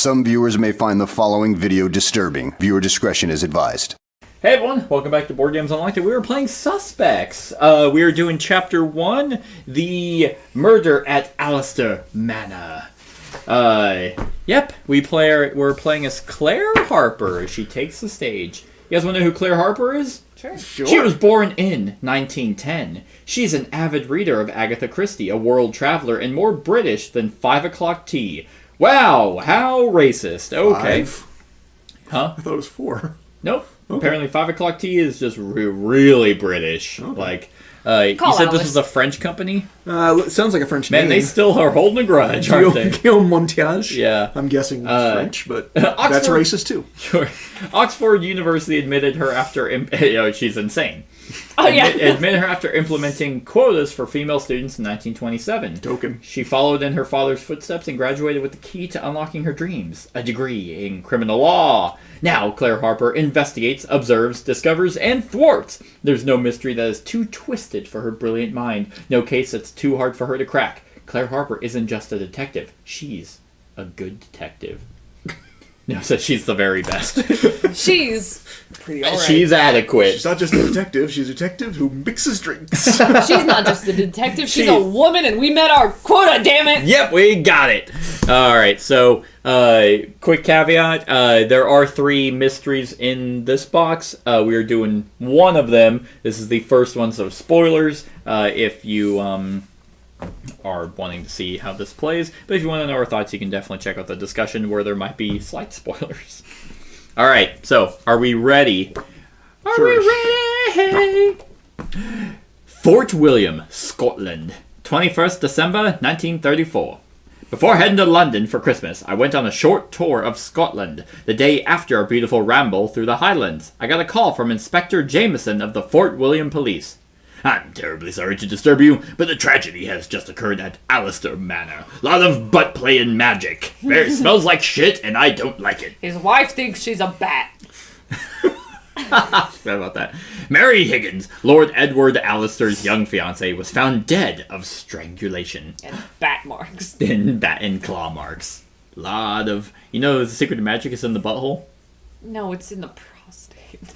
Some viewers may find the following video disturbing. Viewer discretion is advised. Hey everyone, welcome back to Board Games Unlocked. We were playing Suspects. We are doing Chapter 1, The Murder at Allister Manor. We're playing as Claire Harper. She takes the stage. You guys want to know who Claire Harper is? Sure. She was born in 1910. She's an avid reader of Agatha Christie, a world traveler, and more British than 5 o'clock tea. Wow, how racist. Okay. 5? Huh? I thought it was 4. Nope. Okay. Apparently 5 o'clock tea is just really British. Okay. Like, you said this was a French company? It sounds like a French name. Man, they still are holding a grudge, aren't they? Guillaume Montage? Yeah. I'm guessing French, but that's racist too. Sure. Oxford University admitted her after... she's insane. Oh, yeah. Admitted her after implementing quotas for female students in 1927. Token. She followed in her father's footsteps and graduated with the key to unlocking her dreams, a degree in criminal law. Now, Claire Harper investigates, observes, discovers, and thwarts. There's no mystery that is too twisted for her brilliant mind, no case that's too hard for her to crack. Claire Harper isn't just a detective. She's a good detective. No, so she's the very best. She's pretty alright. She's adequate. She's not just a detective, she's a detective who mixes drinks. She's not just a detective, she's a woman, and we met our quota, damn it! Yep, we got it. Alright, so, quick caveat. There are 3 mysteries in this box. We are doing one of them. This is the first one, so spoilers. If you, are wanting to see how this plays. But if you want to know our thoughts, you can definitely check out the discussion where there might be slight spoilers. Alright, so, are we ready? Are we ready? Fort William, Scotland. 21st December, 1934. Before heading to London for Christmas, I went on a short tour of Scotland. The day after our beautiful ramble through the Highlands, I got a call from Inspector Jameson of the Fort William Police. I'm terribly sorry to disturb you, but the tragedy has just occurred at Allister Manor. Lot of butt play and magic. It smells like shit, and I don't like it. His wife thinks she's a bat. Forgot about that. Mary Higgins, Lord Edward Allister's young fiancée, was found dead of strangulation. And bat marks. And claw marks. Lot of... You know the secret of magic is in the butthole? No, it's in the prostate.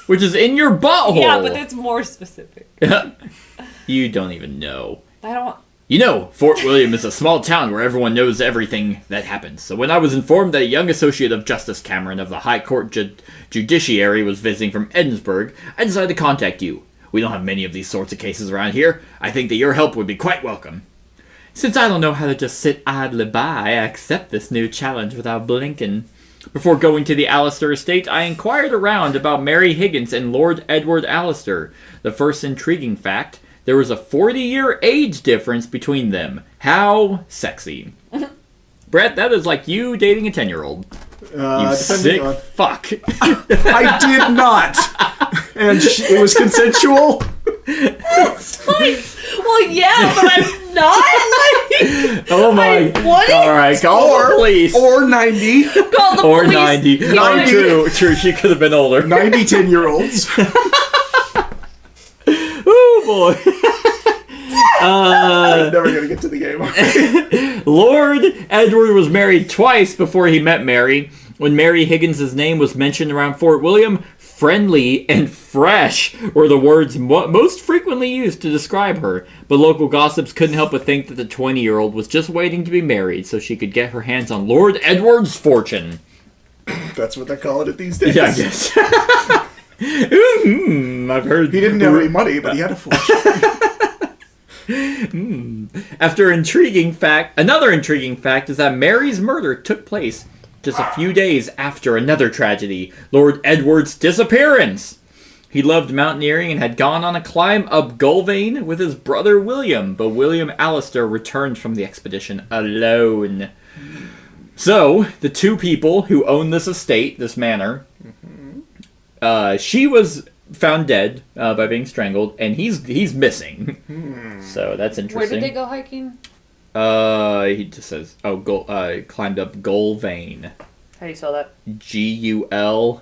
Which is in your butthole! Yeah, but it's more specific. You don't even know. I don't... You know, Fort William is a small town where everyone knows everything that happens. So when I was informed that a young associate of Justice Cameron of the High Court Judiciary was visiting from Edinburgh, I decided to contact you. We don't have many of these sorts of cases around here. I think that your help would be quite welcome. Since I don't know how to just sit idly by, I accept this new challenge without blinking. Before going to the Allister estate, I inquired around about Mary Higgins and Lord Edward Allister. The first intriguing fact, there was a 40-year age difference between them. How sexy. Brett, that is like you dating a 10-year-old. You sick fuck. I did not. And it was consensual. It's like, well, yeah, but I'm not. Like, oh my. Alright, call the police. Or 90. Call the or police. 90. Oh, true, she could have been older. 90 10-year-olds. Oh boy. I'm never gonna get to the game. Lord Edward was married twice before he met Mary. When Mary Higgins' name was mentioned around Fort William, friendly and fresh were the words most frequently used to describe her. But local gossips couldn't help but think that the 20-year-old was just waiting to be married so she could get her hands on Lord Edward's fortune. That's what they're calling it these days. Yeah, I guess. I've heard... He didn't have any money, but he had a fortune. Another intriguing fact is that Mary's murder took place just a few days after another tragedy, Lord Edward's disappearance. He loved mountaineering and had gone on a climb up Gulvane with his brother William, but William Allister returned from the expedition alone. So, the 2 people who own this estate, this manor, she was found dead by being strangled, and he's missing. So that's interesting. Where did they go hiking? He just says, climbed up Gulvane. How do you spell that? Gulvain.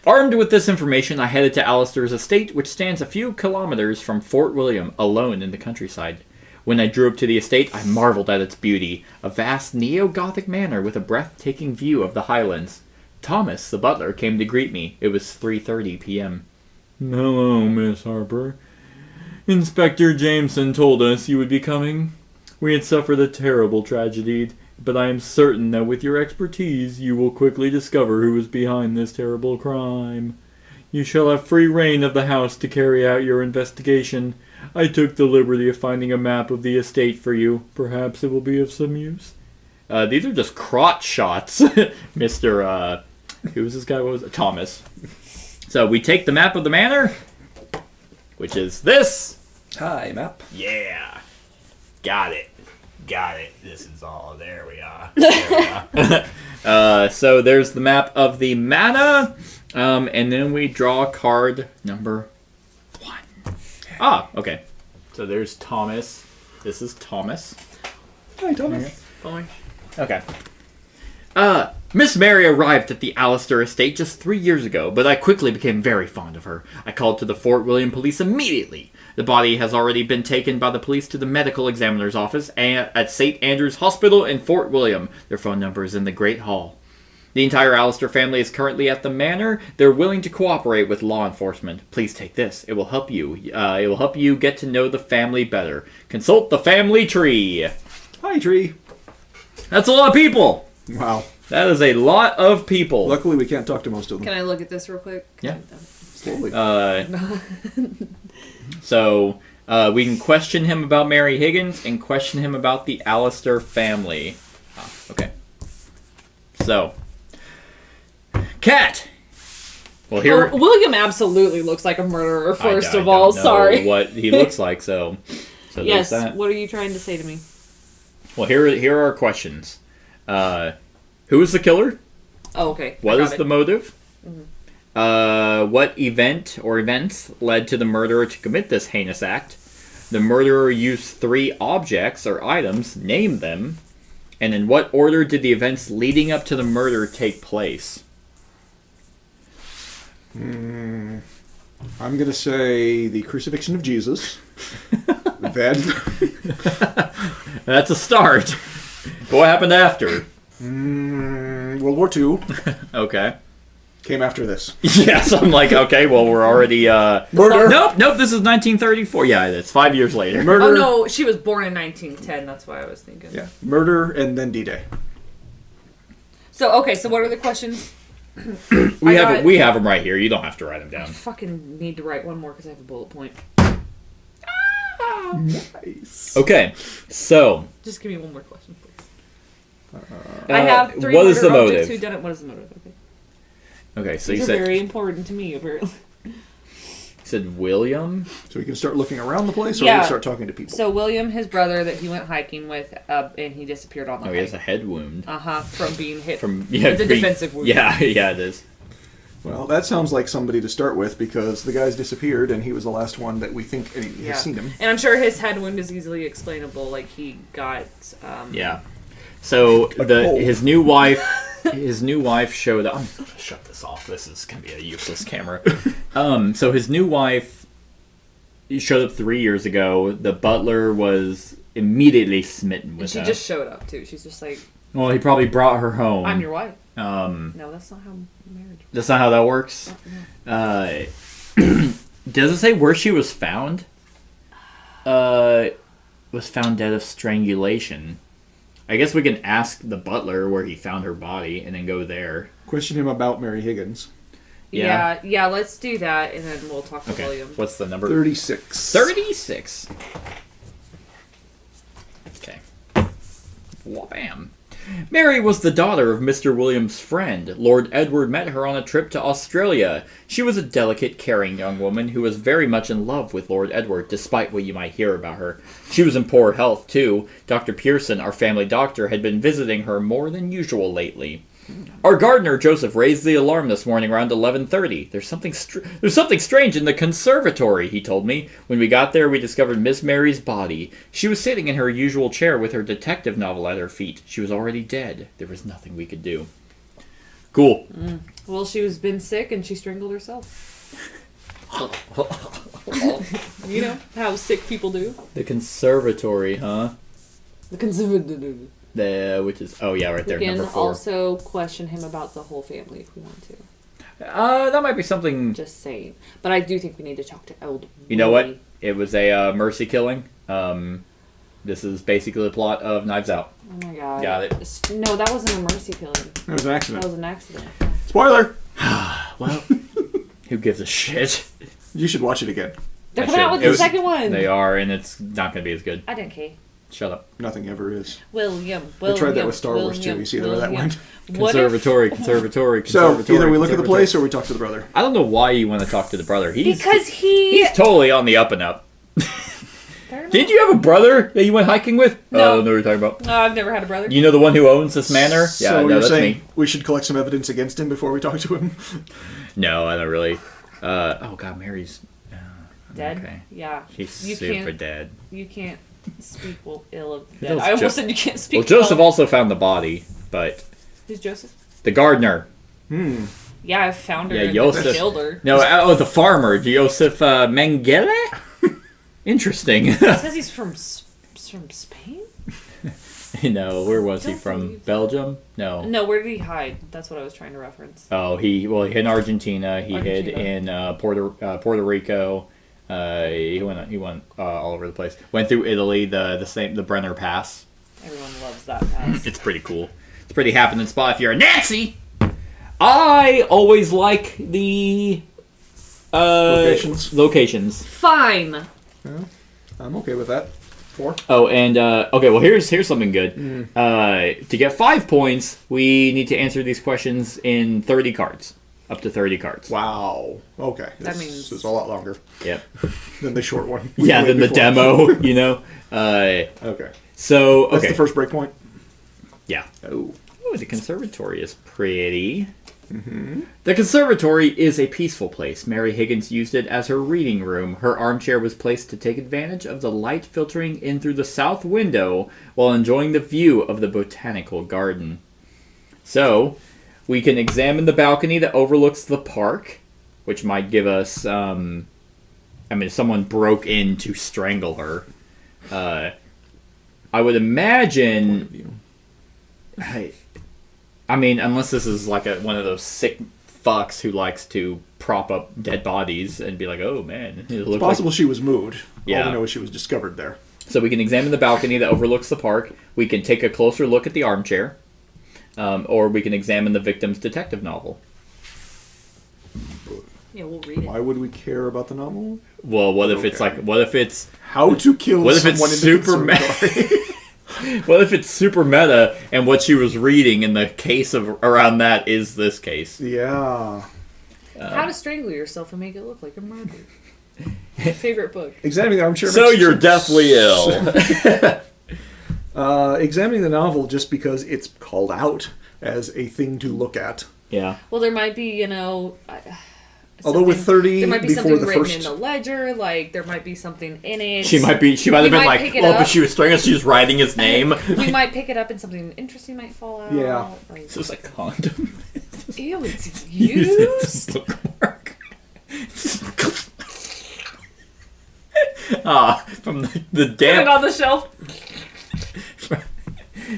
Armed with this information, I headed to Allister's estate, which stands a few kilometers from Fort William, alone in the countryside. When I drew up to the estate, I marveled at its beauty. A vast neo-Gothic manor with a breathtaking view of the Highlands. Thomas, the butler, came to greet me. It was 3:30 p.m. "Hello, Miss Harper. Inspector Jameson told us you would be coming. We had suffered a terrible tragedy, but I am certain that with your expertise you will quickly discover who is behind this terrible crime. You shall have free rein of the house to carry out your investigation. I took the liberty of finding a map of the estate for you. Perhaps it will be of some use." These are just crotch shots, Mr. Who was this guy? What was it? Thomas. So we take the map of the manor, which is this. Hi, map. Yeah. Got it. This is all. There we are. So there's the map of the manor. And then we draw card number 1. Ah, okay. So there's Thomas. This is Thomas. Hi, Thomas. Okay. Miss Mary arrived at the Allister estate just 3 years ago, but I quickly became very fond of her. I called to the Fort William police immediately. The body has already been taken by the police to the medical examiner's office at St. Andrew's Hospital in Fort William. Their phone number is in the Great Hall. The entire Allister family is currently at the manor. They're willing to cooperate with law enforcement. Please take this. It will help you. It will help you get to know the family better. Consult the family tree. Hi, tree. That's a lot of people. Wow. That is a lot of people. Luckily, we can't talk to most of them. Can I look at this real quick? Yeah. Slowly. So we can question him about Mary Higgins and question him about the Allister family. Okay. So, Cat. Well, here William absolutely looks like a murderer. First I of all, don't know sorry. what he looks like. So Yes. there's that. What are you trying to say to me? Well, here are our questions. Who is the killer? Oh, okay. What is the motive? What event or events led to the murderer to commit this heinous act? The murderer used 3 objects or items. Name them. And in what order did the events leading up to the murder take place? I'm going to say the crucifixion of Jesus. Then... That's a start. What happened after? World War II Okay. came after this. Yes, I'm like, okay, well, we're already... Murder. Nope, this is 1934. Yeah, it's 5 years later. Murder. Oh, no, she was born in 1910. That's why I was thinking. Yeah. Murder and then D-Day. So, okay, so what are the questions? We have them right here. You don't have to write them I down. fucking need to write one more because I have a bullet point. Nice. Okay, so... Just give me one more question, please. I have 3 what is the murder motive? objects. Who done it? What is the motive? Okay. Okay, so These you are said... very important to me, apparently. You said William? So we can start looking around the place, or Yeah. we start talking to people. So William, his brother, that he went hiking with, and he disappeared on the Oh, he has a head wound. from being hit. It's a defensive wound. Yeah, it is. Well, that sounds like somebody to start with, because the guy's disappeared, and he was the last one that we think has seen him. And I'm sure his head wound is easily explainable. Like he got. Yeah. So cold. his new wife showed up. I'm gonna shut this off. This is gonna be a useless camera. So his new wife showed up 3 years ago. The butler was immediately smitten with And she her. just showed up too. She's just like, Well, he probably brought her home. I'm your wife. No, that's not how marriage. that's not how that works. Does it say where she was found? Was found dead of strangulation. I guess we can ask the butler where he found her body and then go there. Question him about Mary Higgins. Yeah. Let's do that, and then we'll talk to William. What's the number? 36. 36. Okay. Wham. Mary was the daughter of Mr. William's friend. Lord Edward met her on a trip to Australia. She was a delicate, caring young woman who was very much in love with Lord Edward, despite what you might hear about her. She was in poor health, too. Dr. Pearson, our family doctor, had been visiting her more than usual lately. Our gardener, Joseph, raised the alarm this morning around 11:30. There's something strange in the conservatory, he told me. When we got there, we discovered Miss Mary's body. She was sitting in her usual chair with her detective novel at her feet. She was already dead. There was nothing we could do. Cool. Well, she was been sick and she strangled herself. You know how sick people do. The conservatory, huh? The conservative. Which is right there, We can number 4. also question him about the whole family if we want to. That might be something. Just saying. But I do think we need to talk to old You know what? Willie. It was a mercy killing. This is basically the plot of Knives Out. Oh my god. Got it. No, that wasn't a mercy killing. It was an That accident. was an accident. Spoiler! Well, who gives a shit? You should watch it again. They're I coming out should. with It the was- second one. They are, and it's not going to be as good. I didn't care. Shut up. Nothing ever is. William. They tried that with Star Wars too. You see where that went? Conservatory. So either we look at the place or we talk to the brother. I don't know why you want to talk to the brother. Because he's totally on the up and up. Fair Did you have a brother that you went hiking with? No. I don't know what you're talking about. No, I've never had a brother. You know the one who owns this manor? So Yeah, no, you're that's saying me. we should collect some evidence against him before we talk to him? No, I don't really. Oh god, Mary's Dead? Okay. Yeah. She's You super can't- dead. You can't speak ill of Who dead. knows I almost Jo- said you can't speak Well, Joseph ill. also found the body, but Who's Joseph? the gardener. Yeah, I found her Yeah, and Joseph. killed her. No, the farmer, Joseph Mengele. Interesting. It says he's from Spain? No, where was he Don't from? believe that. Belgium? No. No, where did he hide? That's what I was trying to reference. Oh, he hid in Argentina. He hid Argentina. in Puerto Rico. He went all over the place. Went through Italy. The Brenner Pass. Everyone loves that pass. It's pretty cool. It's a pretty happening spot if you're a Nazi. I always like the locations. Fine. I'm okay with that. 4. Oh, and okay. Well, here's something good. To get 5 points, we need to answer these questions in 30 cards, up to 30 cards. Wow. Okay. That This means- is a lot longer Yep. than the short one. Yeah, Way than the before. demo. You know. Okay. So okay. That's the first break point. Yeah. Oh. Ooh, the conservatory is pretty. The conservatory is a peaceful place. Mary Higgins used it as her reading room. Her armchair was placed to take advantage of the light filtering in through the south window while enjoying the view of the botanical garden. So, we can examine the balcony that overlooks the park, which might give us, if someone broke in to strangle her. I would imagine... unless this is like one of those sick fucks who likes to prop up dead bodies and be like, oh man. It's possible she was moved. Yeah. All we know is she was discovered there. So we can examine the balcony that overlooks the park. We can take a closer look at the armchair. Or we can examine the victim's detective novel. Yeah, we'll read it. Why would we care about the novel? Well, what if it's How to kill What if it's someone in super the conservatory? what if it's super meta and what she was reading in the case around that is this case? Yeah. How to Strangle Yourself and Make It Look Like a Murder. Favorite book. Examining the armchair. So makes you're sense. deathly ill. Examining the novel just because it's called out as a thing to look at. Yeah. Well, there might be, Although with 30 there might be before something the written first... in the ledger, like there might be something in it. She might have We been might like, pick it oh, up. but she was strangled. She was writing his name. We might pick it up and something interesting might fall out. Yeah. Like, This is a condom. ew, it's Use used. it to work. From the Put it damn. on the shelf.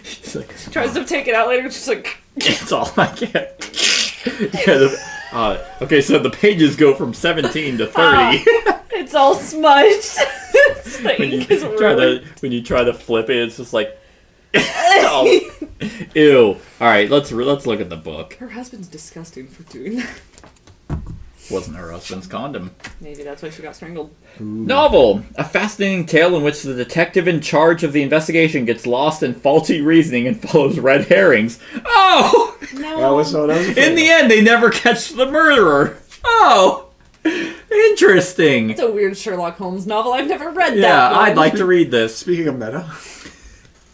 She's like, Tries to take it out later. It's just like, it's all I get. Okay, so the pages go from 17 to 30. it's all smudged. The ink is ruined. When you try to flip it, it's just like, oh, ew. All right, let's look at the book. Her husband's disgusting for doing that. Wasn't her husband's condom. Maybe that's why she got strangled. Novel. A fascinating tale in which the detective in charge of the investigation gets lost in faulty reasoning and follows red herrings. Oh! No. That was what I was afraid In the of. end, they never catch the murderer. Oh! Interesting. It's a weird Sherlock Holmes novel. I've never read that. Yeah, one. I'd like to read this. Speaking of meta,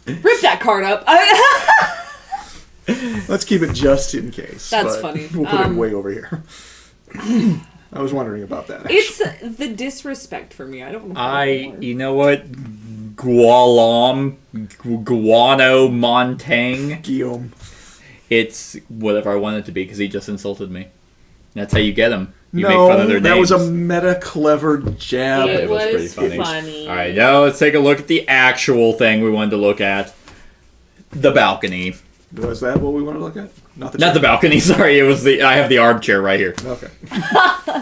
Rip that card up. let's keep it just in case. That's but funny. We'll put it way over here. I was wondering about that. It's the disrespect for me. I don't know. You know what? Guano Montang. Guillaume. It's whatever I want it to be because he just insulted me. That's how you get him. You make fun of their that names. was a meta clever jab. It was pretty funny. All right, now let's take a look at the actual thing we wanted to look at. The balcony. Was that what we want to look at? Not the balcony, sorry. It was I have the armchair right here. Okay.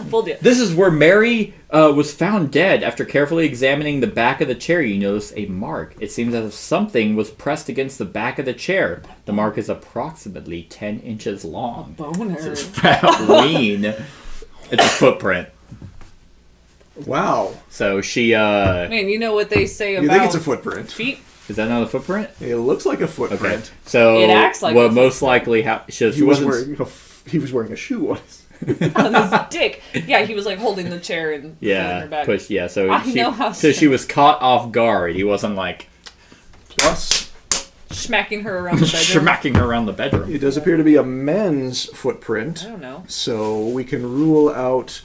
Fooled you. This is where Mary was found dead. After carefully examining the back of the chair, you notice a mark. It seems as if something was pressed against the back of the chair. The mark is approximately 10 inches long. Boner. This is Halloween. It's a footprint. Wow. So she, Man, you know what they say about You think it's a footprint? feet? is that not a footprint? It looks like a footprint. Okay. So It acts like what a most likely happened. He was wearing a shoe on his... On his dick. Yeah, he was like holding the chair and pulling her Yeah, back. push. Yeah, so I know how she was caught off guard. He wasn't like Plus, Smacking her around the bedroom. smacking her around the bedroom. it does appear to be a men's footprint. I don't know. So we can rule out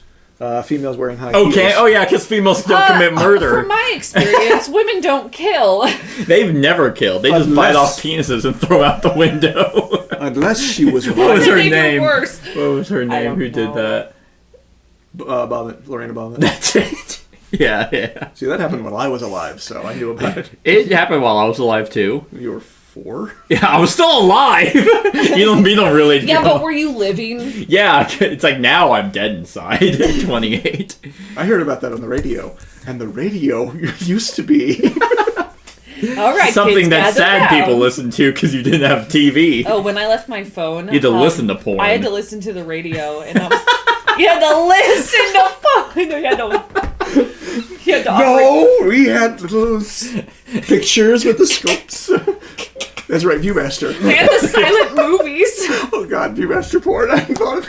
females wearing high heels. Okay. Oh yeah, because females don't commit murder. From my experience, women don't kill. They've never killed. They just bite off penises and throw out the window. Unless she was What was right. her They do name? worse. What was her name? don't Who did know. that? Lorena Bobbitt. That's it. Yeah. See, that happened when I was alive, so I knew about it. It happened while I was alive too. You were 4? Yeah, I was still alive. you don't really. Yeah, but were you living? Yeah, it's like now I'm dead inside. At 28. I heard about that on the radio, and the radio used to be... All right, Something kids, that gather sad round. people listen to because you didn't have TV. Oh, when I left my phone, You had to listen to porn. I had to listen to the radio, and I was, you had to listen to phone. You had to No, we had little pictures with the scopes. That's right, Viewmaster. They had the silent movies. Oh god, Viewmaster porn. I thought...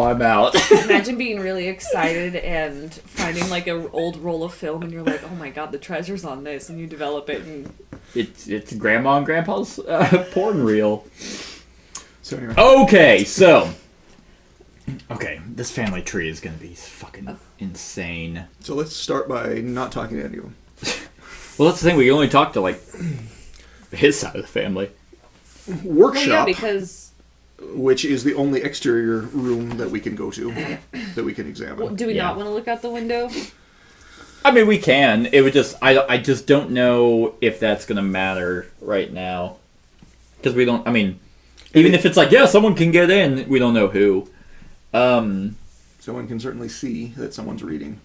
I'm out. Imagine being really excited and finding like an old roll of film, and you're like, "Oh my god, the treasure's on this," and you develop it. And It's grandma and grandpa's porn reel. So anyway. Okay, this family tree is gonna be fucking insane. So let's start by not talking to anyone. Well, that's the thing. We only talked to like his side of the family. Workshop, yeah, because which is the only exterior room that we can go to, that we can examine. do we Yeah. not want to look out the window? I mean, we can. It would just. I just don't know if that's gonna matter right now because we don't. I mean, even if it's like someone can get in, we don't know who. Someone can certainly see that someone's reading.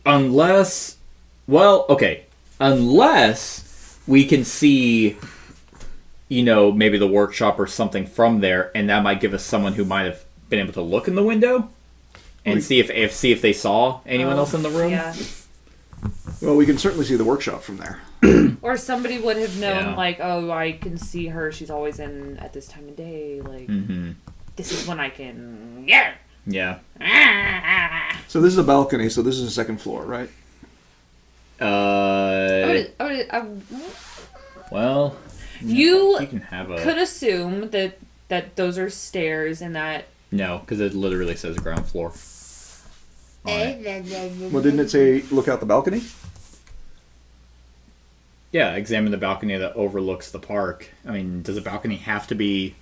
Unless we can see, maybe the workshop or something from there, and that might give us someone who might have been able to look in the window and see if they saw anyone else in the room. Yeah. Well, we can certainly see the workshop from there. Or somebody would have known, Yeah. like, oh, I can see her. She's always in at this time of day. Like, this is when I can. Yeah. Yeah. So this is a balcony, so this is the second floor, right? Well, You you can have a could assume that those are stairs and that. no, because it literally says ground floor. on it. Well, didn't it say look out the balcony? Yeah, examine the balcony that overlooks the park. I mean, does a balcony have to be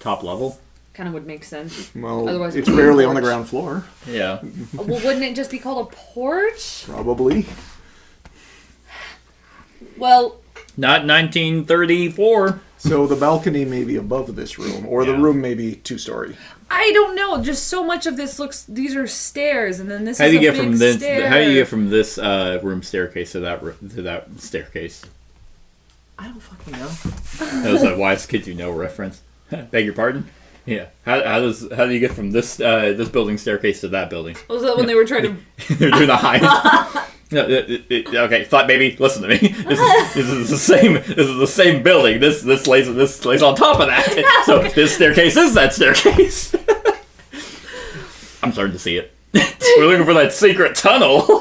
top level? Kind of would make sense. Well, Otherwise it's it'd be a rarely on the porch. ground floor. Yeah. Well, wouldn't it just be called a porch? Probably. Well, Not 1934. So the balcony may be above this room, or the Yeah. room may be 2-story. I don't know. Just so much of this looks. These are stairs, and then this How is do you a get big from this? stair. How do you get from this room staircase to that staircase? I don't fucking know. That was a wise kid you know reference. Beg your pardon? Yeah. How do you get from this this building staircase to that building? Was that when they were trying to? They're doing the highest. No, okay, thought baby, listen to me. This is the same. This is the same building. This lays on top of that. So this staircase is that staircase. I'm starting to see it. We're looking for that secret tunnel.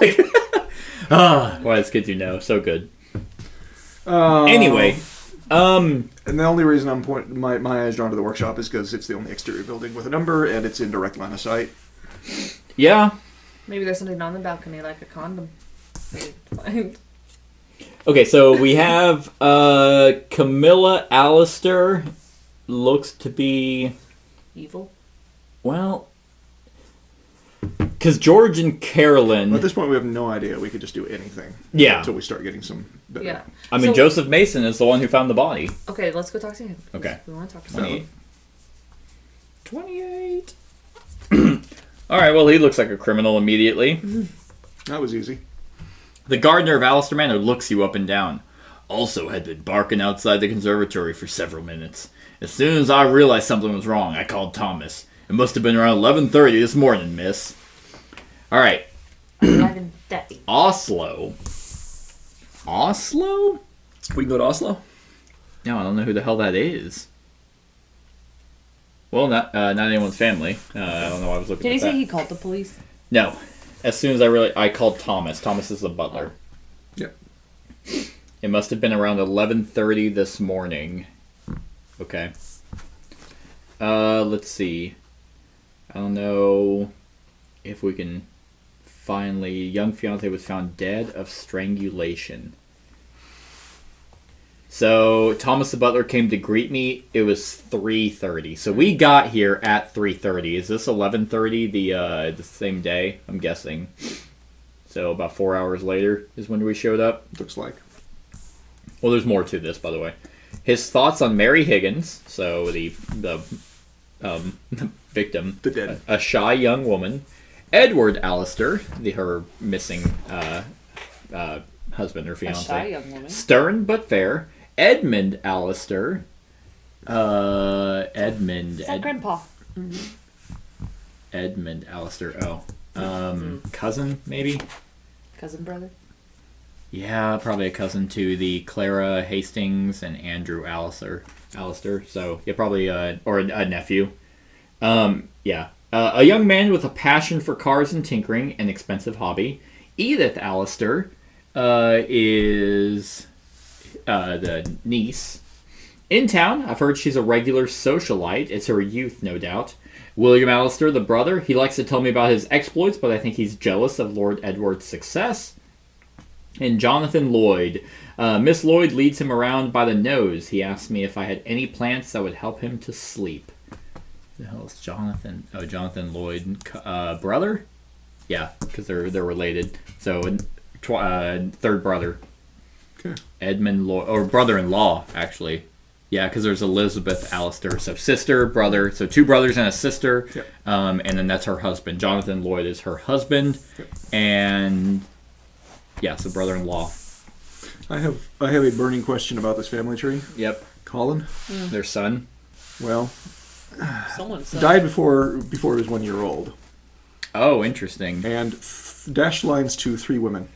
Wise kids you know, so good. Anyway, And the only reason I'm my eyes drawn to the workshop is because it's the only exterior building with a number, and it's in direct line of sight. yeah. Maybe there's something on the balcony, like a condom. Okay, so we have Camilla Allister looks to be, Evil? well, because George and Carolyn... At this point, we have no idea. We could just do anything. Yeah. Until we start getting some better. Yeah. I mean, Joseph Mason is the one who found the body. Okay, let's go talk to him. Okay. We want to talk to 28. someone. 28. Alright, well, he looks like a criminal immediately. That was easy. The gardener of Allister Manor looks you up and down. Also had been barking outside the conservatory for several minutes. As soon as I realized something was wrong, I called Thomas. It must have been around 11:30 this morning, miss. Alright. 11:30. Oslo. Oslo? We can go to Oslo? No, I don't know who the hell that is. Well, not anyone's family. I don't know why I was looking Did at he that. say he called the police? No. As soon as I called Thomas. Thomas is the butler. Yep. It must have been around 11:30 this morning. Okay. Let's see. I don't know if we can finally... Young fiance was found dead of strangulation. So, Thomas the butler came to greet me. It was 3:30. So we got here at 3:30. Is this 11:30 the same day? I'm guessing. So about 4 hours later is when we showed up. Looks like. Well, there's more to this, by the way. His thoughts on Mary Higgins, so the victim, The dead. a shy young woman, Edward Alistair, her missing husband or A fiance, shy young woman. stern but fair, Edmund Alistair, Edmund, Is that Grandpa? Edmund Alistair. Cousin maybe. Cousin brother? Yeah, probably a cousin to the Clara Hastings and Andrew Alistair. So, yeah, probably, or a nephew. Yeah. A young man with a passion for cars and tinkering, an expensive hobby. Edith Alistair is the niece. In town, I've heard she's a regular socialite. It's her youth, no doubt. William Alistair, the brother, he likes to tell me about his exploits, but I think he's jealous of Lord Edward's success. And Jonathan Lloyd. Miss Lloyd leads him around by the nose. He asked me if I had any plants that would help him to sleep. Who the hell is Jonathan? Oh, Jonathan Lloyd. Brother? Yeah, because they're related. So, third brother. Okay. Edmund Lloyd. Or brother-in-law, actually. Yeah, because there's Elizabeth Alistair. So sister, brother. So two brothers and a sister. Yep. And then that's her husband. Jonathan Lloyd is her husband. Yep. And... yeah, so brother-in-law. I have a burning question about this family tree. Yep. Colin, Their son. well, Someone said. died before he was 1 year old, Oh, interesting. and dashed lines to 3 women.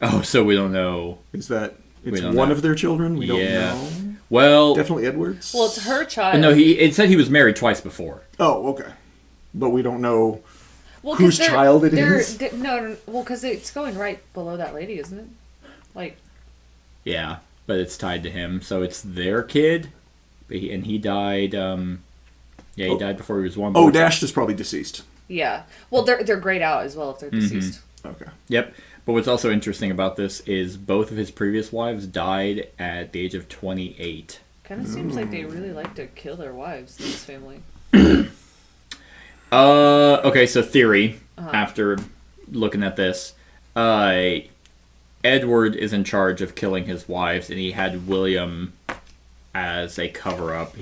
Oh, so we don't know. Is that We it's don't one know. of their children? We don't Yeah. know. Well, Definitely Edwards. Well, it's her child. no, it said he was married twice before. Oh, okay. But we don't know. Well, whose 'cause child it they're- is? No, well, because it's going right below that lady, isn't it? Like, Yeah, but it's tied to him, so it's their kid. But he died. He died before he was 1. Oh, dashed is probably deceased. yeah. Well, they're grayed out as well if they're deceased. Okay. Yep. But what's also interesting about this is both of his previous wives died at the age of 28. Kind of seems like they really like to kill their wives in this family. Okay, so theory, after looking at this, Edward is in charge of killing his wives, and he had William as a cover-up.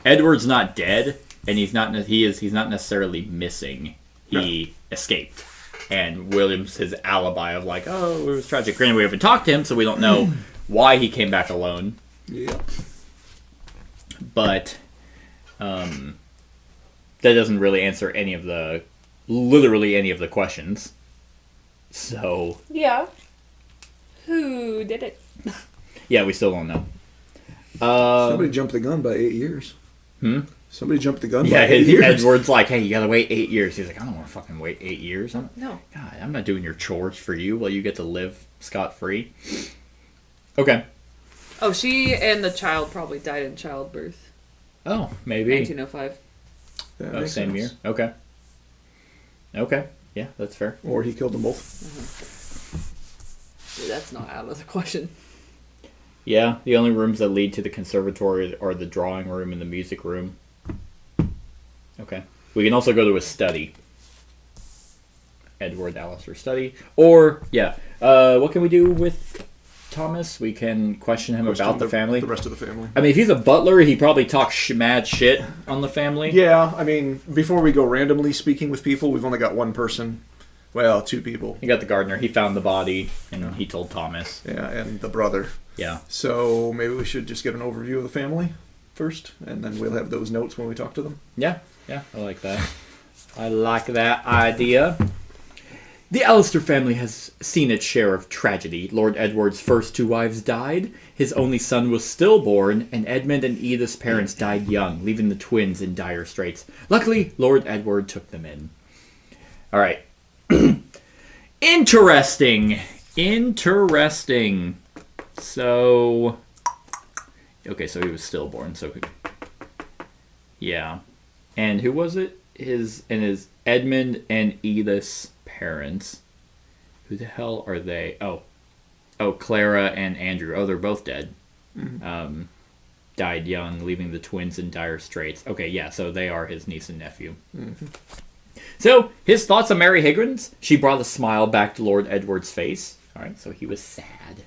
Edward's not dead, and he's not necessarily missing. He escaped. And William's his alibi of like, oh, it was tragic. Granted, we haven't talked to him, so we don't know why he came back alone. Yeah. But that doesn't really answer literally any of the questions. So Yeah. Who did it? yeah, we still don't know. Somebody jumped the gun by 8 years. Somebody jumped the gun Yeah, by 8 years. Edward's like, hey, you gotta wait 8 years. He's like, I don't want to fucking wait 8 years. No. God, I'm not doing your chores for you while you get to live scot-free. Okay. Oh, she and the child probably died in childbirth. Oh, maybe. 1905. That Oh, makes same sense. year. Okay. Yeah, that's fair. Or he killed them both. Dude, that's not out of the question. Yeah, the only rooms that lead to the conservatory are the drawing room and the music room. Okay. We can also go to his study. Edward Alistair's study. Or, what can we do with Thomas? We can question him about the family. The rest of the family. I mean, if he's a butler, he probably talks mad shit on the family. Yeah, I mean, before we go randomly speaking with people, we've only got one person. Well, two people. He got the gardener. He found the body, and he told Thomas. Yeah, and the brother. Yeah. So maybe we should just get an overview of the family first, and then we'll have those notes when we talk to them. Yeah, I like that. I like that idea. The Allister family has seen its share of tragedy. Lord Edward's first 2 wives died, his only son was stillborn, and Edmund and Edith's parents died young, leaving the twins in dire straits. Luckily, Lord Edward took them in. Alright. Interesting. So... Okay, so he was stillborn, so... Yeah. And who was it? His Edmund and Edith's parents. Who the hell are they? Oh, Clara and Andrew. Oh, they're both dead. Mm-hmm. Died young, leaving the twins in dire straits. Okay, yeah, so they are his niece and nephew. Mm-hmm. So, his thoughts on Mary Higgins? She brought a smile back to Lord Edward's face. Alright, so he was sad.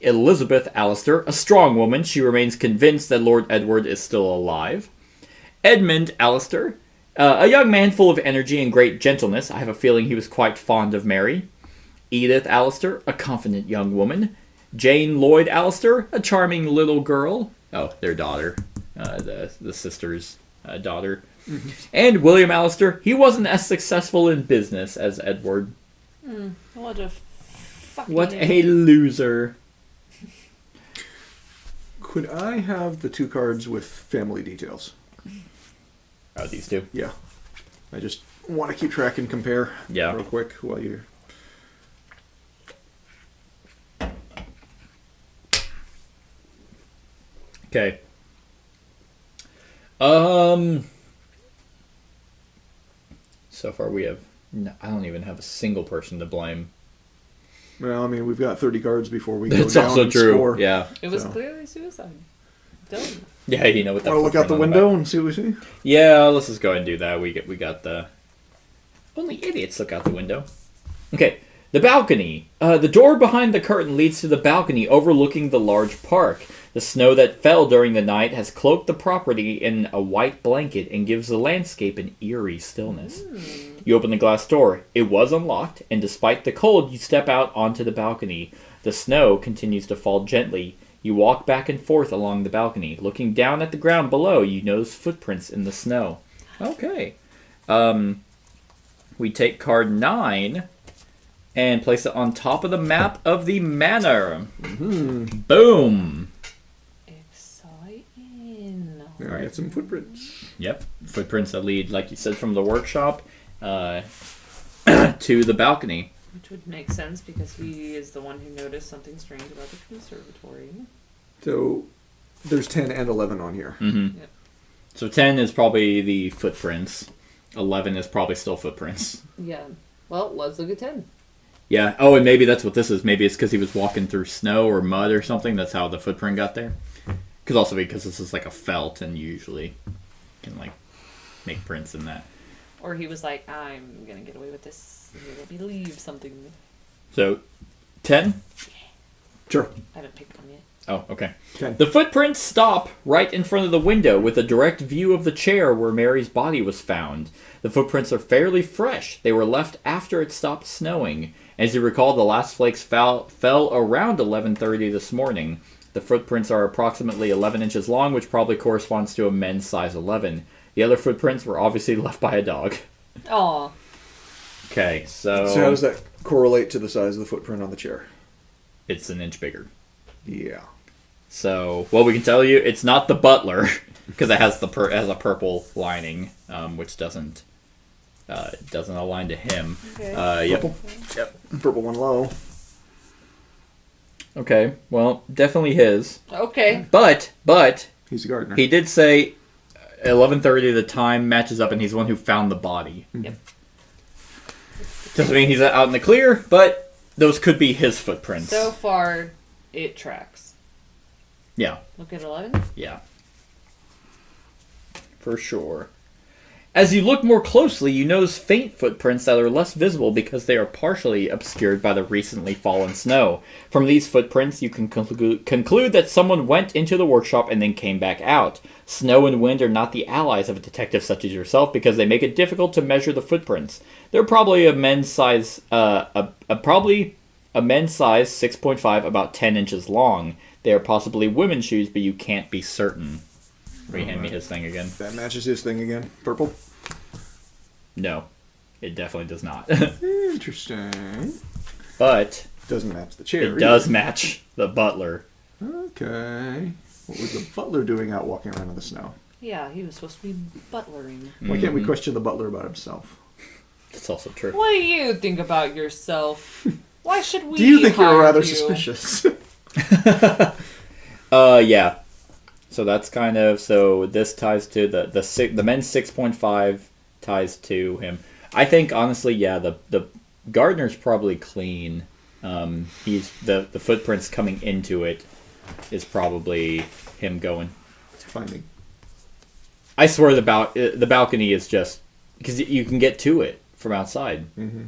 Elizabeth Alistair, a strong woman, she remains convinced that Lord Edward is still alive. Edmund Alistair, a young man full of energy and great gentleness. I have a feeling he was quite fond of Mary. Edith Alistair, a confident young woman. Jane Lloyd Alistair, a charming little girl. Oh, their daughter. The sister's daughter. Mm-hmm. And William Alistair, he wasn't as successful in business as Edward. What a fucking... What a loser. Could I have the 2 cards with family details? Oh, these 2? Yeah. I just want to keep track and compare real quick while you're... Okay. So far we have... No, I don't even have a single person to blame. Well, I mean, we've got 30 cards before we go That's down also and true. score. Yeah. It was clearly suicide. Done. Yeah, you know what that. Want to look out the window and see what we see? Yeah, let's just go ahead and do that. We got the. Only idiots look out the window. Okay, the balcony. The door behind the curtain leads to the balcony overlooking the large park. The snow that fell during the night has cloaked the property in a white blanket and gives the landscape an eerie stillness. You open the glass door. It was unlocked, and despite the cold, you step out onto the balcony. The snow continues to fall gently. You walk back and forth along the balcony. Looking down at the ground below, you notice footprints in the snow. Okay. We take card 9 and place it on top of the map of the manor. Mm-hmm. Boom. Exciting. There, I got some footprints. Yep. Footprints that lead, like you said, from the workshop to the balcony. Which would make sense because he is the one who noticed something strange about the conservatory. So there's 10 and 11 on here. Mm-hmm. Yep. So 10 is probably the footprints. 11 is probably still footprints. Yeah. Well, let's look at 10. Yeah. Oh, and maybe that's what this is. Maybe it's because he was walking through snow or mud or something. That's how the footprint got there. Because this is like a felt, and you usually can like make prints in that. Or he was like, I'm going to get away with this. Let me leave something. So, 10? Sure. I haven't picked one yet. Oh, okay. 10. The footprints stop right in front of the window with a direct view of the chair where Mary's body was found. The footprints are fairly fresh. They were left after it stopped snowing. As you recall, the last flakes fell around 11:30 this morning. The footprints are approximately 11 inches long, which probably corresponds to a men's size 11. The other footprints were obviously left by a dog. Aw. Okay, so how does that correlate to the size of the footprint on the chair? It's an inch bigger. Yeah. So, well, we can tell you it's not the butler because it has has a purple lining, which doesn't align to him. Okay. Yep. Purple. Yep. Purple one low. Okay. Well, definitely his. Okay. But He's a gardener. he did say 11:30. The time matches up, and he's the one who found the body. Yep. Doesn't mean he's out in the clear, but those could be his footprints. So far, it tracks. Yeah. Look at 11. Yeah. For sure. As you look more closely, you notice faint footprints that are less visible because they are partially obscured by the recently fallen snow. From these footprints, you can conclude that someone went into the workshop and then came back out. Snow and wind are not the allies of a detective such as yourself because they make it difficult to measure the footprints. They're probably a men's size, probably a men's size 6.5, about 10 inches long. They are possibly women's shoes, but you can't be certain. Hand me his thing again. That matches his thing again. Purple? No, it definitely does not. Interesting. But Doesn't match the chair. it does match the butler. Okay. What was the butler doing out walking around in the snow? Yeah, he was supposed to be butlering. Why can't we question the butler about himself? That's also true. What do you think about yourself? Why should we? Do you think you're hire rather you? suspicious? Yeah. So that's kind of this ties to the men's 6.5 ties to him. I think honestly, yeah, the gardener's probably clean. He's the footprints coming into it is probably him going. Finding. I swear the balcony is just because you can get to it from outside. Mm-hmm.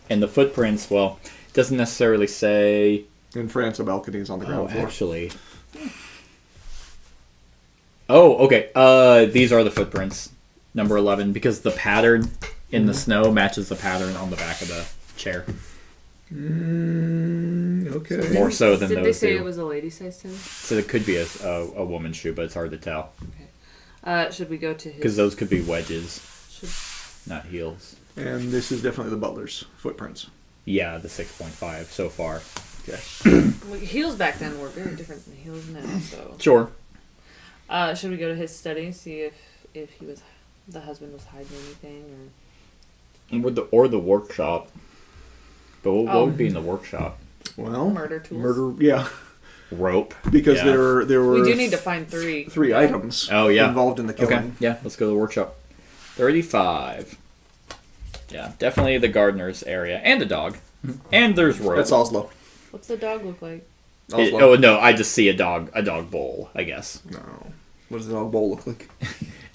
And the footprints, well, it doesn't necessarily say. In France, a balcony is on the ground floor. Actually. Oh, okay. These are the footprints. Number 11, because the pattern in the snow matches the pattern on the back of the chair. Okay. More so than Did those they say two. it was a lady size 10? So it could be a woman's shoe, but it's hard to tell. Okay. Should we go to his? Because those could be wedges, Should... not heels. And this is definitely the butler's footprints. Yeah, the 6.5 so far. Okay. Well, heels back then were very different than heels now. So. Sure. Should we go to his study, see if the husband was hiding anything, Or the workshop. But what would be in the workshop? Well, Murder tools? yeah. Rope. Because Yeah. there were we do need to find three. three items Oh, yeah. involved in the killing. Okay, yeah, let's go to the workshop. 35. Yeah, definitely the gardener's area. And the dog. And there's rope. That's Oslo. What's the dog look like? Oslo. Oh, no, I just see a dog bowl, I guess. No. What does the dog bowl look like?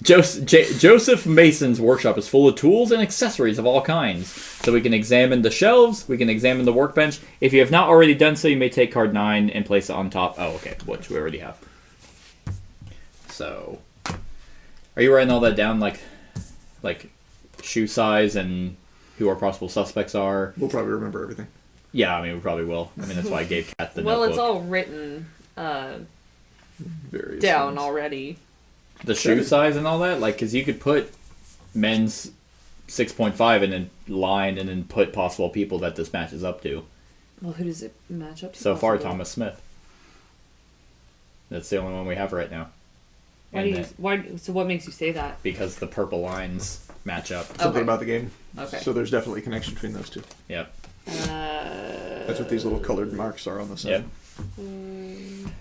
Joseph Mason's workshop is full of tools and accessories of all kinds. So we can examine the shelves, we can examine the workbench. If you have not already done so, you may take card 9 and place it on top. Oh, okay, which we already have. So, are you writing all that down, like shoe size and who our possible suspects are? We'll probably remember everything. Yeah, I mean, we probably will. I mean, that's why I gave Kat the Well, notebook. it's all written Various down things. already. The shoe size and all that? Like, because you could put men's 6.5 and then line and then put possible people that this matches up to. Well, who does it match up to? So far, possibly? Thomas Smith. That's the only one we have right now. So what makes you say that? Because the purple lines match up. Something Okay. about the game. Okay. So there's definitely a connection between those two. Yep. That's what these little colored marks are on the side. Yep.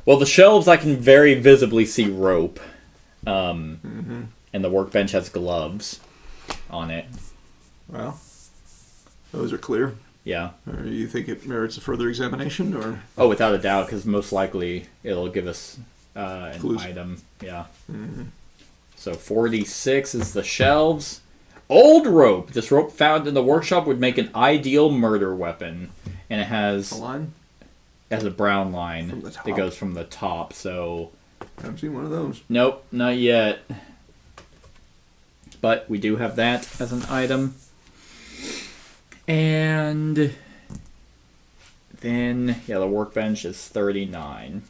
Well, the shelves, I can very visibly see rope. And the workbench has gloves on it. Well, those are clear. Yeah. Or you think it merits a further examination, or? Oh, without a doubt, because most likely it'll give us an Clues. item. Yeah. So 46 is the shelves. Old rope. This rope found in the workshop would make an ideal murder weapon. And it has A line? a brown line From the top. that goes from the top. So, I haven't seen one of those. nope, not yet. But we do have that as an item. And then, yeah, the workbench is 39.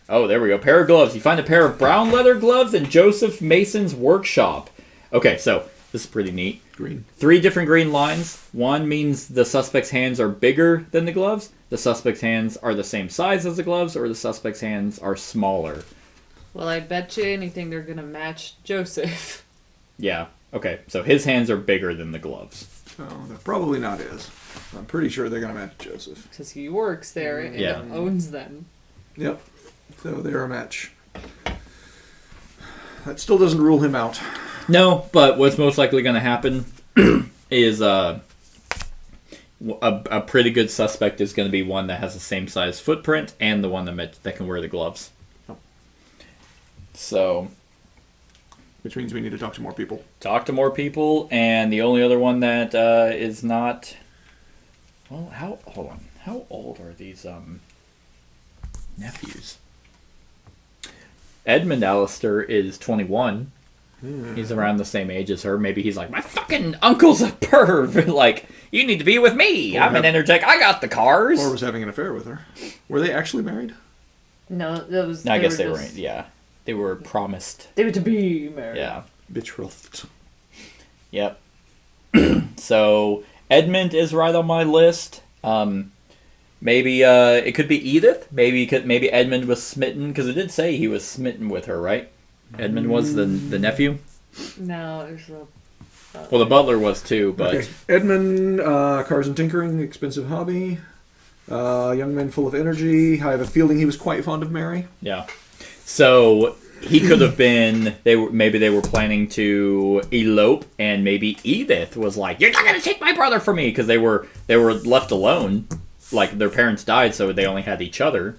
Oh, there we go. Pair of gloves. You find a pair of brown leather gloves in Joseph Mason's workshop. Okay, so this is pretty neat. Green. 3 different green lines. One means the suspect's hands are bigger than the gloves. The suspect's hands are the same size as the gloves, or the suspect's hands are smaller. Well, I bet you anything they're gonna match Joseph. Yeah. Okay, so his hands are bigger than the gloves. So that probably not is. I'm pretty sure they're going to match Joseph. Because he works there and Yeah. owns them. Yep. So they're a match. That still doesn't rule him out. No, but what's most likely going to happen is a pretty good suspect is going to be one that has the same size footprint and the one that can wear the gloves. Oh. So, which means we need to talk to more people. Talk to more people, and the only other one that is not. Well, hold on. How old are these nephews? Edmund Alistair is 21. He's around the same age as her. Maybe he's like, my fucking uncle's a perv. Like, you need to be with me. I'm an energetic. I got the cars. Or was having an affair with her. Were they actually married? No, that was. I guess they were. Yeah, they were promised. They were to be married. Yeah. Betrothed. Yep. So Edmund is right on my list. Maybe it could be Edith. Maybe Edmund was smitten, because it did say he was smitten with her, right? Edmund was the nephew. No, it was the. Well, the butler was too, but Okay. Edmund, cars and tinkering, expensive hobby. Young man full of energy. I have a feeling he was quite fond of Mary. yeah. So he could have been. Maybe they were planning to elope, and maybe Edith was like, "You're not gonna take my brother from me," because they were left alone. Like, their parents died, so they only had each other.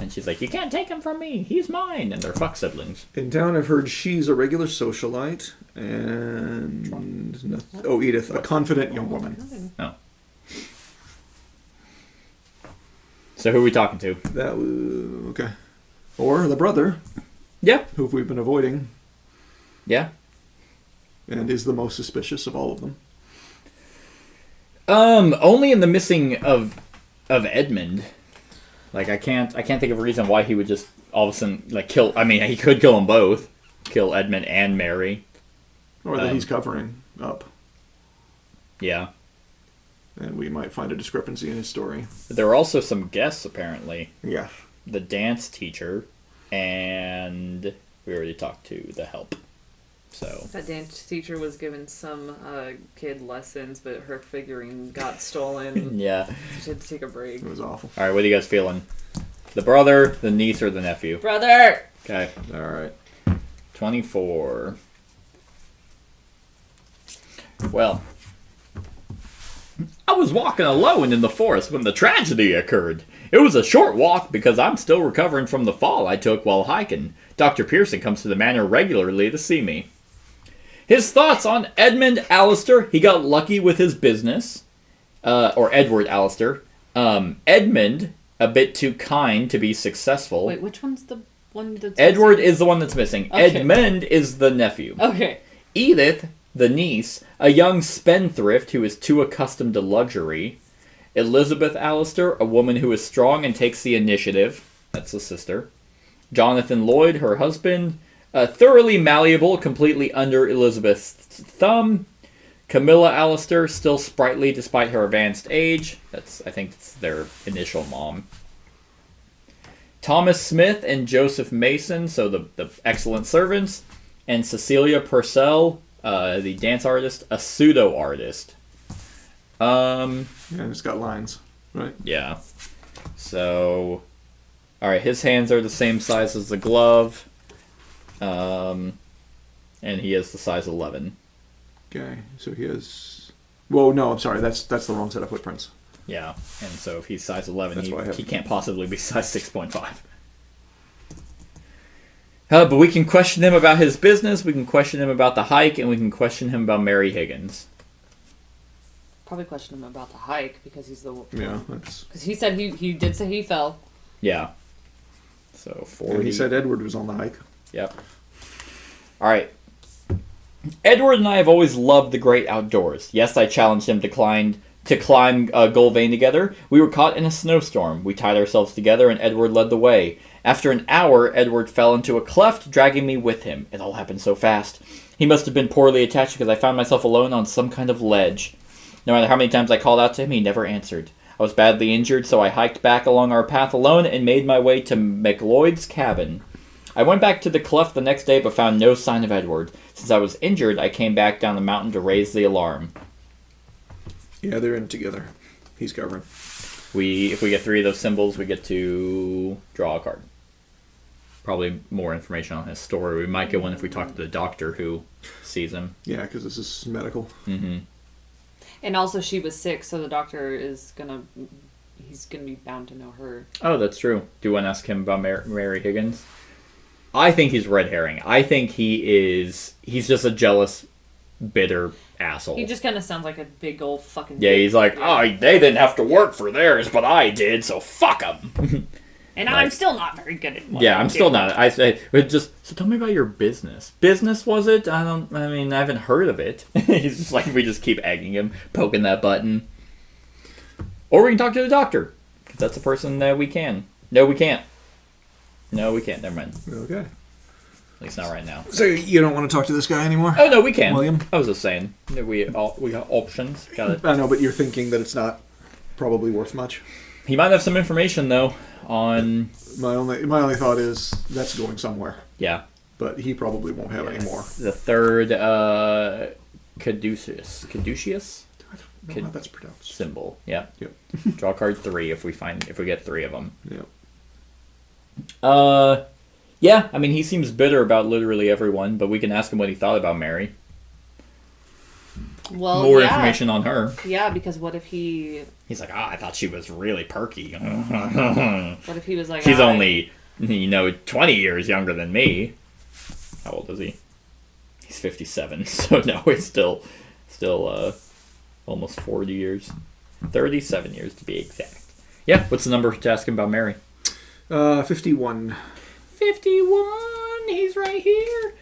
And she's like, you can't take him from me. He's mine. And they're fuck siblings. In town, I've heard she's a regular socialite. And... Edith, a confident young woman. Oh. So who are we talking to? That was... Okay. Or the brother, Yeah. who we've been avoiding, Yeah. and is the most suspicious of all of them. Only in the missing of Edmund. Like, I can't think of a reason why he would just all of a sudden, like, kill... I mean, he could kill them both. Kill Edmund and Mary. Or that he's covering up. Yeah. And we might find a discrepancy in his story. But there were also some guests, apparently. Yeah. The dance teacher, and we already talked to the help. So That dance teacher was given some kid lessons, but her figurine got stolen. yeah. She had to take a break. It was awful. All right, what are you guys feeling? The brother, the niece, or the nephew? Brother! Okay. All right. 24. Well, I was walking alone in the forest when the tragedy occurred. It was a short walk because I'm still recovering from the fall I took while hiking. Dr. Pearson comes to the manor regularly to see me. His thoughts on Edmund Alistair. He got lucky with his business. Or Edward Alistair. Edmund, a bit too kind to be successful. Wait, which one's the one that's Edward missing? is the one that's missing. Okay. Edmund is the nephew. Okay. Edith, the niece, a young spendthrift who is too accustomed to luxury. Elizabeth Alistair, a woman who is strong and takes the initiative. That's the sister. Jonathan Lloyd, her husband, thoroughly malleable, completely under Elizabeth's thumb. Camilla Alistair, still sprightly despite her advanced age. I think it's their initial mom. Thomas Smith and Joseph Mason, so the excellent servants. And Cecilia Purcell, the dance artist, a pseudo-artist. Yeah, it's got lines, right? Yeah. So, alright, his hands are the same size as the glove. And he is the size 11. Okay, so he has... Whoa, no, I'm sorry, that's the wrong set of footprints. Yeah, and so if he's size 11, That's why I have- he can't possibly be size 6.5. But we can question him about his business, we can question him about the hike, and we can question him about Mary Higgins. Probably question him about the hike because he's the. Yeah, that's... Because he said he did say he fell. Yeah. So 40. And he said Edward was on the hike. Yep. Alright. Edward and I have always loved the great outdoors. Yes, I challenged him to climb Gulvane together. We were caught in a snowstorm. We tied ourselves together and Edward led the way. After an hour, Edward fell into a cleft, dragging me with him. It all happened so fast. He must have been poorly attached because I found myself alone on some kind of ledge. No matter how many times I called out to him, he never answered. I was badly injured, so I hiked back along our path alone and made my way to McLeod's cabin. I went back to the cleft the next day but found no sign of Edward. Since I was injured, I came back down the mountain to raise the alarm. Yeah, they're in together. He's covering. If we get 3 of those symbols, we get to draw a card. Probably more information on his story. We might get one if we talk to the doctor who sees him. Yeah, because this is medical. Mm-hmm. And also she was sick, so the doctor is he's gonna be bound to know her. Oh, that's true. Do you want to ask him about Mary Higgins? I think he's red herring. I think he's just a jealous, bitter asshole. He just kind of sounds like a big old fucking... Yeah, he's like, oh, they didn't have to work for theirs, but I did, so fuck them. And I'm still not very good at what I'm still not. I say, so tell me about your business. Business, was it? I haven't heard of it. He's just like, we just keep egging him, poking that button. Or we can talk to the doctor. Because that's a person that we can. No, we can't. Never mind. Okay. At least not right now. So you don't want to talk to this guy anymore? Oh, no, we can. William? I was just saying. We got options. Got it. I know, but you're thinking that it's not probably worth much. He might have some information, though, on... My only thought is that's going somewhere. Yeah. But he probably won't have any more. The third, Caduceus? I don't know how that's pronounced. Symbol. Yeah. Yep. Draw card 3 if we get 3 of them. Yep. Yeah, I mean, he seems bitter about literally everyone, but we can ask him what he thought about Mary. Well, More information on her. Yeah, because what if he... He's like, I thought she was really perky. What if he was like... She's only, 20 years younger than me. How old is he? He's 57, so no, he's still almost 40 years. 37 years to be exact. Yeah, what's the number to ask him about Mary? 51. 51, he's right here.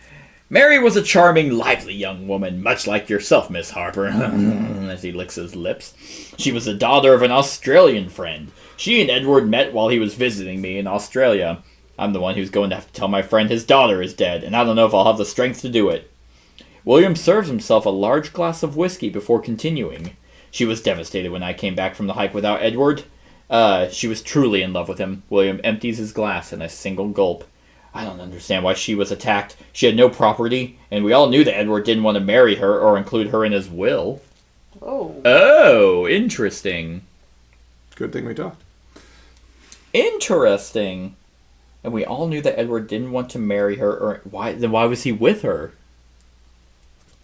Mary was a charming, lively young woman, much like yourself, Miss Harper, as he licks his lips. She was the daughter of an Australian friend. She and Edward met while he was visiting me in Australia. I'm the one who's going to have to tell my friend his daughter is dead, and I don't know if I'll have the strength to do it. William serves himself a large glass of whiskey before continuing. She was devastated when I came back from the hike without Edward. She was truly in love with him. William empties his glass in a single gulp. I don't understand why she was attacked. She had no property, and we all knew that Edward didn't want to marry her or include her in his will. Oh, interesting. Good thing we talked. Interesting. And we all knew that Edward didn't want to marry her, or why was he with her?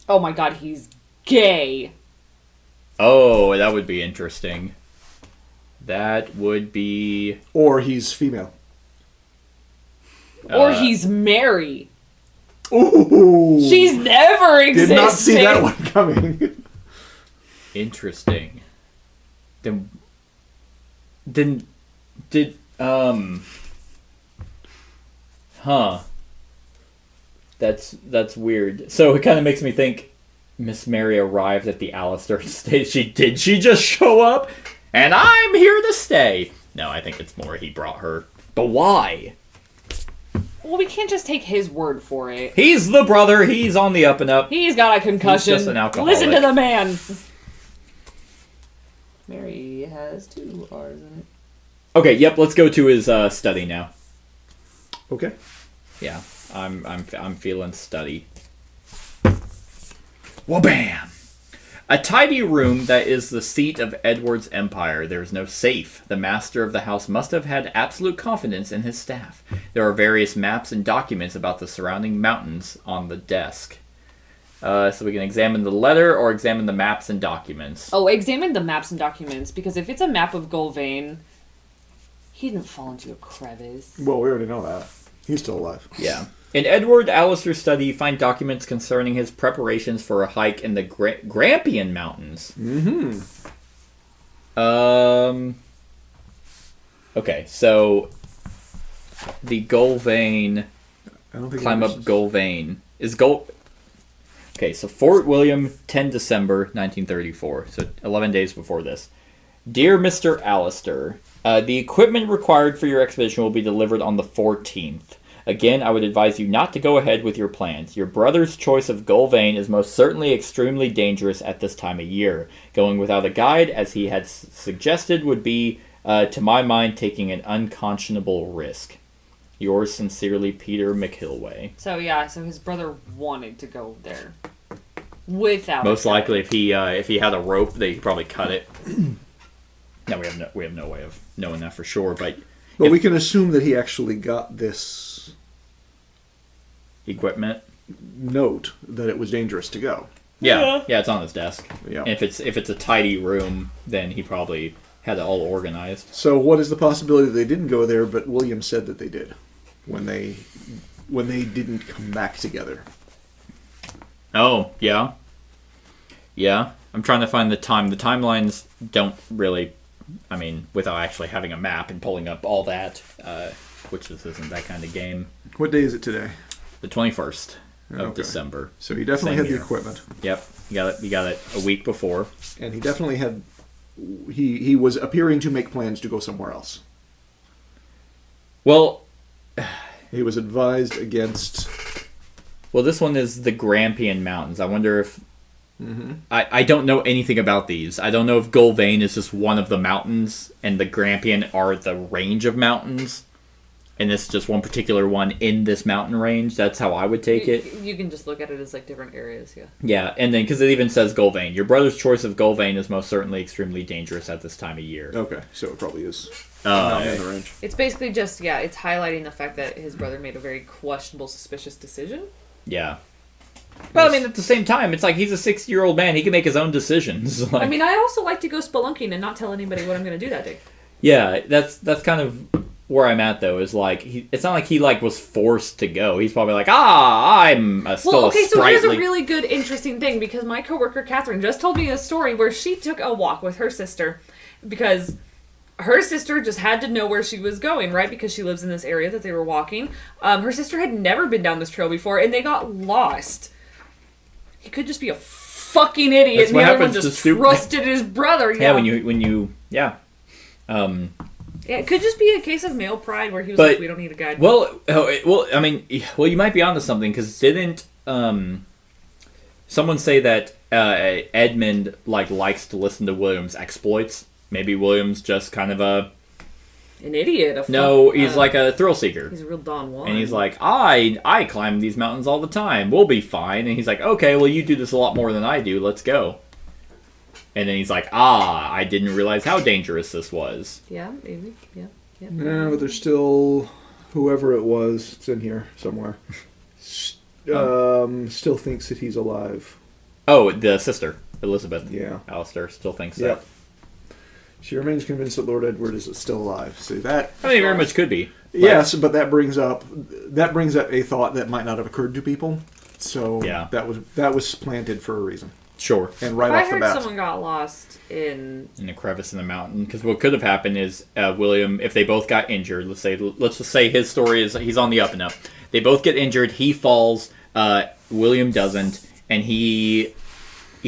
Oh my god, he's gay. Oh, that would be interesting. That would be... Or he's female. Or he's Mary. Ooh! She's never existed. Did not see that one coming. Interesting. Did That's weird. So it kind of makes me think Miss Mary arrived at the Allister estate. Did she just show up? And I'm here to stay. No, I think it's more he brought her. But why? Well, we can't just take his word for it. He's the brother. He's on the up and up. He's got a concussion. He's just an alcoholic. Listen to the man. Mary has 2 R's in it. Okay, yep, let's go to his study now. Okay. Yeah, I'm feeling study. Wha-bam! A tidy room that is the seat of Edward's empire. There is no safe. The master of the house must have had absolute confidence in his staff. There are various maps and documents about the surrounding mountains on the desk. So we can examine the letter or examine the maps and documents. Oh, examine the maps and documents, because if it's a map of Gulvain, he didn't fall into a crevice. Well, we already know that. He's still alive. Yeah. In Edward Allister's study, you find documents concerning his preparations for a hike in the Grampian Mountains. Mm-hmm. Okay, so the Gulvain... I don't think climb up Gulvain. Okay, so Fort William, 10 December 1934. So 11 days before this. Dear Mr. Allister, the equipment required for your expedition will be delivered on the 14th. Again, I would advise you not to go ahead with your plans. Your brother's choice of Gulvain is most certainly extremely dangerous at this time of year. Going without a guide, as he had suggested, would be, to my mind, taking an unconscionable risk. Yours sincerely, Peter McHilway. So his brother wanted to go there. Without Most likely, if he had a rope, they could probably cut it. Now we have no way of knowing that for sure, but we can assume that he actually got this equipment note that it was dangerous to go. Yeah, it's on his desk. Yeah. And if it's a tidy room, then he probably had it all organized. So what is the possibility that they didn't go there, but William said that they did when they didn't come back together? Oh, yeah. Yeah. I'm trying to find the time. The timelines don't really, I mean, without actually having a map and pulling up all that, which this isn't that kind of game. What day is it today? The 21st of Okay. December. So he definitely Same had year. the equipment. Yep. You got it a week before. And he definitely had... He was appearing to make plans to go somewhere else. Well, He was advised against... this one is the Grampian Mountains. I wonder if... I don't know anything about these. I don't know if Gulvain is just one of the mountains, and the Grampian are the range of mountains, and it's just one particular one in this mountain range. That's how I would take it. You can just look at it as like different areas, yeah. Yeah, and then because it even says Gulvain. Your brother's choice of Gulvain is most certainly extremely dangerous at this time of year. Okay, so it probably is not in the range. It's basically just, it's highlighting the fact that his brother made a very questionable, suspicious decision. Yeah. Well, I mean, at the same time, it's like he's a 60-year-old man. He can make his own decisions. Like, I mean, I also like to go spelunking and not tell anybody what I'm going to do that day. yeah, that's kind of where I'm at, though, is like, it's not like he was forced to go. He's probably like, I'm still okay, a so here's sprightly... a really good, interesting thing, because my coworker Catherine just told me a story where she took a walk with her sister because her sister just had to know where she was going, right? Because she lives in this area that they were walking. Her sister had never been down this trail before, and they got lost. He could just be a fucking idiot, That's and what the other one happens to just stupid- trusted his brother. Yeah, Yeah. Yeah, it could just be a case of male pride where he was But- like, we don't need a guide. I mean, you might be onto something, because didn't someone say that Edmund likes to listen to William's exploits? Maybe William's just kind of An idiot. he's like a thrill seeker. He's a real Don Juan. And he's like, I climb these mountains all the time. We'll be fine. And he's like, okay, well, you do this a lot more than I do. Let's go. And then he's like, I didn't realize how dangerous this was. Yeah, maybe. Yeah. Yeah, but there's still... Whoever it was, it's in here somewhere. Still thinks that he's alive. Oh, the sister, Elizabeth. Yeah. Alistair still thinks Yep. that. She remains convinced that Lord Edward is still alive. See that? I mean, very much could be. Yes, but that brings up a thought that might not have occurred to people. So Yeah. that was planted for a reason. Sure. And right I off the heard bat. someone got lost in... In a crevice in the mountain, because what could have happened is William, if they both got injured, let's just say his story is he's on the up and up. They both get injured. He falls. William doesn't, and he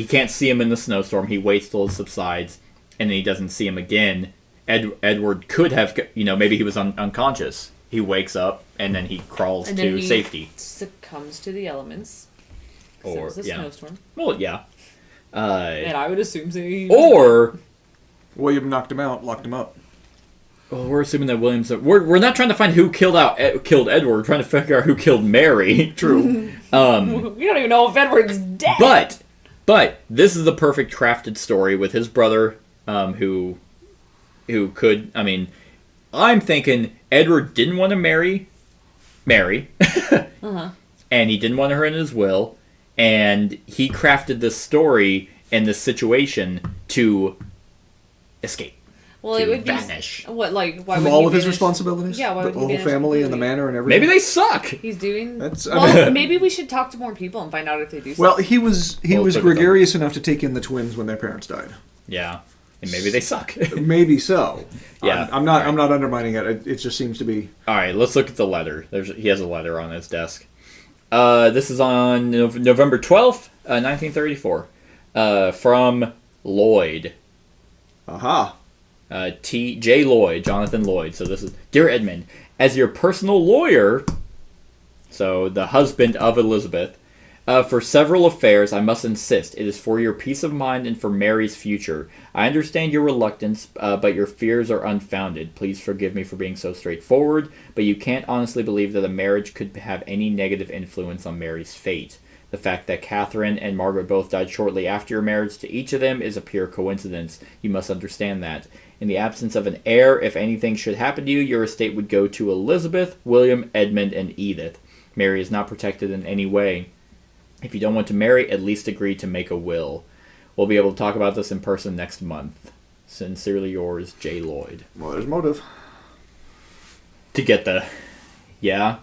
can't see him in the snowstorm. He waits till it subsides, and then he doesn't see him again. Edward could have, maybe he was unconscious. He wakes up and then he crawls And to then he safety. succumbs to the elements. 'Cause it Or was a snowstorm. Well, yeah. And I would assume so. Or William knocked him out, locked him up. well, we're assuming that William's. We're not trying to find who killed Edward. We're trying to figure out who killed Mary. True. We don't even know if Edward's dead. But this is the perfect crafted story with his brother, who could. I mean, I'm thinking Edward didn't want to marry Mary, and he didn't want her in his will, and he crafted this story and this situation to escape. well, to it would vanish. be what why From would all he of his vanish- responsibilities? Yeah, why the would he whole vanish family and the completely? manor and everything. Maybe they suck. He's doing. That's- well, maybe we should talk to more people and find out if they do. Well, something. he was Well, took it gregarious enough to take in the twins when their parents died. Yeah, and maybe they suck. Maybe so. Yeah. I'm not undermining it. It just seems to be. All right, let's look at the letter. He has a letter on his desk. This is on November 12th, 1934, from Lloyd. Aha. J. Lloyd, Jonathan Lloyd. So this is, Dear Edmund, as your personal lawyer, so the husband of Elizabeth, for several affairs, I must insist it is for your peace of mind and for Mary's future. I understand your reluctance, but your fears are unfounded. Please forgive me for being so straightforward, but you can't honestly believe that a marriage could have any negative influence on Mary's fate. The fact that Catherine and Margaret both died shortly after your marriage to each of them is a pure coincidence. You must understand that. In the absence of an heir, if anything should happen to you, your estate would go to Elizabeth, William, Edmund, and Edith. Mary is not protected in any way. If you don't want to marry, at least agree to make a will. We'll be able to talk about this in person next month. Sincerely yours, J. Lloyd. Well, there's motive. To get the... Yeah?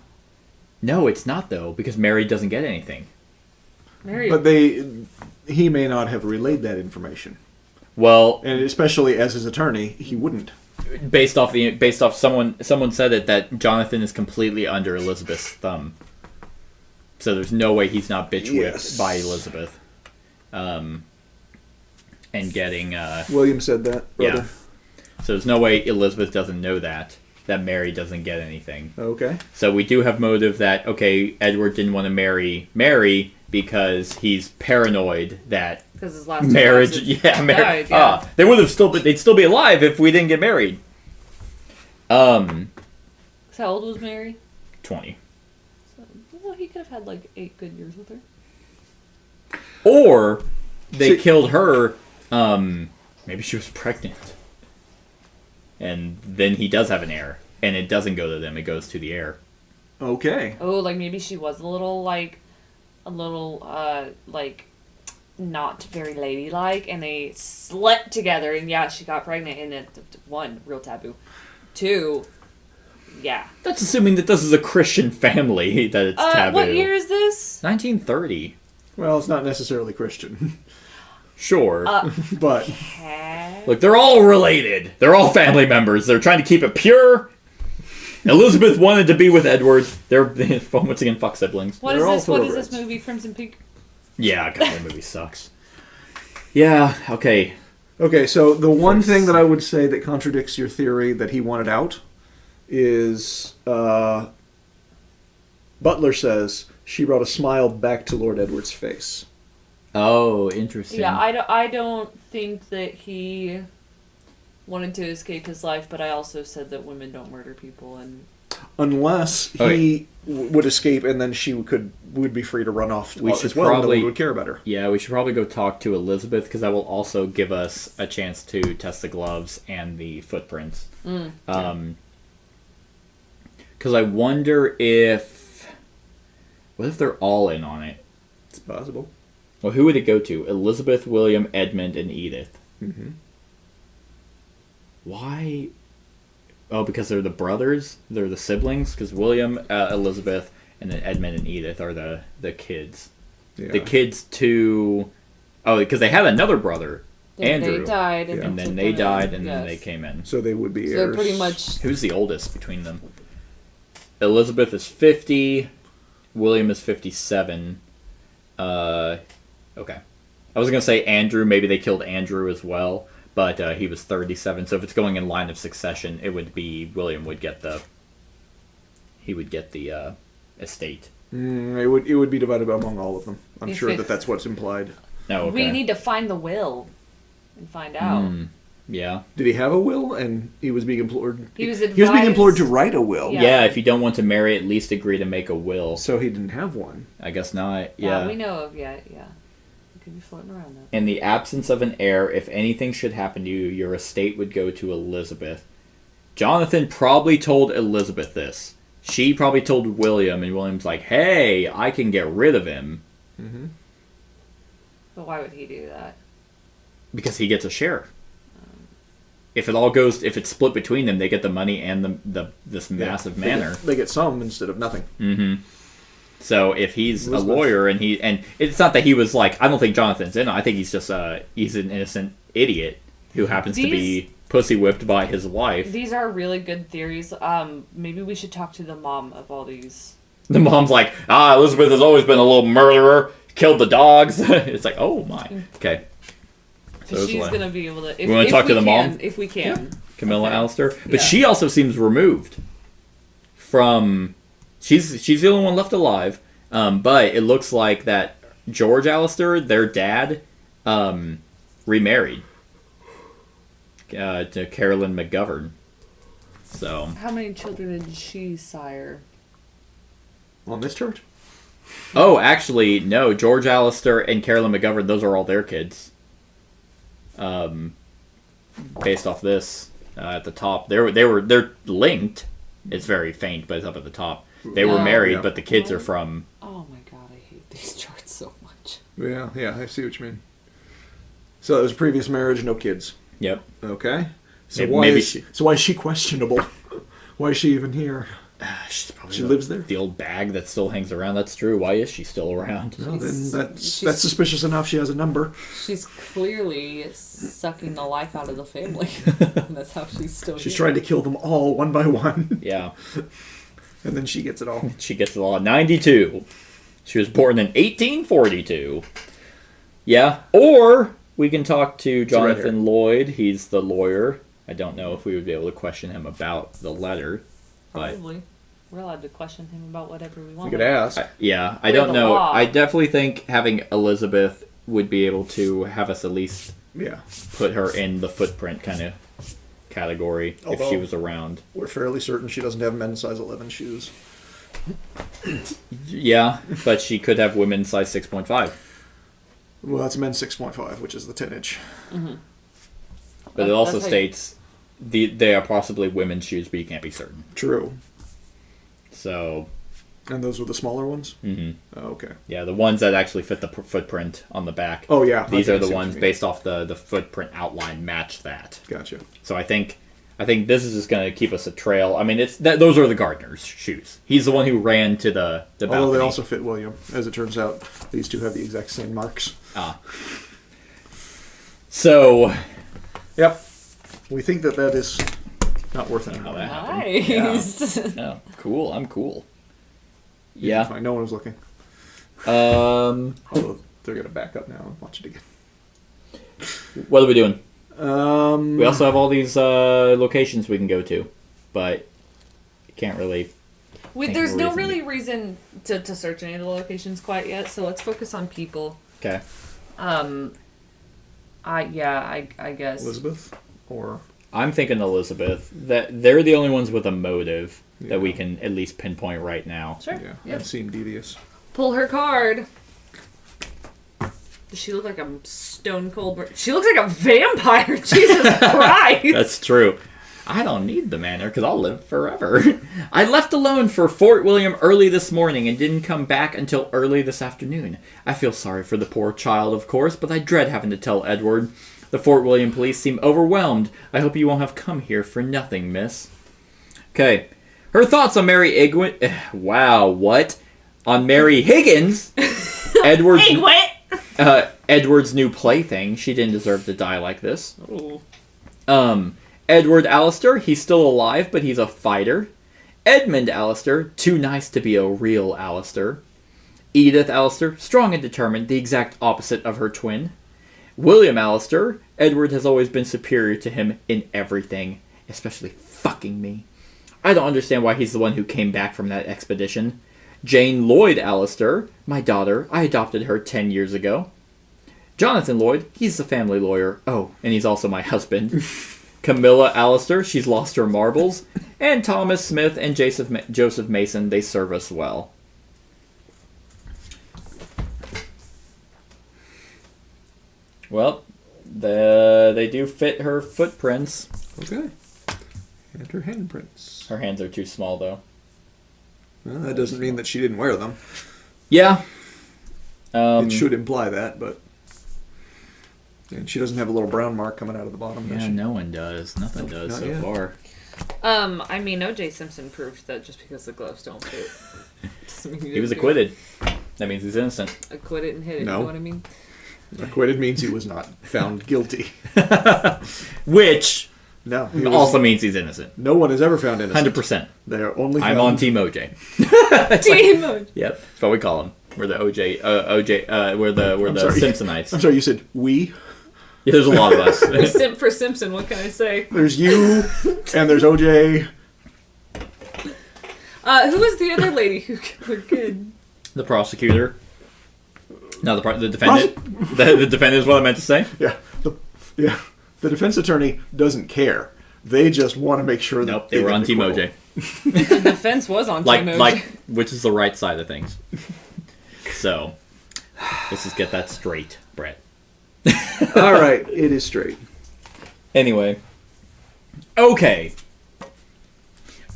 No, it's not, though, because Mary doesn't get anything. Mary. But he may not have relayed that information. Well... And especially as his attorney, he wouldn't. Based off someone said it that Jonathan is completely under Elizabeth's thumb. So there's no way he's not bitch whipped by Elizabeth. And getting... William said that, brother. Yeah. So there's no way Elizabeth doesn't know that Mary doesn't get anything. Okay. So we do have motive that, okay, Edward didn't want to marry Mary because he's paranoid that because his last marriage... died, yeah. They would have they'd still be alive if we didn't get married. So how old was Mary? 20. So, well, he could have had like 8 good years with her. Or they killed her. Maybe she was pregnant. And then he does have an heir. And it doesn't go to them, it goes to the heir. Okay. Oh, like maybe she was a little not very ladylike, and they slept together, and yeah, she got pregnant, and it, 1, real taboo. 2, yeah. That's assuming that this is a Christian family, that it's taboo. What year is this? 1930. Well, it's not necessarily Christian. Sure. But... Look, they're all related. They're all family members. They're trying to keep it pure. Elizabeth wanted to be with Edward. They're, once again, fuck siblings. What is this? What is this movie, Crimson Peak? Yeah, God, that movie sucks. Yeah, okay. Okay, so the one thing that I would say that contradicts your theory that he wanted out is Butler says she brought a smile back to Lord Edward's face. Oh, interesting. Yeah, I don't think that he wanted to escape his life, but I also said that women don't murder people, and unless he would escape, and then she would be free to run off as well, and no one would care about her. Yeah, we should probably go talk to Elizabeth, because that will also give us a chance to test the gloves and the footprints. Because I wonder if... What if they're all in on it? It's possible. Well, who would it go to? Elizabeth, William, Edmund, and Edith. Mm-hmm. Why? Oh, because they're the brothers? They're the siblings? Because William, Elizabeth, and then Edmund and Edith are the kids. Yeah. The kids to... Oh, because they had another brother, Andrew. They died. And then they died, and then they came in. So they would be heirs. They're pretty much... Who's the oldest between them? Elizabeth is 50. William is 57. Okay. I was going to say Andrew. Maybe they killed Andrew as well. But he was 37. So if it's going in line of succession, it would be William would get the... He would get the estate. It would be divided among all of them. I'm sure that's what's implied. Oh, okay. We need to find the will and find out. Yeah. Did he have a will? And he was being implored... He was being implored to write a will. Yeah, if you don't want to marry, at least agree to make a will. So he didn't have one. I guess not, yeah. We know of, yeah. Could be floating around though. In the absence of an heir, if anything should happen to you, your estate would go to Elizabeth. Jonathan probably told Elizabeth this. She probably told William, and William's like, hey, I can get rid of him. Mm-hmm. But why would he do that? Because he gets a share. If it's split between them, they get the money and this massive manor. They get some instead of nothing. Mm-hmm. So if he's a lawyer and it's not that he was like, I don't think Jonathan's in it. I think he's just he's an innocent idiot who happens to be pussy whipped by his wife. These are really good theories. Maybe we should talk to the mom of all these. The mom's like, Elizabeth has always been a little murderer, killed the dogs. It's like, oh my. Okay. So she's gonna be able to. We want to talk to the mom if we can. Yeah. Camilla Allister, but she also seems removed from. She's the only one left alive, but it looks like that George Allister, their dad, remarried to Carolyn McGovern. So how many children did she sire? On this church? Oh, actually, no. George Allister and Carolyn McGovern, those are all their kids. Based off this, at the top, they're linked. It's very faint, but it's up at the top. They were married, but the kids are from... Oh my god, I hate these charts so Yeah, I see what you mean. So it was a previous marriage, no kids. Yep. Okay. So Maybe why is she questionable? Why is she even here? She lives there. The old bag that still hangs around. That's true. Why is she still around? Well, then that's suspicious enough. She has a number. She's clearly sucking the life out of the family. That's how she's still She's here. trying to kill them all one by one. Yeah. And then she gets it all. She gets it all at 92. She was born in 1842. Yeah. Or we can talk to Jonathan Lloyd. He's the lawyer. I don't know if we would be able to question him about the letter. But Probably. We're allowed to question him about whatever we want. You could ask. I don't know. I definitely think having Elizabeth would be able to have us at least put her in the footprint kind of category if she was around. We're fairly certain she doesn't have men's size 11 shoes. Yeah, but she could have women's size 6.5. Well, that's men's 6.5, which is the 10-inch. Mm-hmm. But it also states they are possibly women's shoes, but you can't be certain. True. So. And those were the smaller ones? Mm-hmm. Oh, okay. Yeah, the ones that actually fit the footprint on the back. Oh, yeah. These are the ones based off the footprint outline match that. Gotcha. So I think this is just going to keep us a trail. I mean, those are the gardener's shoes. He's the one who ran to the balcony. Although they also fit William. As it turns out, these two have the exact same marks. Ah. So. Yep. We think that is not worth it. How that Nice. Yeah. Oh, cool. I'm cool. Yeah. Fine. No one was looking. Although they're going to back up now and watch it again. What are we doing? We also have all these locations we can go to, but you can't really. There's no really reason to search any of the locations quite yet, so let's focus on people. Okay. I guess Elizabeth, or I'm thinking Elizabeth. That they're the only ones with a motive that we can at least pinpoint right now. Sure. Yeah, Yep. that seemed devious. Pull her card. Does she look like a stone cold? She looks like a vampire. Jesus Christ. That's true. I don't need the manor because I'll live forever. I left alone for Fort William early this morning and didn't come back until early this afternoon. I feel sorry for the poor child, of course, but I dread having to tell Edward. The Fort William police seem overwhelmed. I hope you won't have come here for nothing, miss. Okay. Her thoughts on Mary Wow, what? On Mary Higgins? Edward's... Hey, what? Edward's new plaything. She didn't deserve to die like this. Oh. Edward Alistair, he's still alive, but he's a fighter. Edmund Alistair, too nice to be a real Alistair. Edith Alistair, strong and determined, the exact opposite of her twin. William Alistair, Edward has always been superior to him in everything, especially fucking me. I don't understand why he's the one who came back from that expedition. Jane Lloyd Alistair, my daughter, I adopted her 10 years ago. Jonathan Lloyd, he's the family lawyer. Oh, and he's also my husband. Camilla Alistair, she's lost her marbles. And Thomas Smith and Joseph Mason, they serve us well. Well, they do fit her footprints. Okay. And her handprints. Her hands are too small, though. Well, that doesn't mean that she didn't wear them. Yeah. It should imply that, but... And she doesn't have a little brown mark coming out of the bottom, does Yeah, she? no one does. Nothing does not so yet. far. I mean, O.J. Simpson proved that just because the gloves don't fit, doesn't mean He was acquitted. That means he's innocent. Acquitted and hit it. No. You know what I mean? Acquitted means he was not found guilty. Which No. also means he's innocent. No one has ever found innocent. 100%. They are only found... I'm on Team OJ. Team mode. Yep, that's what we call him. We're the OJ. We're the sorry. Simpsonites. I'm sorry, you said we? Yeah, there's a lot of us. Simp for Simpson. What can I say? There's you, and there's OJ. Who was the other lady who killed her kid? The prosecutor. No, the defendant. The defendant is what I meant to say. Yeah. The defense attorney doesn't care. They just want to make sure that... Nope, they were on Team OJ. The defense was on Team OJ. Which is the right side of things. So, let's just get that straight, Brett. All right, it is straight. Anyway. Okay.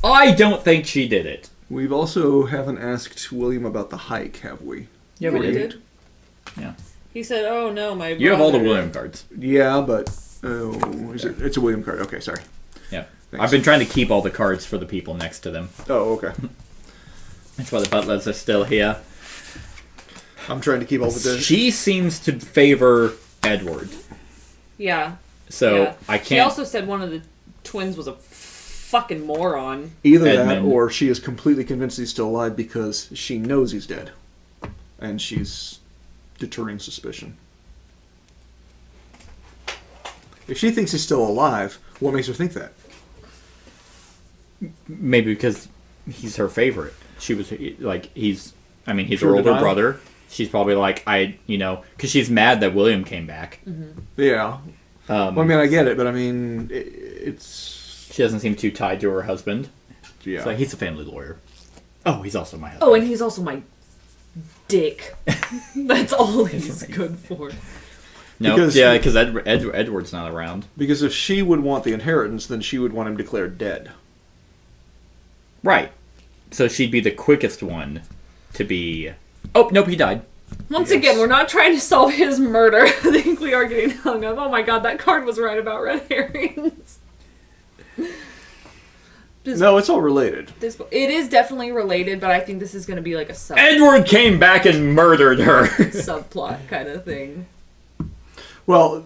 I don't think she did it. We've also haven't asked William about the hike, have we? Yeah, we did. Yeah. He said, "Oh no, my." You have all the brother." William cards. Yeah, but it's a William card. Okay, sorry. Yeah. Thanks. I've been trying to keep all the cards for the people next to them. Oh, okay. That's why the butlers are still here. I'm trying to keep all the. She seems to favor Edward. Yeah. So yeah. I can't. She also said one of the twins was a fucking moron. Either that, Edmund. or she is completely convinced he's still alive because she knows he's dead, and she's deterring suspicion. If she thinks he's still alive, what makes her think that? Maybe because he's her favorite. She was like, he's her Pure older denial? brother. She's probably like, because she's mad that William came back. Yeah. Well, I mean, I get it, but I mean, it's... She doesn't seem too tied to her husband. Yeah. It's like, he's a family lawyer. Oh, he's also my husband. Oh, and he's also my dick. That's all he's good for. No, because Edward's not around. Because if she would want the inheritance, then she would want him declared dead. Right. So she'd be the quickest one to be... Oh, nope, he died. Once again, we're not trying to solve his murder. I think we are getting hung up. Oh my god, that card was right about red herrings. No, it's all related. It is definitely related, but I think this is going to be like a Edward came back and murdered her. subplot kind of thing. Well,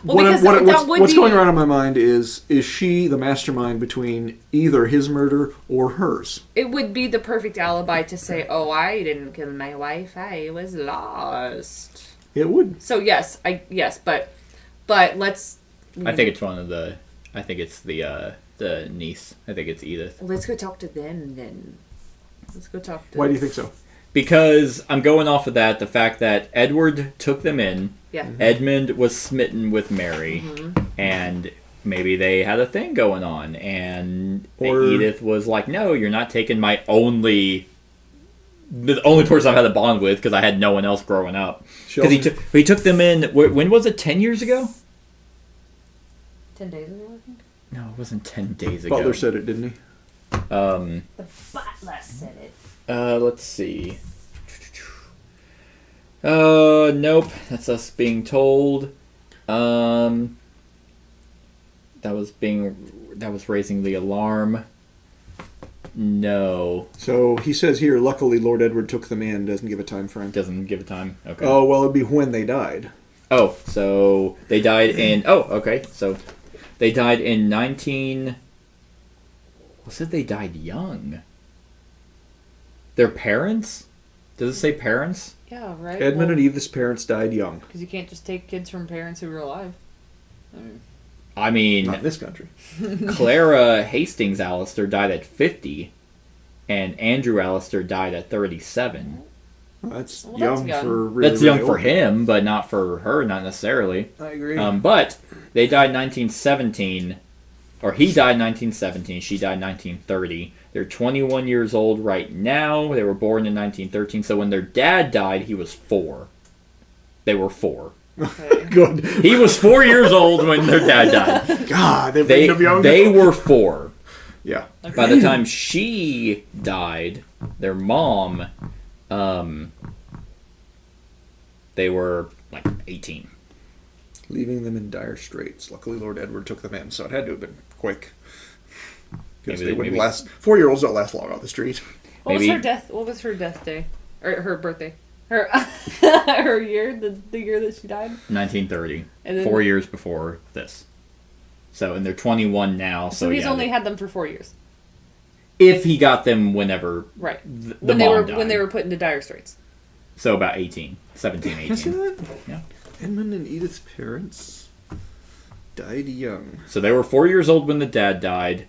Because what's going around in my mind is she the mastermind between either his murder or hers? It would be the perfect alibi to say, "Oh, I didn't kill my wife. I was lost." It would. So yes, but let's. I think it's one of the... I think it's the niece. I think it's Edith. Let's go talk to them then. Let's go talk to. Why do you think so? Because I'm going off of that, the fact that Edward took them in. Yeah. Edmund was smitten with Mary, and maybe they had a thing going on, and Edith was like, "No, you're not taking the only person I've had a bond with because I had no one else growing up." Because he took them in. When was it? 10 years ago? 10 days ago, I think. No, it wasn't 10 days ago. Butler said it, didn't he? The butler said it. Let's see. Nope. That's us being told. That was raising the alarm. No. So he says here, luckily Lord Edward took them in, doesn't give a time frame. Doesn't give a time. Okay. Oh, well, it'd be when they died. Oh, so they died in... Oh, okay. So they died in 19... Well, said they died young. Their parents? Does it say parents? Yeah, right. Edmund and Edith's parents died young. Because you can't just take kids from parents who were alive. I mean... Not in this country. Clara Hastings Allister died at 50, and Andrew Allister died at 37. Well, that's Well, young that's young. for really, That's young really for old. him, but not for her, not necessarily. I agree. But they died 1917, or he died 1917, she died 1930. They're 21 years old right now. They were born in 1913, so when their dad died, he was 4. They were 4. Okay. Good. He was 4 years old when their dad died. God, they young. They were 4. Yeah. By the time she died, their mom, they were like 18. Leaving them in dire straits. Luckily, Lord Edward took them in, so it had to have been quick. Because they wouldn't last. 4-year-olds don't last long on the street. What was her death day? Or her birthday? Her her year, the year that she died? 1930. And then, 4 years before this. So, and they're 21 now. So he's only had them for 4 years. If he got them whenever Right. the mom died. When they were put into dire straits. So about 18. 17, 18. Yeah. Edmund and Edith's parents died young. So they were 4 years old when the dad died.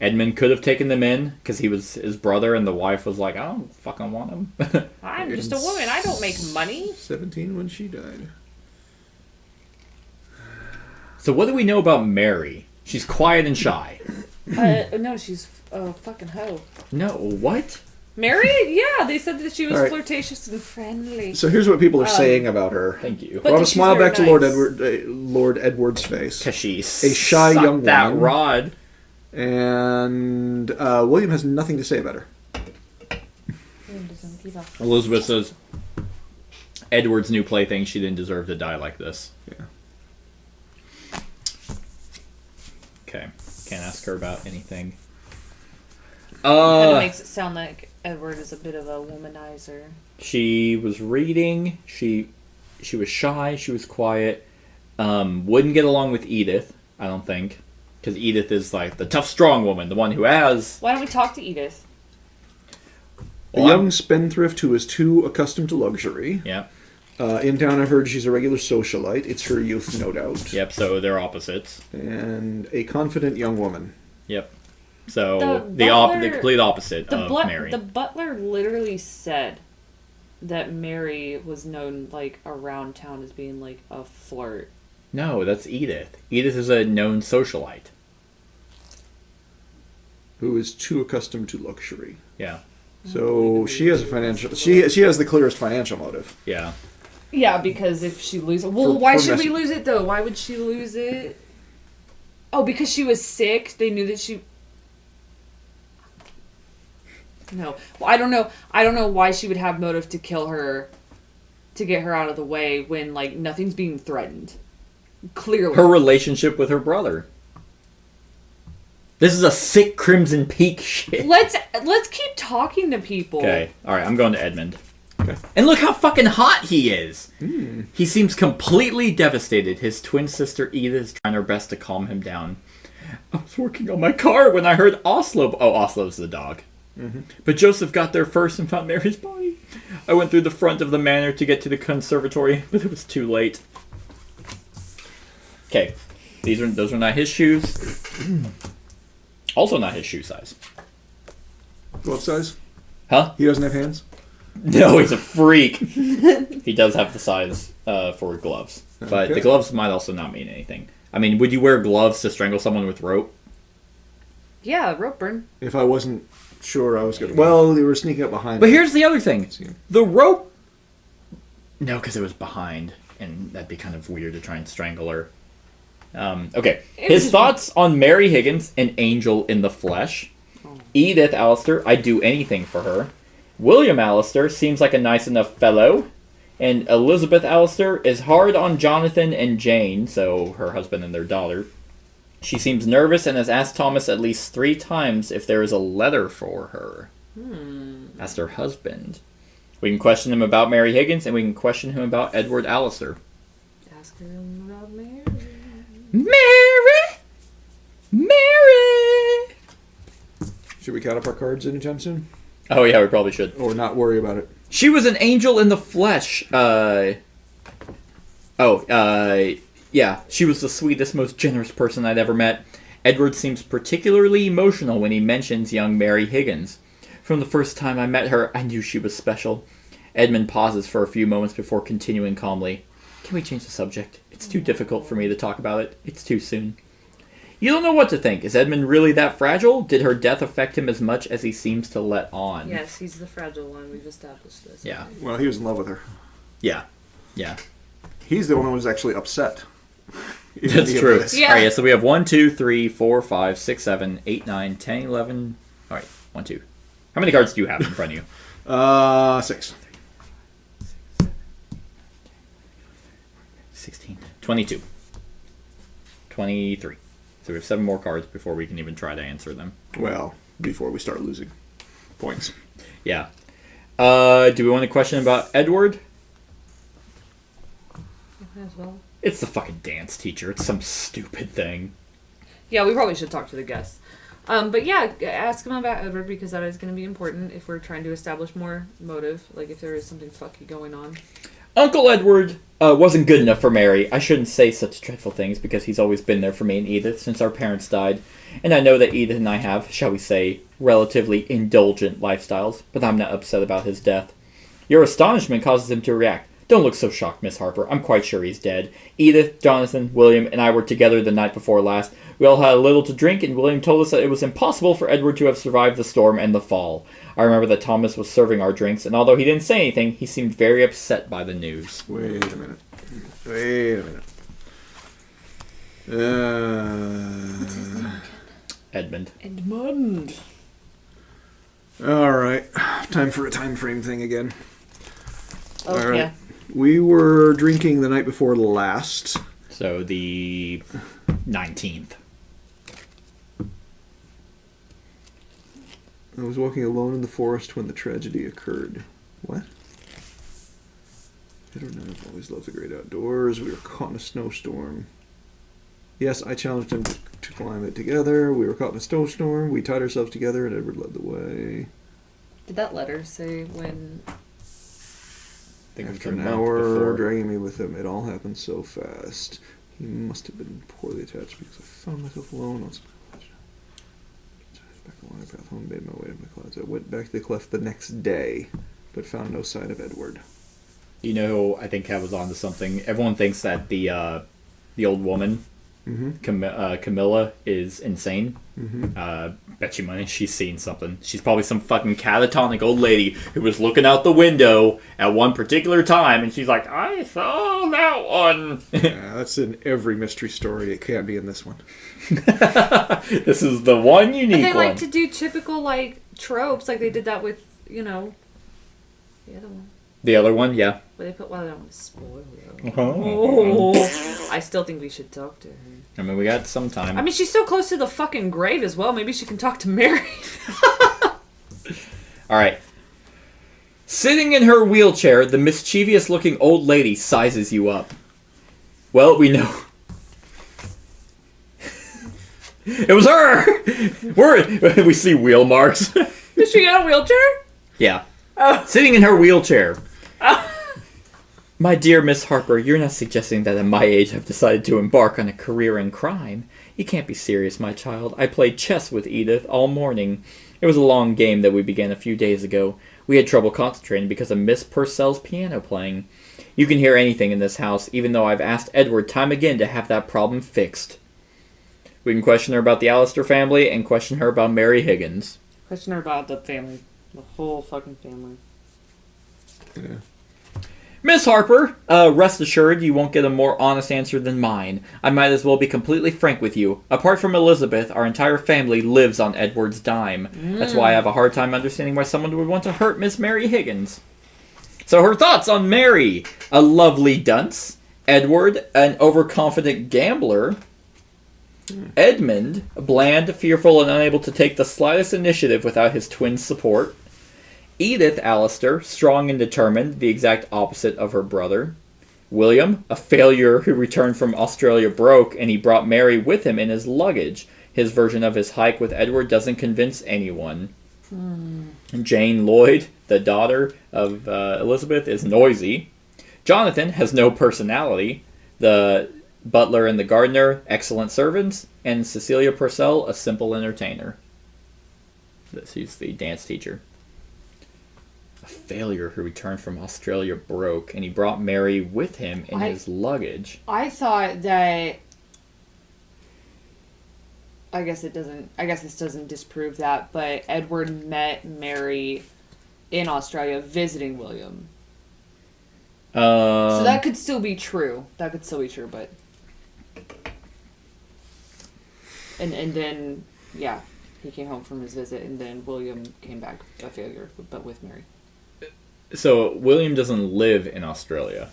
Edmund could have taken them in because he was his brother, and the wife was like, "I don't fucking want him." I'm just a woman. I don't make money. 17 when she died. So what do we know about Mary? She's quiet and shy. No, she's a fucking hoe. No, what? Mary? Yeah, they said that she was All right. flirtatious and friendly. So here's what people are saying about her. Thank you. But Brought a she's smile very back to nice. Lord Edward's face. Because she A shy sucked young that woman. rod. And William has nothing to say about her. Elizabeth says, Edward's new plaything. She didn't deserve to die like this. Yeah. Okay. Can't ask her about anything. Kind of makes it sound like Edward is a bit of a womanizer. She was reading. She was shy. She was quiet. Wouldn't get along with Edith, I don't think. Because Edith is like the tough, strong woman. The one who has... Why don't we talk to Edith? A young spendthrift who is too accustomed to luxury. Yeah. In town, I've heard she's a regular socialite. It's her youth, no doubt. Yep, so they're opposites. And a confident young woman. Yep. So, The the complete opposite of Mary. The butler literally said that Mary was known, like, around town as being, like, a flirt. No, that's Edith. Edith is a known socialite. Who is too accustomed to luxury. Yeah. So she has a financial... She has the clearest financial motive. Yeah. Yeah, because if she loses... Well, why should we lose it, though? Why would she lose it? Oh, because she was sick? They knew that she... No. Well, I don't know. I don't know why she would have motive to kill her, to get her out of the way when, like, nothing's being threatened. Clearly. Her relationship with her brother. This is a sick Crimson Peak shit. Let's keep talking to people. Okay. Alright, I'm going to Edmund. Okay. And look how fucking hot he is! He seems completely devastated. His twin sister Edith is trying her best to calm him down. I was working on my car when I heard Oslo... Oh, Oslo's the dog. Mm-hmm. But Joseph got there first and found Mary's body. I went through the front of the manor to get to the conservatory, but it was too late. Okay. Those are not his shoes. Also not his shoe size. Glove size? Huh? He doesn't have hands? No, he's a freak. He does have the size for gloves. But Okay. the gloves might also not mean anything. I mean, would you wear gloves to strangle someone with rope? Yeah, rope burn. If I wasn't sure I was going to... Well, they were sneaking up behind But me. here's the other thing. The rope... No, because it was behind. And that'd be kind of weird to try and strangle her. Okay. His thoughts on Mary Higgins, an angel in the flesh. Edith Alistair, I'd do anything for her. William Allister seems like a nice enough fellow. And Elizabeth Alistair is hard on Jonathan and Jane, so her husband and their daughter. She seems nervous and has asked Thomas at least 3 times if there is a letter for her. That's her husband. We can question him about Mary Higgins, and we can question him about Edward Allister. Ask her about Mary. Mary! Mary! Should we count up our cards anytime soon? Oh yeah, we probably should. Or not worry about it? She was an angel in the flesh. Yeah, she was the sweetest, most generous person I'd ever met. Edward seems particularly emotional when he mentions young Mary Higgins. From the first time I met her, I knew she was special. Edmund pauses for a few moments before continuing calmly. Can we change the subject? It's too difficult for me to talk about it. It's too soon. You don't know what to think. Is Edmund really that fragile? Did her death affect him as much as he seems to let on? Yes, he's the fragile one. We've established this. Yeah. Well, he was in love with her. Yeah. Yeah. He's the one who was actually upset. That's true. Yeah. Alright, yeah, so we have 1, 2, 3, 4, 5, 6, 7, 8, 9, 10, 11. Alright, 1, 2. How many cards do you have in front of you? 6. 16. 22. 23. So we have 7 more cards before we can even try to answer them. Well, before we start losing points. Yeah. Do we want to question about Edward? As well. It's the fucking dance teacher. It's some stupid thing. Yeah, we probably should talk to the guests. But yeah, ask him about Edward because that is going to be important if we're trying to establish more motive. Like if there is something fucky going on. Uncle Edward wasn't good enough for Mary. I shouldn't say such dreadful things because he's always been there for me and Edith since our parents died. And I know that Edith and I have, shall we say, relatively indulgent lifestyles, but I'm not upset about his death. Your astonishment causes him to react. Don't look so shocked, Miss Harper. I'm quite sure he's dead. Edith, Jonathan, William, and I were together the night before last. We all had a little to drink, and William told us that it was impossible for Edward to have survived the storm and the fall. I remember that Thomas was serving our drinks, and although he didn't say anything, he seemed very upset by the news. Wait a minute. Wait a minute. What's his name again? Edmund. Edmund. All right. Time for a time frame thing again. Oh, All right. yeah. We were drinking the night before last. So the 19th. I was walking alone in the forest when the tragedy occurred. What? I don't know. I've always loved the great outdoors. We were caught in a snowstorm. Yes, I challenged him to climb it together. We were caught in a snowstorm. We tied ourselves together, and Edward led the way. Did that letter say when? After an hour, dragging me with him, it all happened so fast. He must have been poorly attached because I found myself alone on some ledge. Back along the path home, made my way to my closet. I went back to the cleft the next day, but found no sign of Edward. You know, I think I was onto something. Everyone thinks that the old woman, Camilla, is insane. Bet you money she's seen something. She's probably some fucking catatonic old lady who was looking out the window at one particular time, and she's like, I saw that one. Yeah, that's in every mystery story. It can't be in this one. This is the one unique But they one. like to do typical, like, tropes, like they did that with, the other one. The other one, yeah. But they put, well, I don't want to spoil it. Oh. I still think we should talk to her. I mean, we got some time. I mean, she's so close to the fucking grave as well. Maybe she can talk to Mary. All right. Sitting in her wheelchair, the mischievous-looking old lady sizes you up. Well, we know. It was her! We see wheel marks. Is she in a wheelchair? Yeah. Oh. Sitting in her wheelchair. My dear Miss Harper, you're not suggesting that at my age I've decided to embark on a career in crime. You can't be serious, my child. I played chess with Edith all morning. It was a long game that we began a few days ago. We had trouble concentrating because of Miss Purcell's piano playing. You can hear anything in this house, even though I've asked Edward time again to have that problem fixed. We can question her about the Allister family and question her about Mary Higgins. Question her about the family. The whole fucking family. Yeah. Miss Harper, rest assured you won't get a more honest answer than mine. I might as well be completely frank with you. Apart from Elizabeth, our entire family lives on Edward's dime. That's why I have a hard time understanding why someone would want to hurt Miss Mary Higgins. So her thoughts on Mary. A lovely dunce. Edward, an overconfident gambler. Edmund, bland, fearful, and unable to take the slightest initiative without his twin's support. Edith Alistair, strong and determined, the exact opposite of her brother. William, a failure who returned from Australia broke, and he brought Mary with him in his luggage. His version of his hike with Edward doesn't convince anyone. Jane Lloyd, the daughter of Elizabeth, is noisy. Jonathan has no personality. The butler and the gardener, excellent servants. And Cecilia Purcell, a simple entertainer. She's the dance teacher. A failure who returned from Australia broke, and he brought Mary with him in his luggage. I thought that. I guess this doesn't disprove that, but Edward met Mary in Australia visiting William. So that could still be true. But. And then, yeah, he came home from his visit, and then William came back a failure, but with Mary. So William doesn't live in Australia,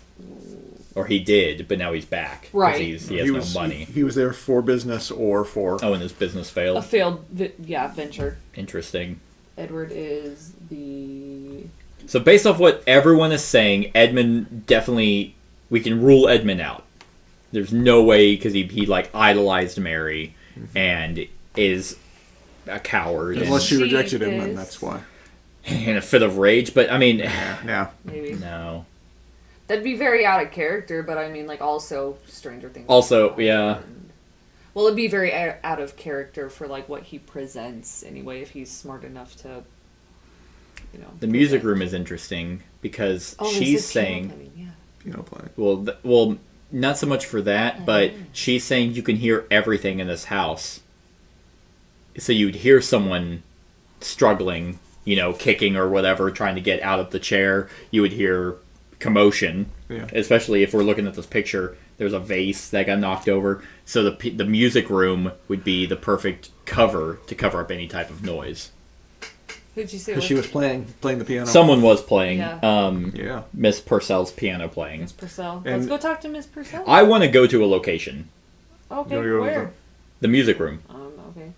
or he did, but now he's back. Right. He has no money. He was there for business or for... Oh, and his business failed? A failed, venture. Interesting. Edward is the... So based off what everyone is saying, Edmund definitely... We can rule Edmund out. There's no way, because he like, idolized Mary, and is a coward. Unless she rejected him, then that's why. In a fit of rage, but I mean... Yeah. Maybe. No. That'd be very out of character, but I mean, like, also Stranger Things. Also, yeah. Well, it'd be very out of character for, like, what he presents, anyway, if he's smart enough to, The music room is interesting, because she's saying... Piano playing. Well, not so much for that, but she's saying you can hear everything in this house. So you'd hear someone struggling, kicking or whatever, trying to get out of the chair. You would hear commotion, especially if we're looking at this picture. There's a vase that got knocked over. So the music room would be the perfect cover to cover up any type of noise. Who'd you say Because she was playing the piano. Someone was playing. Yeah. Yeah. Miss Purcell's piano playing. Miss Purcell. And- Let's go talk to Miss Purcell. I want to go to a location. Okay, You wanna go where? The music room. Okay.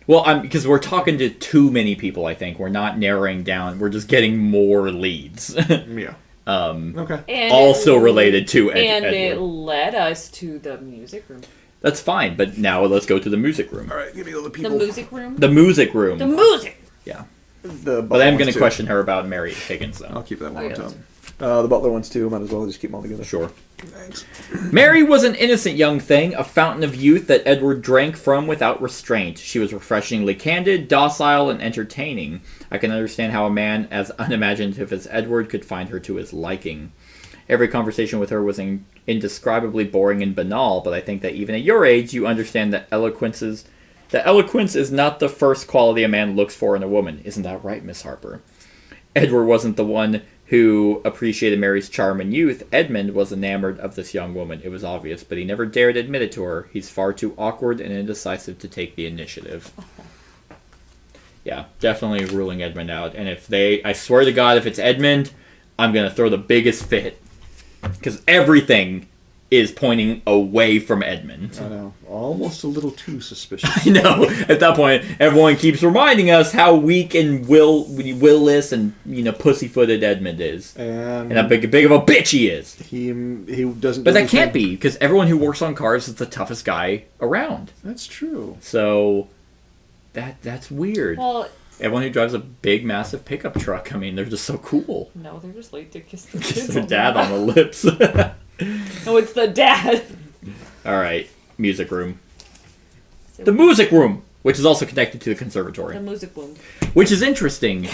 Well, because we're talking to too many people, I think. We're not narrowing down. We're just getting more leads. Yeah. Okay. And Also related to and it Edward. led us to the music room. That's fine, but now let's go to the music room. All right, give me all the The people. music room? The music room. The music! Yeah. The But I'm going ones to too. question her about Mary Higgins, though. I'll keep that one Oh, on yeah, top. The Butler ones too. Might as well just keep them all together. Sure. Thanks. Mary was an innocent young thing, a fountain of youth that Edward drank from without restraint. She was refreshingly candid, docile, and entertaining. I can understand how a man as unimaginative as Edward could find her to his liking. Every conversation with her was indescribably boring and banal, but I think that even at your age, you understand that eloquence is not the first quality a man looks for in a woman. Isn't that right, Miss Harper? Edward wasn't the one who appreciated Mary's charm and youth. Edmund was enamored of this young woman. It was obvious, but he never dared admit it to her. He's far too awkward and indecisive to take the initiative. Yeah, definitely ruling Edmund out. And I swear to God, if it's Edmund, I'm going to throw the biggest fit. Because everything is pointing away from Edmund. I know. Almost a little too suspicious. I know. At that point, everyone keeps reminding us how weak and willless and pussyfooted Edmund is, And how big of a bitch he is. he doesn't. But do that can't anything- be because everyone who works on cars is the toughest guy around. That's true. So that's weird. Well, Everyone who drives a big, massive pickup truck, I mean, they're just so cool. no, they're just late to kiss the Kiss kids. their dad on the lips. No, it's the dad. All right, music room. The music room, which is also connected to the conservatory. The music room. Which is interesting,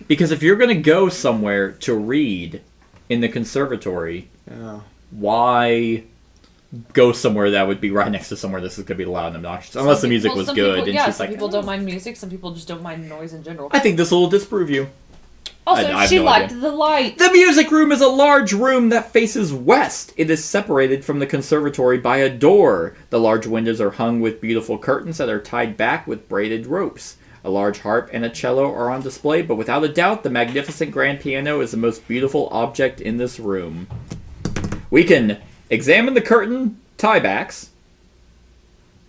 because if you're going to go somewhere to read in the conservatory, Yeah. why go somewhere that would be right next to somewhere this is going to be loud and obnoxious? Unless the music was good, and she's some like, people don't mind music, some people just don't mind noise in general. I think this will disprove you. Also, I have she no liked idea. the light. The music room is a large room that faces west. It is separated from the conservatory by a door. The large windows are hung with beautiful curtains that are tied back with braided ropes. A large harp and a cello are on display, but without a doubt, the magnificent grand piano is the most beautiful object in this room. We can examine the curtain tiebacks.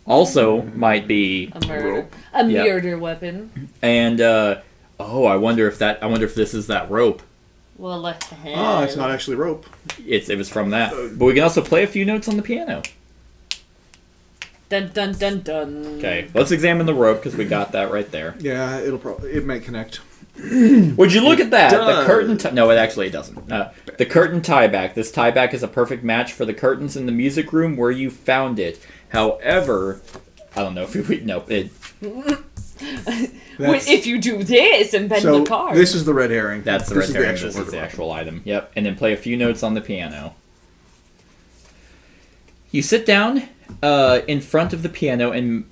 Also might be A murder. Rope. A Yep. murder weapon. and I wonder if this is that rope. Well, Oh, it's not actually rope. It was from that. But we can also play a few notes on the piano. Dun dun dun dun. Okay, let's examine the rope because we got that right there. Yeah, it might connect. Would you look at that? The does. curtain. No, it actually doesn't. The curtain tieback. This tieback is a perfect match for the curtains in the music room where you found it. However, I don't know if we. No, it. That's- If you do this and bend so the card. this is the red herring. That's the This red is herring. actual This is the murder actual item. Yep. And then play a few notes on the piano. You sit down in front of the piano and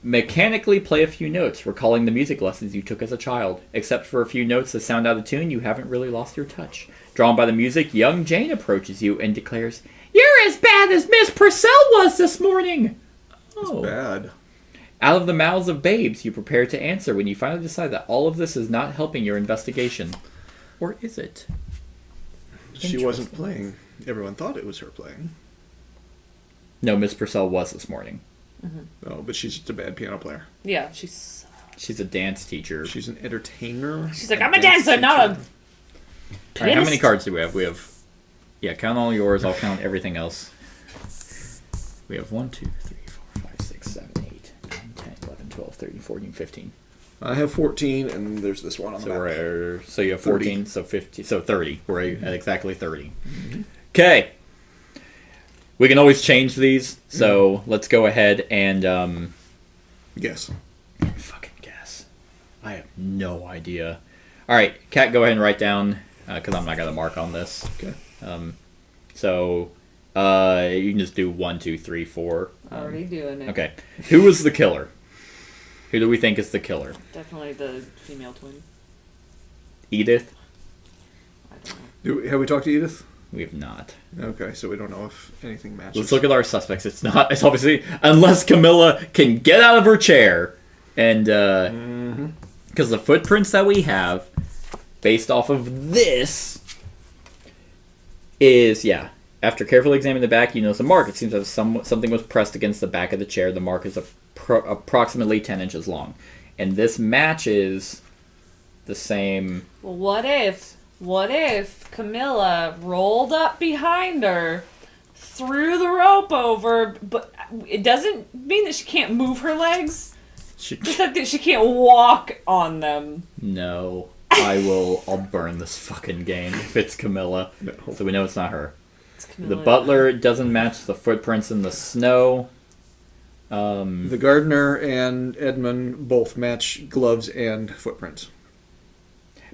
mechanically play a few notes, recalling the music lessons you took as a child. Except for a few notes that sound out of tune, you haven't really lost your touch. Drawn by the music, young Jane approaches you and declares, "You're as bad as Miss Purcell was this morning." Oh. Bad. Out of the mouths of babes, you prepare to answer when you finally decide that all of this is not helping your investigation. Or is it? She wasn't playing. Everyone thought it was her playing. No, Miss Purcell was this morning. Oh, but she's just a bad piano player. Yeah, she's She's a dance teacher. She's an entertainer. like, I'm a dancer, not a All right, how many pianist. cards do we have? We have... Yeah, count all yours. I'll count everything else. We have 1, 2, 3, 4, 5, 6, 7, 8, 9, 10, 11, 12, 13, 14, 15. I have 14, and there's this one on the back. So you have 14, so 15, so 30. We're at exactly 30. Mm-hmm. Okay. We can always change these, so let's go ahead and Yes. fucking guess. I have no idea. All right, Kat, go ahead and write down because I'm not gonna mark on this. Okay. So you can just do 1, 2, 3, 4. already doing it. Okay. Who was the killer? Who do we think is the killer? Definitely the female twin. Edith? I don't know. Have we talked to Edith? We have not. Okay, so we don't know if anything matches. Let's look at our suspects. It's obviously, unless Camilla can get out of her chair and Because the footprints that we have, based off of this, is, after carefully examining the back, you notice a mark. It seems as something was pressed against the back of the chair. The mark is approximately 10 inches long. And this matches the same... Well, what if Camilla rolled up behind her, threw the rope over, but it doesn't mean that she can't move her legs? Just that she can't walk on them. No. I'll burn this fucking game if it's Camilla. So we know it's not her. It's Camilla. The butler doesn't match the footprints in the snow. The gardener and Edmund both match gloves and footprints.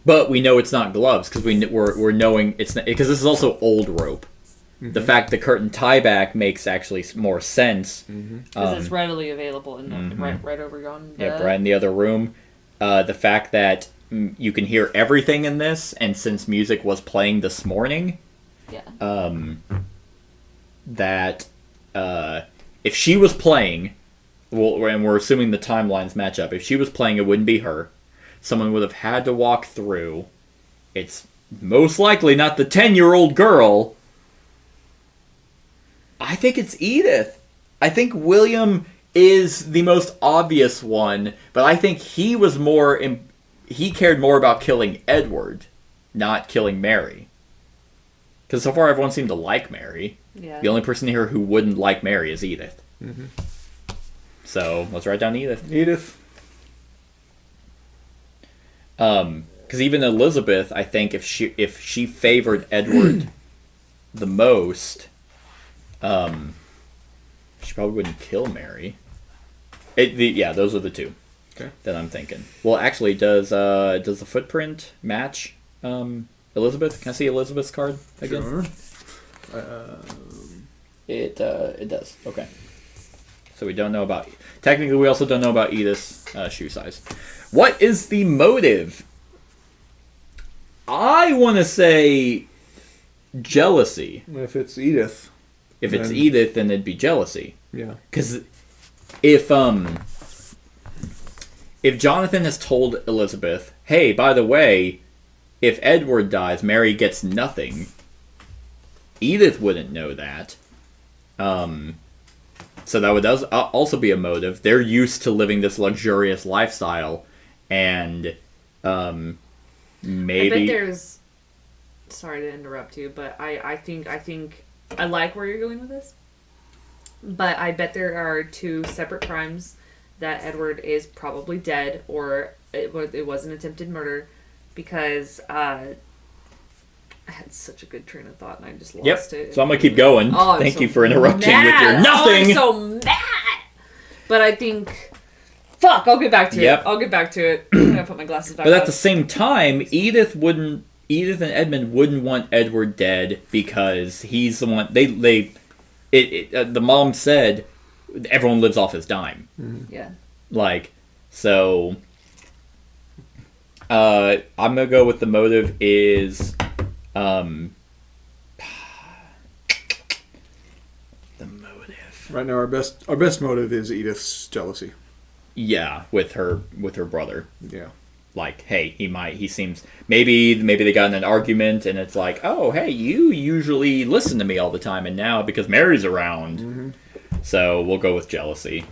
But we know it's not gloves because we're knowing it's not, because this is also old rope. Mm-hmm. The fact the curtain tie back makes actually more sense because it's readily available in right over yonder. Yep, right in the other room. The fact that you can hear everything in this, and since music was playing this morning, that if she was playing, and we're assuming the timelines match up, if she was playing, it wouldn't be her. Someone would have had to walk through. It's most likely not the 10-year-old girl. I think it's Edith. I think William is the most obvious one, but I think he was he cared more about killing Edward, not killing Mary. Because so far everyone seemed to like Mary. Yeah. The only person here who wouldn't like Mary is Edith. Mm-hmm. So let's write down Edith. Edith. Because even Elizabeth, I think if she favored Edward the most, she probably wouldn't kill Mary. Those are the two that I'm thinking. Well, actually, does the footprint match Elizabeth? Can I see Elizabeth's card again? Sure. It does. Okay. So we don't know about... Technically, we also don't know about Edith's shoe size. What is the motive? I want to say jealousy. If it's Edith. If it's Edith, then it'd be jealousy. Yeah. Because if Jonathan has told Elizabeth, hey, by the way, if Edward dies, Mary gets nothing, Edith wouldn't know that. So that would also be a motive. They're used to living this luxurious lifestyle, and maybe... I bet there's... Sorry to interrupt you, but I think I like where you're going with this. But I bet there are two separate crimes that Edward is probably dead, or it was an attempted murder, because I had such a good train of thought and I just lost it. So I'm going to keep going. Thank you for interrupting with your nothing. I'm so mad! But I think... Fuck, I'll get back to it. I'll get back to it. I'm going to put my glasses back on. But at the same time, Edith and Edmund wouldn't want Edward dead because he's the one... the mom said everyone lives off his dime. Mm-hmm. Yeah. So... I'm going to go with the motive is... the motive. Right now, our best motive is Edith's jealousy. Yeah, with her brother. Yeah. He seems maybe they got in an argument and it's like, oh hey, you usually listen to me all the time, and now because Mary's around, so we'll go with jealousy.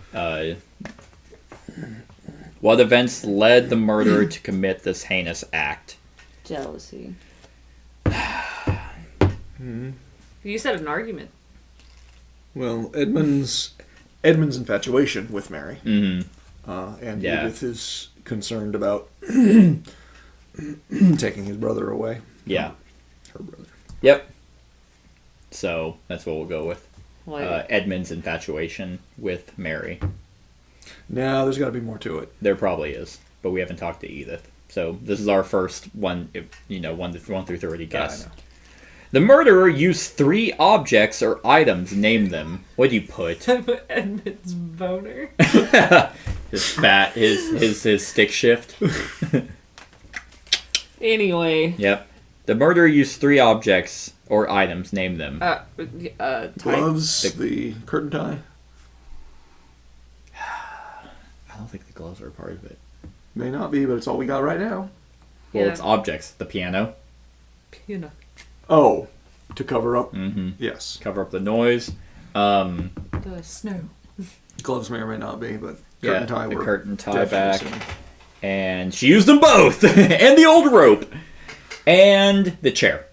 What events led the murderer to commit this heinous act? Jealousy. You said an argument. Well, Edmund's infatuation with Mary, and Edith is concerned about taking his brother away. Yeah, her brother. Yep. So that's what we'll go with. Like, Edmund's infatuation with Mary. No, there's got to be more to it. There probably is, but we haven't talked to Edith. So this is our first one. 1 through 30 guess. The murderer used 3 objects or items. Name them. What do you put? I put Edmund's boner. his stick shift. Anyway. Yep. The murderer used 3 objects or items. Name them. Gloves, the curtain tie. I don't think the gloves are a part of it. May not be, but it's all we got right now. Well, Yeah. it's objects. The piano. You know, Oh, to cover up? Mm-hmm. Yes. Cover up the noise. the snow. Gloves may or may not be, but Yeah, curtain tie the we're curtain tie definitely back. assuming. And she used them both! And the old rope! And the chair.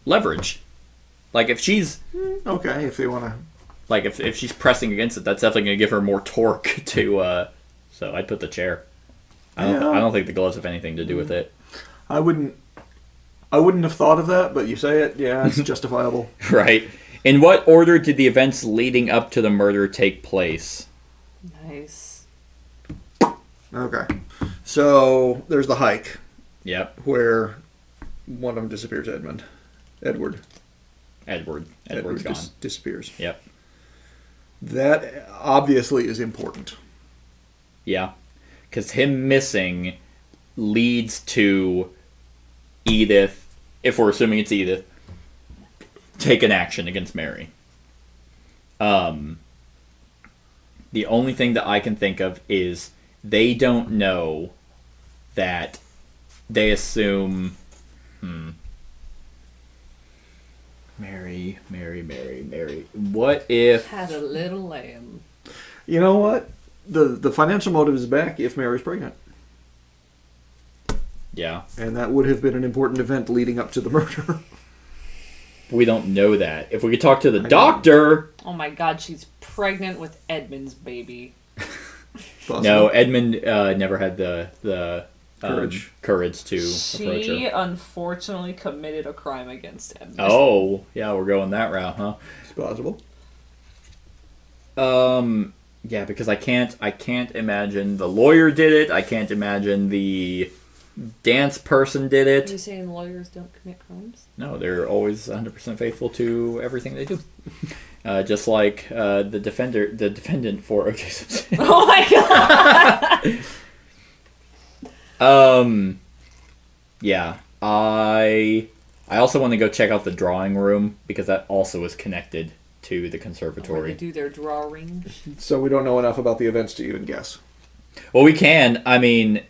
Leverage. Like, if she's... Okay, if they want to... Like, if she's pressing against it, that's definitely going to give her more torque to, So I'd put the chair. I don't think the gloves have anything to do with it. I wouldn't have thought of that, but you say it, yeah, it's justifiable. Right. In what order did the events leading up to the murder take place? Nice. Okay. So, there's the hike, Yep. where one of them disappears, Edward. Edward's gone. Disappears. Yep. That obviously is important. Yeah. Because him missing leads to Edith, if we're assuming it's Edith, take an action against Mary. The only thing that I can think of is they don't know that they assume... Mary. What if... Had a little lamb. You know what? The financial motive is back if Mary's pregnant. Yeah. And that would have been an important event leading up to the murder. We don't know that. If we could talk to the doctor... Oh my god, she's pregnant with Edmund's baby. Possible. No, Edmund never had the courage to approach She her. unfortunately committed a crime against Edmund. Oh, yeah, we're going that route, huh? It's possible. Yeah, because I can't imagine the lawyer did it. I can't imagine the dance person did Are you it. saying lawyers don't commit crimes? No, they're always 100% faithful to everything they do. Just like the defendant for O.J. Simpson. Oh my god! Yeah, I also want to go check out the drawing room because that also is connected to the Where they conservatory. do their drawing. So we don't know enough about the events to even guess. Well, we can. I mean,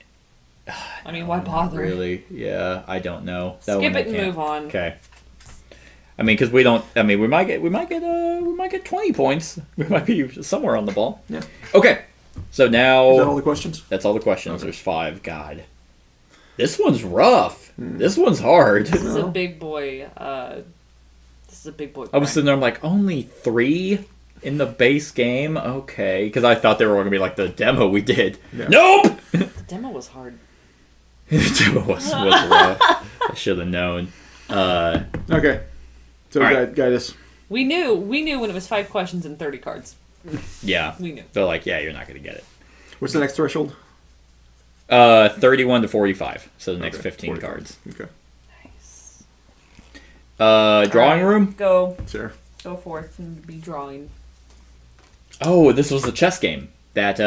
Why bother? really? Yeah, I don't know. That Skip one I it and can't. move on. Okay. I mean, because we don't. I mean, we might get 20 points. We might be somewhere on the ball. Yeah. Okay. So now Is that all the questions? that's all the questions. Okay. There's 5. God, this one's rough. This one's hard. This is a No. big boy. This is a big boy. I was crime. sitting there. I'm like, only 3 in the base game. Okay, because I thought they were going to be like the demo we did. Yeah. Nope. The demo was hard. The demo was rough. I should have known. Okay. So All right. guide us. We knew when it was 5 questions and 30 cards. Yeah. We knew. They're like, yeah, you're not going to get it. What's the next threshold? 31 to 45. So the next Okay, 15 45. cards. Okay. Nice. Drawing All right, room? Go Sure. forth and be drawing. Oh, this was the chess game that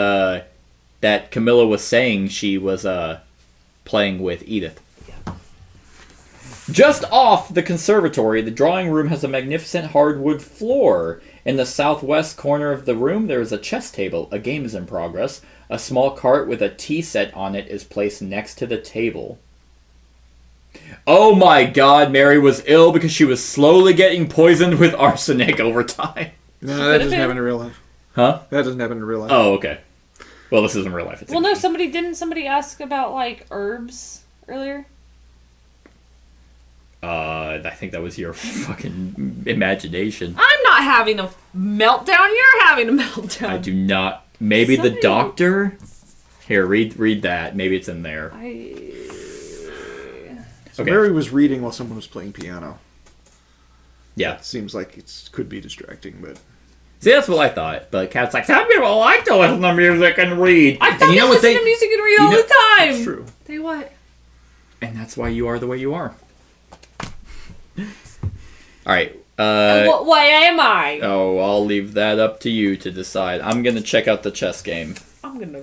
that Camilla was saying she was playing with Edith. Just off the conservatory, the drawing room has a magnificent hardwood floor. In the southwest corner of the room, there is a chess table. A game is in progress. A small cart with a tea set on it is placed next to the table. Oh my god, Mary was ill because she was slowly getting poisoned with arsenic over time. No, that Could've doesn't been. happen in real life. Huh? That doesn't happen in real life. Oh, okay. Well, this isn't real life. It's a Well, no, game. didn't somebody ask about, like, herbs earlier? I think that was your fucking imagination. I'm not having a meltdown. You're having a meltdown. I do not. Maybe the Somebody- doctor. Here, read that. Maybe it's in there. So Okay. Mary was reading while someone was playing piano. Yeah. It seems like it could be distracting, but See, that's what I thought. But Kat's like, some people like to listen to music and read. I And fucking you know what listen they? to music and read you all know- the time. it's true. Tell you what. And that's why you are the way you are. All right. Why am I? Oh, I'll leave that up to you to decide. I'm gonna check out the chess game. I'm gonna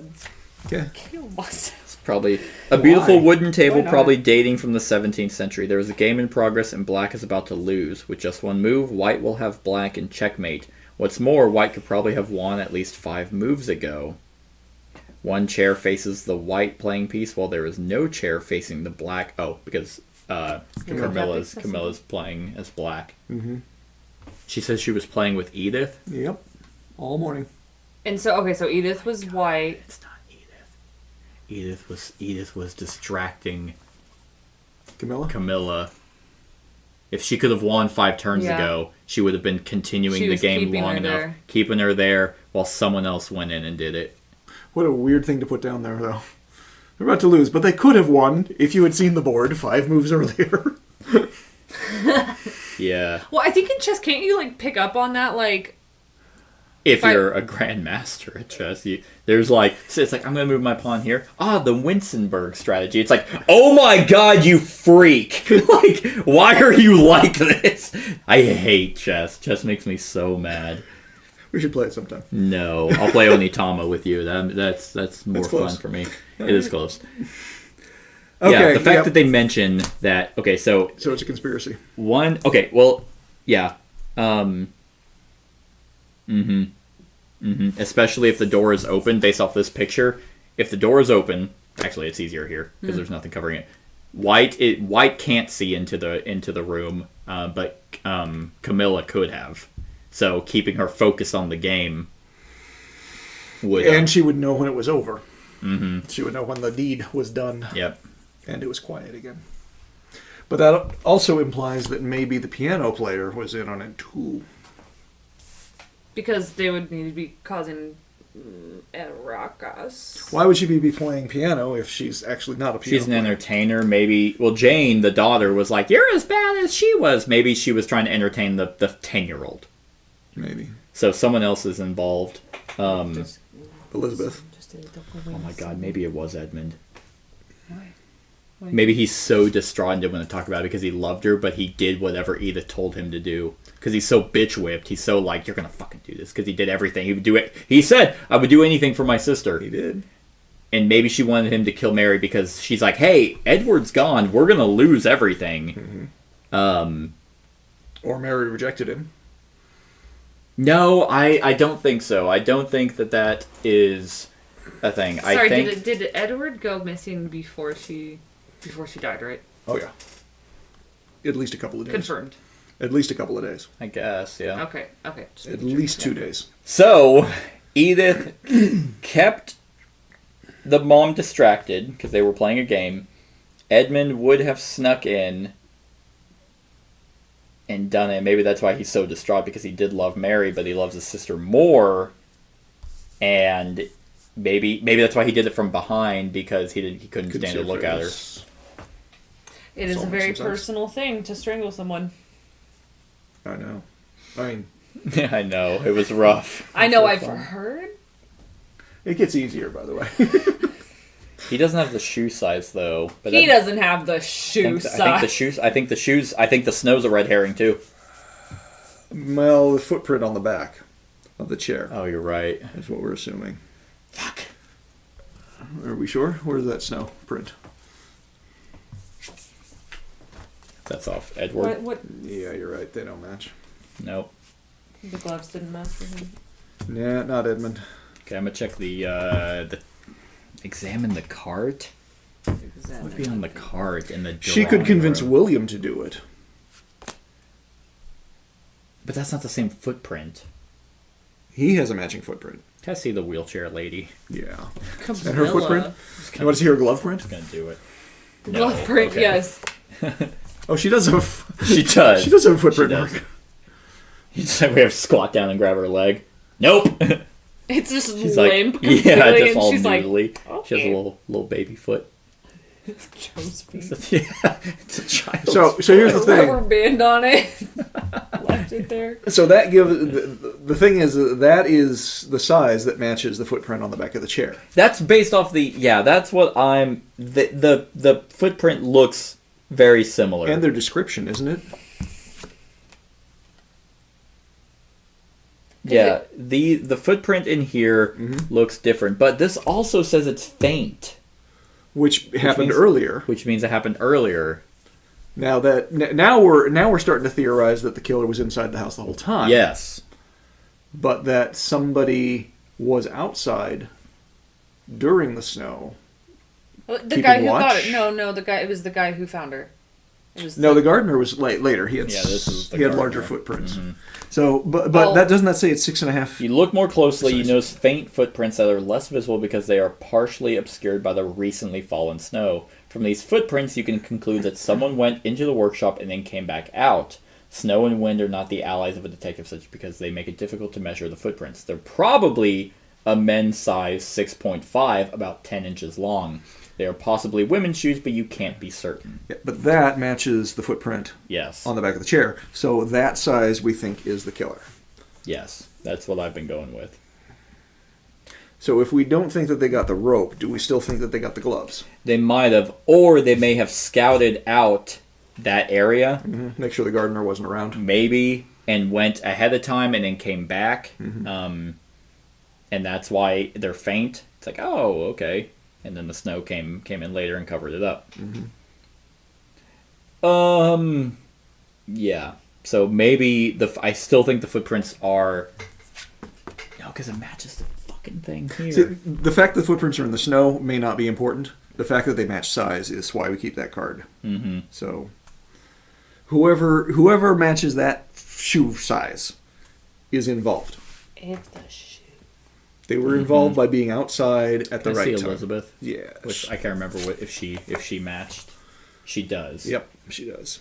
Okay. kill myself. It's probably a beautiful Why? wooden table, Why not? probably dating from the 17th century. There is a game in progress, and black is about to lose. With just one move, white will have black in checkmate. What's more, white could probably have won at least 5 moves ago. One chair faces the white playing piece, while there is no chair facing the black. Oh, because Camilla's playing as black. Mm-hmm. She says she was playing with Edith. Yep. All morning. And so, okay, so Edith was white. It's not Edith. Edith was distracting Camilla. If she could have won 5 turns ago, she would have been continuing the game long enough, keeping her there while someone else went in and did it. What a weird thing to put down there, though. They're about to lose, but they could have won if you had seen the board 5 moves earlier. Yeah. Well, I think in chess, can't you, like, pick up on that, like... If you're a grandmaster at chess, there's like, so it's like, I'm going to move my pawn here. The Winsenberg strategy. It's like, oh my god, you freak. Like, why are you like this? I hate chess. Chess makes me so mad. We should play it sometime. No, I'll play Onitama with you. That's more fun for me. It is close. Okay, yeah, the fact that they mention that, okay, so it's a conspiracy. Especially if the door is open, based off this picture. If the door is open, actually, it's easier here because there's nothing covering it. White can't see into the room, but Camilla could have. So keeping her focused on the game would. And she would know when it was over. Mm-hmm. She would know when the deed was done. Yep. And it was quiet again. But that also implies that maybe the piano player was in on it too. Because they would need to be causing a ruckus. Why would she be playing piano if she's actually not a piano She's an entertainer, maybe. Well, Jane, the daughter, was like, you're as bad as she was. Maybe she was trying to entertain the 10-year-old. Maybe. So someone else is involved. Elizabeth. Oh my god, maybe it was Edmund. Maybe he's so distraught and didn't want to talk about it because he loved her, but he did whatever Edith told him to do. Because he's so bitch-whipped. He's so like, you're going to fucking do this. Because he did everything. He would do it. He said, I would do anything for my sister. He did. And maybe she wanted him to kill Mary because she's like, hey, Edward's gone. We're going to lose everything. Mm-hmm. Or Mary rejected him. No, I don't think so. I don't think that is a thing. Sorry, I think... did Edward go missing before she died, right? Oh, yeah. At least a couple of days. Confirmed. At least a couple of days. I guess, yeah. Okay. At least 2 days. So, Edith kept the mom distracted because they were playing a game. Edmund would have snuck in and done it. Maybe that's why he's so distraught, because he did love Mary, but he loves his sister more. And maybe that's why he did it from behind, because he couldn't stand to look at her. It is a very personal thing to strangle someone. I know. I mean... I know. It was rough. I know, I've heard. It gets easier, by the way. He doesn't have the shoe size, though. But he doesn't have the shoe size. I think the snow's a red herring, too. Well, the footprint on the back of the chair. Oh, you're right. Is what we're assuming. Fuck. Are we sure? Where's that snow print? That's off Edward. What? Yeah, you're right. They don't match. Nope. The gloves didn't match for him. Yeah, not Edmund. Okay, I'm gonna check the examine the cart. What would be on the cart in the She could convince room? William to do it. But that's not the same footprint. He has a matching footprint. Can I see the wheelchair lady? Yeah. Camilla. And her footprint? You want to see her glove print? I'm gonna do it. Glove print, okay. yes. Oh, she does have She does. She does have a footprint She does. mark. You just we have to squat down and grab her leg. Nope. It's just She's limp. like, yeah, completely, just and all she's noodly. like, okay. She has a little baby foot. Joe's feet. Yeah, it's a child. So here's the thing. Rubber band on it. Left it there. So that gives the thing is that is the size that matches the footprint on the back of the chair. That's based off that's what I'm the footprint looks very similar. And their description, isn't it? Yeah, the footprint in here looks different, but this also says it's faint, Which happened means- earlier. which means it happened earlier. Now we're starting to theorize that the killer was inside the house the whole time. Yes. But that somebody was outside during the snow. Well, the Keeping guy who watch? got it. No, it was the guy who found her. It was No, the gardener was later. He had this is the he had larger gardener. footprints. So, but Well- that doesn't that say it's 6.5? If you look more closely, you Precise. notice faint footprints that are less visible because they are partially obscured by the recently fallen snow. From these footprints, you can conclude that someone went into the workshop and then came back out. Snow and wind are not the allies of a detective such because they make it difficult to measure the footprints. They're probably a men's size 6.5, about 10 inches long. They are possibly women's shoes, but you can't be certain. Yeah, but that matches the footprint Yes. on the back of the chair. So that size we think is the killer. Yes. That's what I've been going with. So if we don't think that they got the rope, do we still think that they got the gloves? They might have, or they may have scouted out that area, Make sure the gardener wasn't around. maybe, and went ahead of time and then came back. And that's why they're faint. It's like, oh, okay. And then the snow came in later and covered it up. Yeah. So maybe I still think the footprints are. No, because it matches the fucking thing here. See, the fact that the footprints are in the snow may not be important. The fact that they match size is why we keep that card. So whoever matches that shoe size is involved. It's the shoe. They were involved by being outside at the I right see time. Elizabeth. Yes. Which I can't remember if she matched. She does. Yep, she does.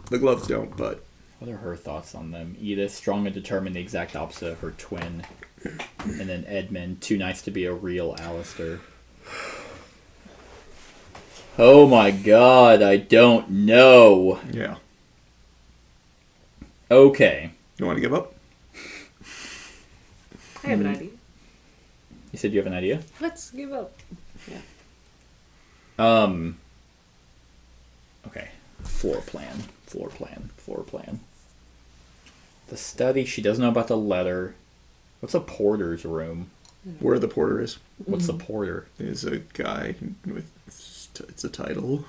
The gloves don't, but What are her thoughts on them? Edith, strong and determined, the exact opposite of her twin. And then Edmund, too nice to be a real Allister. Oh my god, I don't know. yeah. Okay. You want to give up? I have an idea. You said you have an idea? Let's give up. Okay. Floor plan. The study, she doesn't know about the letter. What's a porter's room? Where the porter is. What's the porter? Is a guy with, it's a title.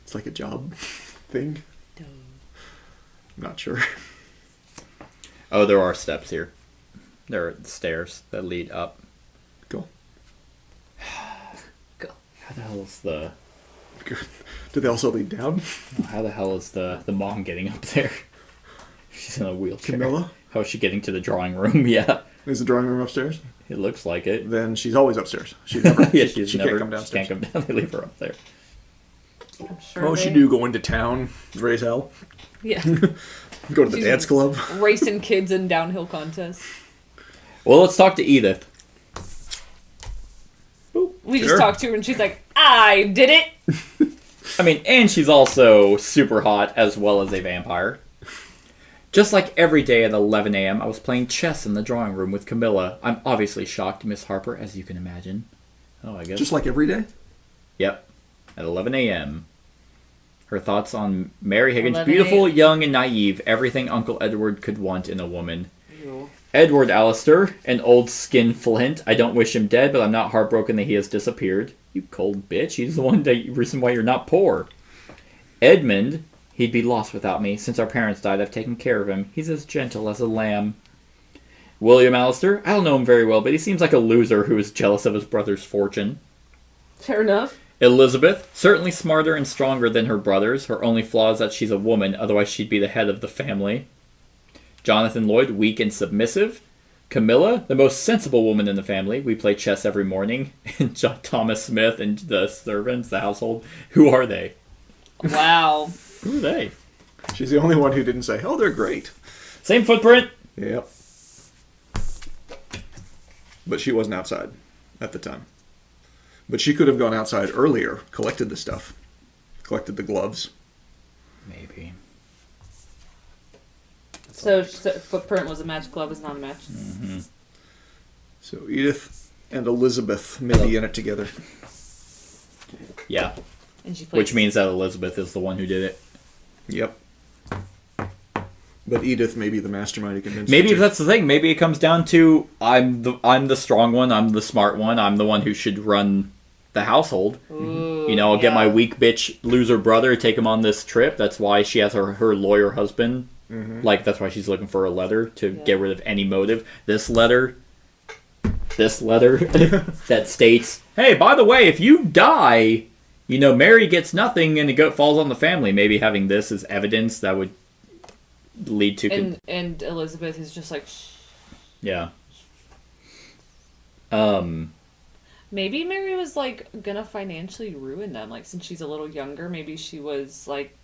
It's like a job thing. I'm not sure. Oh, there are steps here. There are stairs that lead up. Go. Go. How the hell is the... Do they also lead down? How the hell is the mom getting up there? She's in a wheelchair. Camilla? How is she getting to the drawing room? Yeah, Is the drawing room upstairs? it looks like it. Then she's always upstairs. She's never. Yeah, she she's never can't come downstairs. Can't come down. They leave her up there. I'm sure What would she do? Go into town, raise hell, Yeah. go to the She's- dance club. Racing kids in downhill contests. Well, let's talk to Edith. We just Sure. talked to her and she's like, I did it! I mean, and she's also super hot as well as a vampire. Just like every day at 11 a.m., I was playing chess in the drawing room with Camilla. I'm obviously shocked, Miss Harper, as you can imagine. Oh, I guess. Just like every day. Yep. At 11 a.m. Her thoughts on Mary Higgins. 11 Beautiful, a.m. young, and naive. Everything Uncle Edward could want in a woman. Edward Allister, an old skinflint. I don't wish him dead, but I'm not heartbroken that he has disappeared. You cold bitch. He's the reason why you're not poor. Edmund, he'd be lost without me. Since our parents died, I've taken care of him. He's as gentle as a lamb. William Allister, I don't know him very well, but he seems like a loser who is jealous of his brother's fortune. Fair enough. Elizabeth, certainly smarter and stronger than her brothers. Her only flaw is that she's a woman, otherwise she'd be the head of the family. Jonathan Lloyd, weak and submissive. Camilla, the most sensible woman in the family. We play chess every morning. And John Thomas Smith and the servants, the household. Who are they? Wow. Who are they? She's the only one who didn't say, "Oh, they're great." Same footprint. Yep. But she wasn't outside at the time. But she could have gone outside earlier, collected the stuff, collected the gloves. Maybe. So footprint was a match, glove is not a match. So Edith and Elizabeth may be in it together. Yeah. And she plays. Which means that Elizabeth is the one who did it. Yep. But Edith may be the mastermind who convinced Maybe her if to. that's the thing. Maybe it comes down to I'm the strong one. I'm the smart one. I'm the one who should run the household. Ooh, You know, I'll get my yeah. weak bitch loser brother, take him on this trip. That's why she has her lawyer husband. Like, that's why she's looking for a letter to get rid of any motive. This letter, this letter that states, "Hey, by the way, if you die, Mary gets nothing and it falls on the family." Maybe having this as evidence that would lead to... And Elizabeth is just like... Shh. Yeah. Maybe Mary was, like, gonna financially ruin them. Like, since she's a little younger, maybe she was, like,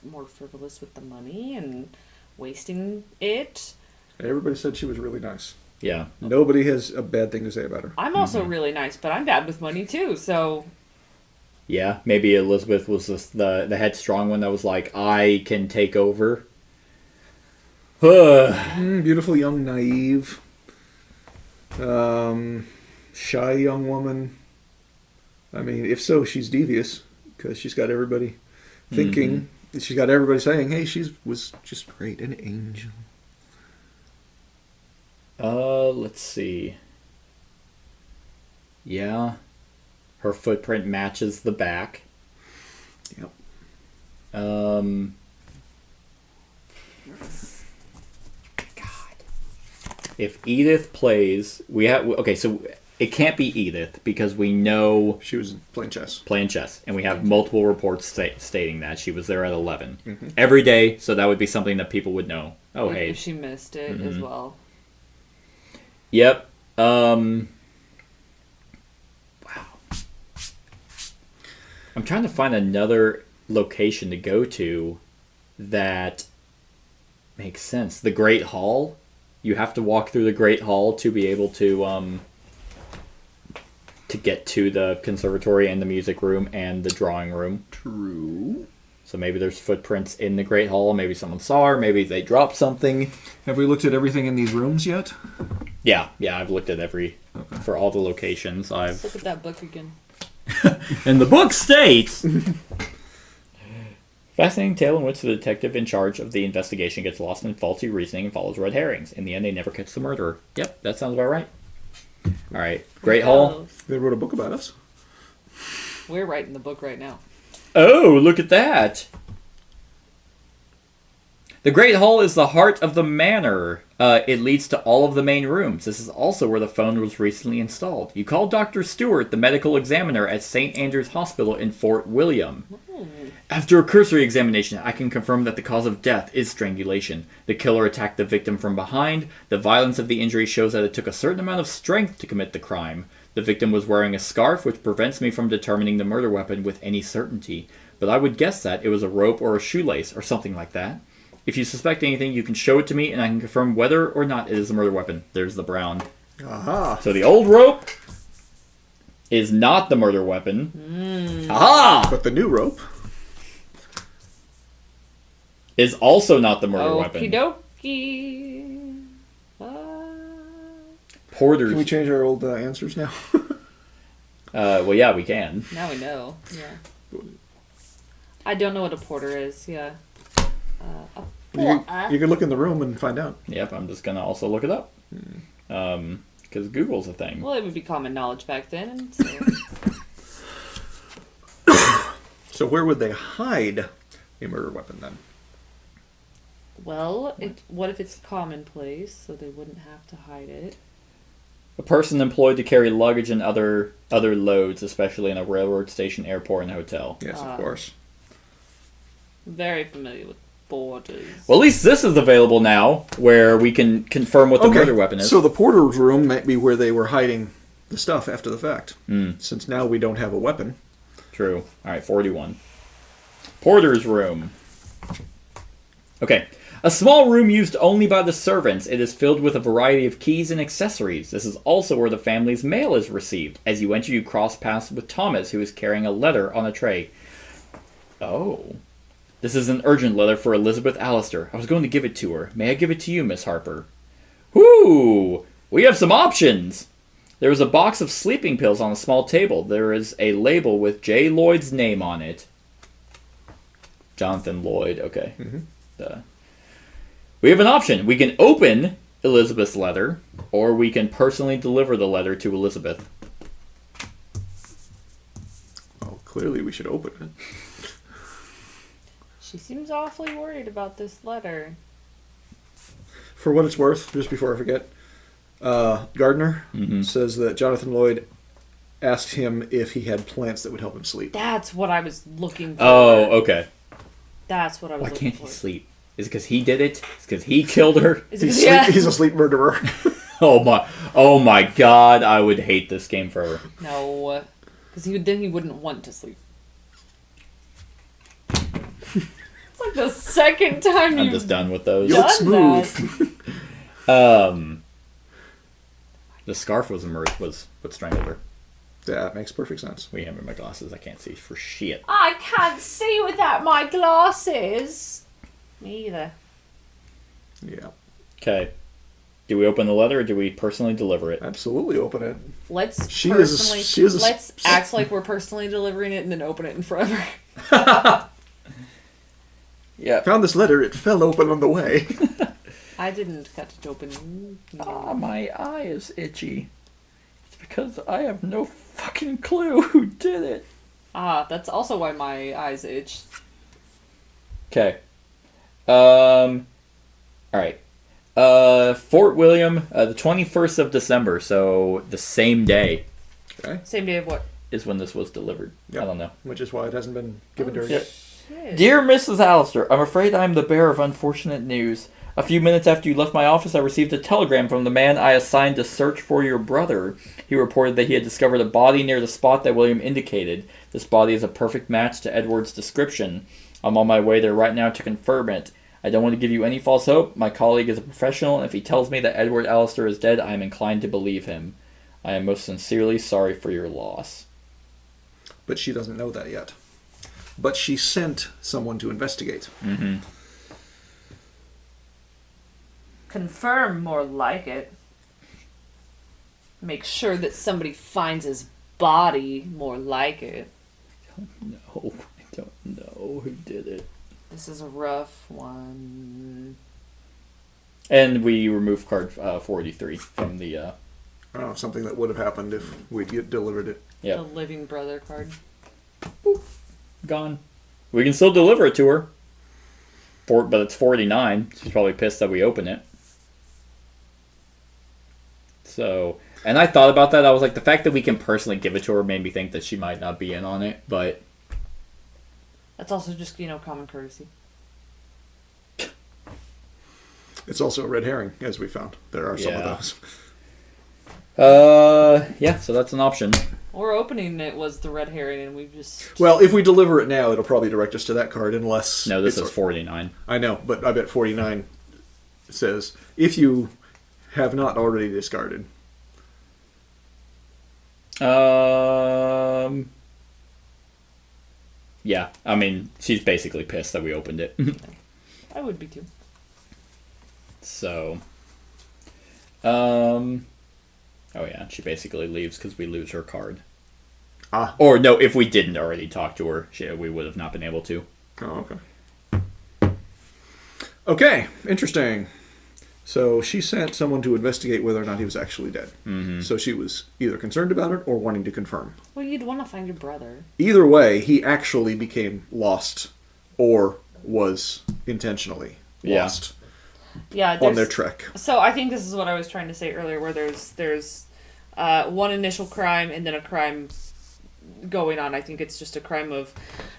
more frivolous with the money and wasting it. Everybody said she was really nice. Yeah. Nobody has a bad thing to say about her. I'm also really nice, but I'm bad with money, too, so... Yeah, maybe Elizabeth was the headstrong one that was like, I can take over. Beautiful, young, naive, shy young woman. I mean, if so, she's devious because she's got everybody thinking. She's got everybody saying, "Hey, was just great, an angel." Let's see. Yeah, her footprint matches the back. Yep. If Edith plays, so it can't be Edith because we know She was playing chess. and we have multiple reports stating that she was there at 11 every day. So that would be something that people would know. Oh, hey, If she missed it as well. yep. Wow. I'm trying to find another location to go to that makes sense. The Great Hall. You have to walk through the Great Hall to be able to get to the conservatory and the music room and the drawing room. True. So maybe there's footprints in the Great Hall. Maybe someone saw her. Maybe they dropped something. Have we looked at everything in these rooms yet? Yeah. I've looked at for all the locations. Let's look at that book again. And the book states... Fascinating tale in which the detective in charge of the investigation gets lost in faulty reasoning and follows red herrings. In the end, they never catch the murderer. Yep, that sounds about right. All right, Great Hall. They wrote a book about us. We're writing the book right now. Oh, look at that. The Great Hall is the heart of the manor. It leads to all of the main rooms. This is also where the phone was recently installed. You call Dr. Stewart, the medical examiner at St. Andrew's Hospital in Fort William. After a cursory examination, I can confirm that the cause of death is strangulation. The killer attacked the victim from behind. The violence of the injury shows that it took a certain amount of strength to commit the crime. The victim was wearing a scarf, which prevents me from determining the murder weapon with any certainty. But I would guess that it was a rope or a shoelace or something like that. If you suspect anything, you can show it to me, and I can confirm whether or not it is a murder weapon. There's the brown. Aha. So the old rope is not the murder weapon. Aha! But the new rope is also not the murder weapon. Okie dokie. Porter's. Can we change our old answers now? Well, yeah, we can. Now we know. Yeah. I don't know what a porter is. Yeah. You can look in the room and find out. Yep, I'm just gonna also look it up. Because Google's a thing. Well, it would be common knowledge back then. So. So where would they hide a murder weapon then? Well, what if it's commonplace, so they wouldn't have to hide it? A person employed to carry luggage and other loads, especially in a railroad station, airport, and hotel. Yes, of course. Very familiar with borders. Well, at least this is available now, where we can confirm what the murder weapon is. So the porter's room might be where they were hiding the stuff after the fact. Since now we don't have a weapon. True. All right, 41. Porter's room. Okay. A small room used only by the servants. It is filled with a variety of keys and accessories. This is also where the family's mail is received. As you enter, you cross paths with Thomas, who is carrying a letter on a tray. Oh. This is an urgent letter for Elizabeth Alistair. I was going to give it to her. May I give it to you, Miss Harper? Whoo! We have some options! There is a box of sleeping pills on a small table. There is a label with J. Lloyd's name on it. Jonathan Lloyd, okay. We have an option. We can open Elizabeth's letter, or we can personally deliver the letter to Elizabeth. Well, clearly we should open it. She seems awfully worried about this letter. For what it's worth, just before I forget, Gardner says that Jonathan Lloyd asked him if he had plants that would help him sleep. That's what I was looking for. Oh, okay. That's what I was Why looking can't for. he sleep? Is it because he did it? Is it because he killed her? Is it- yeah. He's a sleep murderer. Oh my god, I would hate this game forever. No. Because then he wouldn't want to sleep. It's like the second time I'm you've just done with those. You look done smooth. that. The scarf was what strangled her. That makes perfect sense. We have my glasses. I can't see for shit. I can't see without my glasses. Me either. Yeah. Okay. Do we open the letter or do we personally deliver it? Absolutely open it. Let's She is a- let's act like we're personally delivering it and then open it in front of her. Yeah. Found this letter. It fell open on the way. I didn't cut it open. Ah, my eye is itchy. It's because I have no fucking clue who did it. Ah, that's also why my eyes itch. Okay. Alright. Fort William, the 21st of December, so the same day Okay. Same day of what? is when this was delivered. Yep. I don't know. Which is why it hasn't been given to her Yeah. yet. Shit. Dear Mrs. Allister, I'm afraid I am the bearer of unfortunate news. A few minutes after you left my office, I received a telegram from the man I assigned to search for your brother. He reported that he had discovered a body near the spot that William indicated. This body is a perfect match to Edward's description. I'm on my way there right now to confirm it. I don't want to give you any false hope. My colleague is a professional, and if he tells me that Edward Allister is dead, I am inclined to believe him. I am most sincerely sorry for your loss. But she doesn't know that yet. But she sent someone to investigate. Mm-hmm. Confirm, more like it. Make sure that somebody finds his body, more like it. No, I don't know who did it. This is a rough one. And we removed card 43 from the... Oh, something that would have happened if we'd delivered it. Yep. The living brother card. Gone. We can still deliver it to her. But it's 49. She's probably pissed that we open it. So, and I thought about that. I was like, the fact that we can personally give it to her made me think that she might not be in on it. But That's also just, common courtesy. It's also a red herring, as we found. There are some of Yeah. those. yeah. So that's an option. Or opening it was the red herring, and we just... Well, if we deliver it now, it'll probably direct us to that card, unless... No, this it's- is 49. I know, but I bet 49 says, if you have not already discarded. Yeah. I mean, she's basically pissed that we opened it. I would be too. So, oh yeah, she basically leaves because we lose her card. Ah. Or no, if we didn't already talk to her, we would have not been able to. Oh, okay. Okay, interesting. So she sent someone to investigate whether or not he was actually dead. Mm-hmm. So she was either concerned about it or wanting to confirm. Well, you'd want to find your brother. Either way, he actually became lost or was intentionally Yeah. lost Yeah, on their trek. So I think this is what I was trying to say earlier, where there's one initial crime and then a crime going on. I think it's just a crime of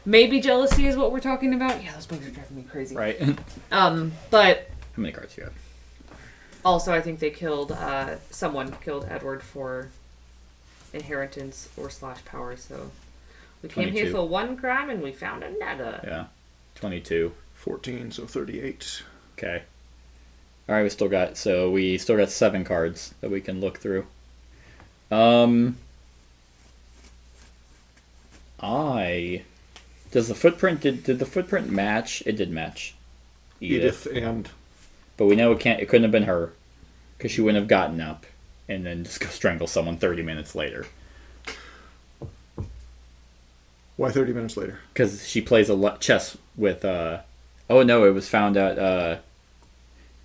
maybe jealousy is what we're talking about. Yeah, those bugs are driving me crazy. Right. But How many cards do you have? also I think they killed someone killed Edward for inheritance or / power. So we came here 22. for one crime and we found another. Yeah. 22. 14, so 38. Okay. All right, we still got 7 cards that we can look through. Does the footprint did the footprint match? It did match. Edith and... But we know it couldn't have been her, because she wouldn't have gotten up and then just go strangle someone 30 minutes later. Why 30 minutes later? Because she plays chess with oh no, it was found at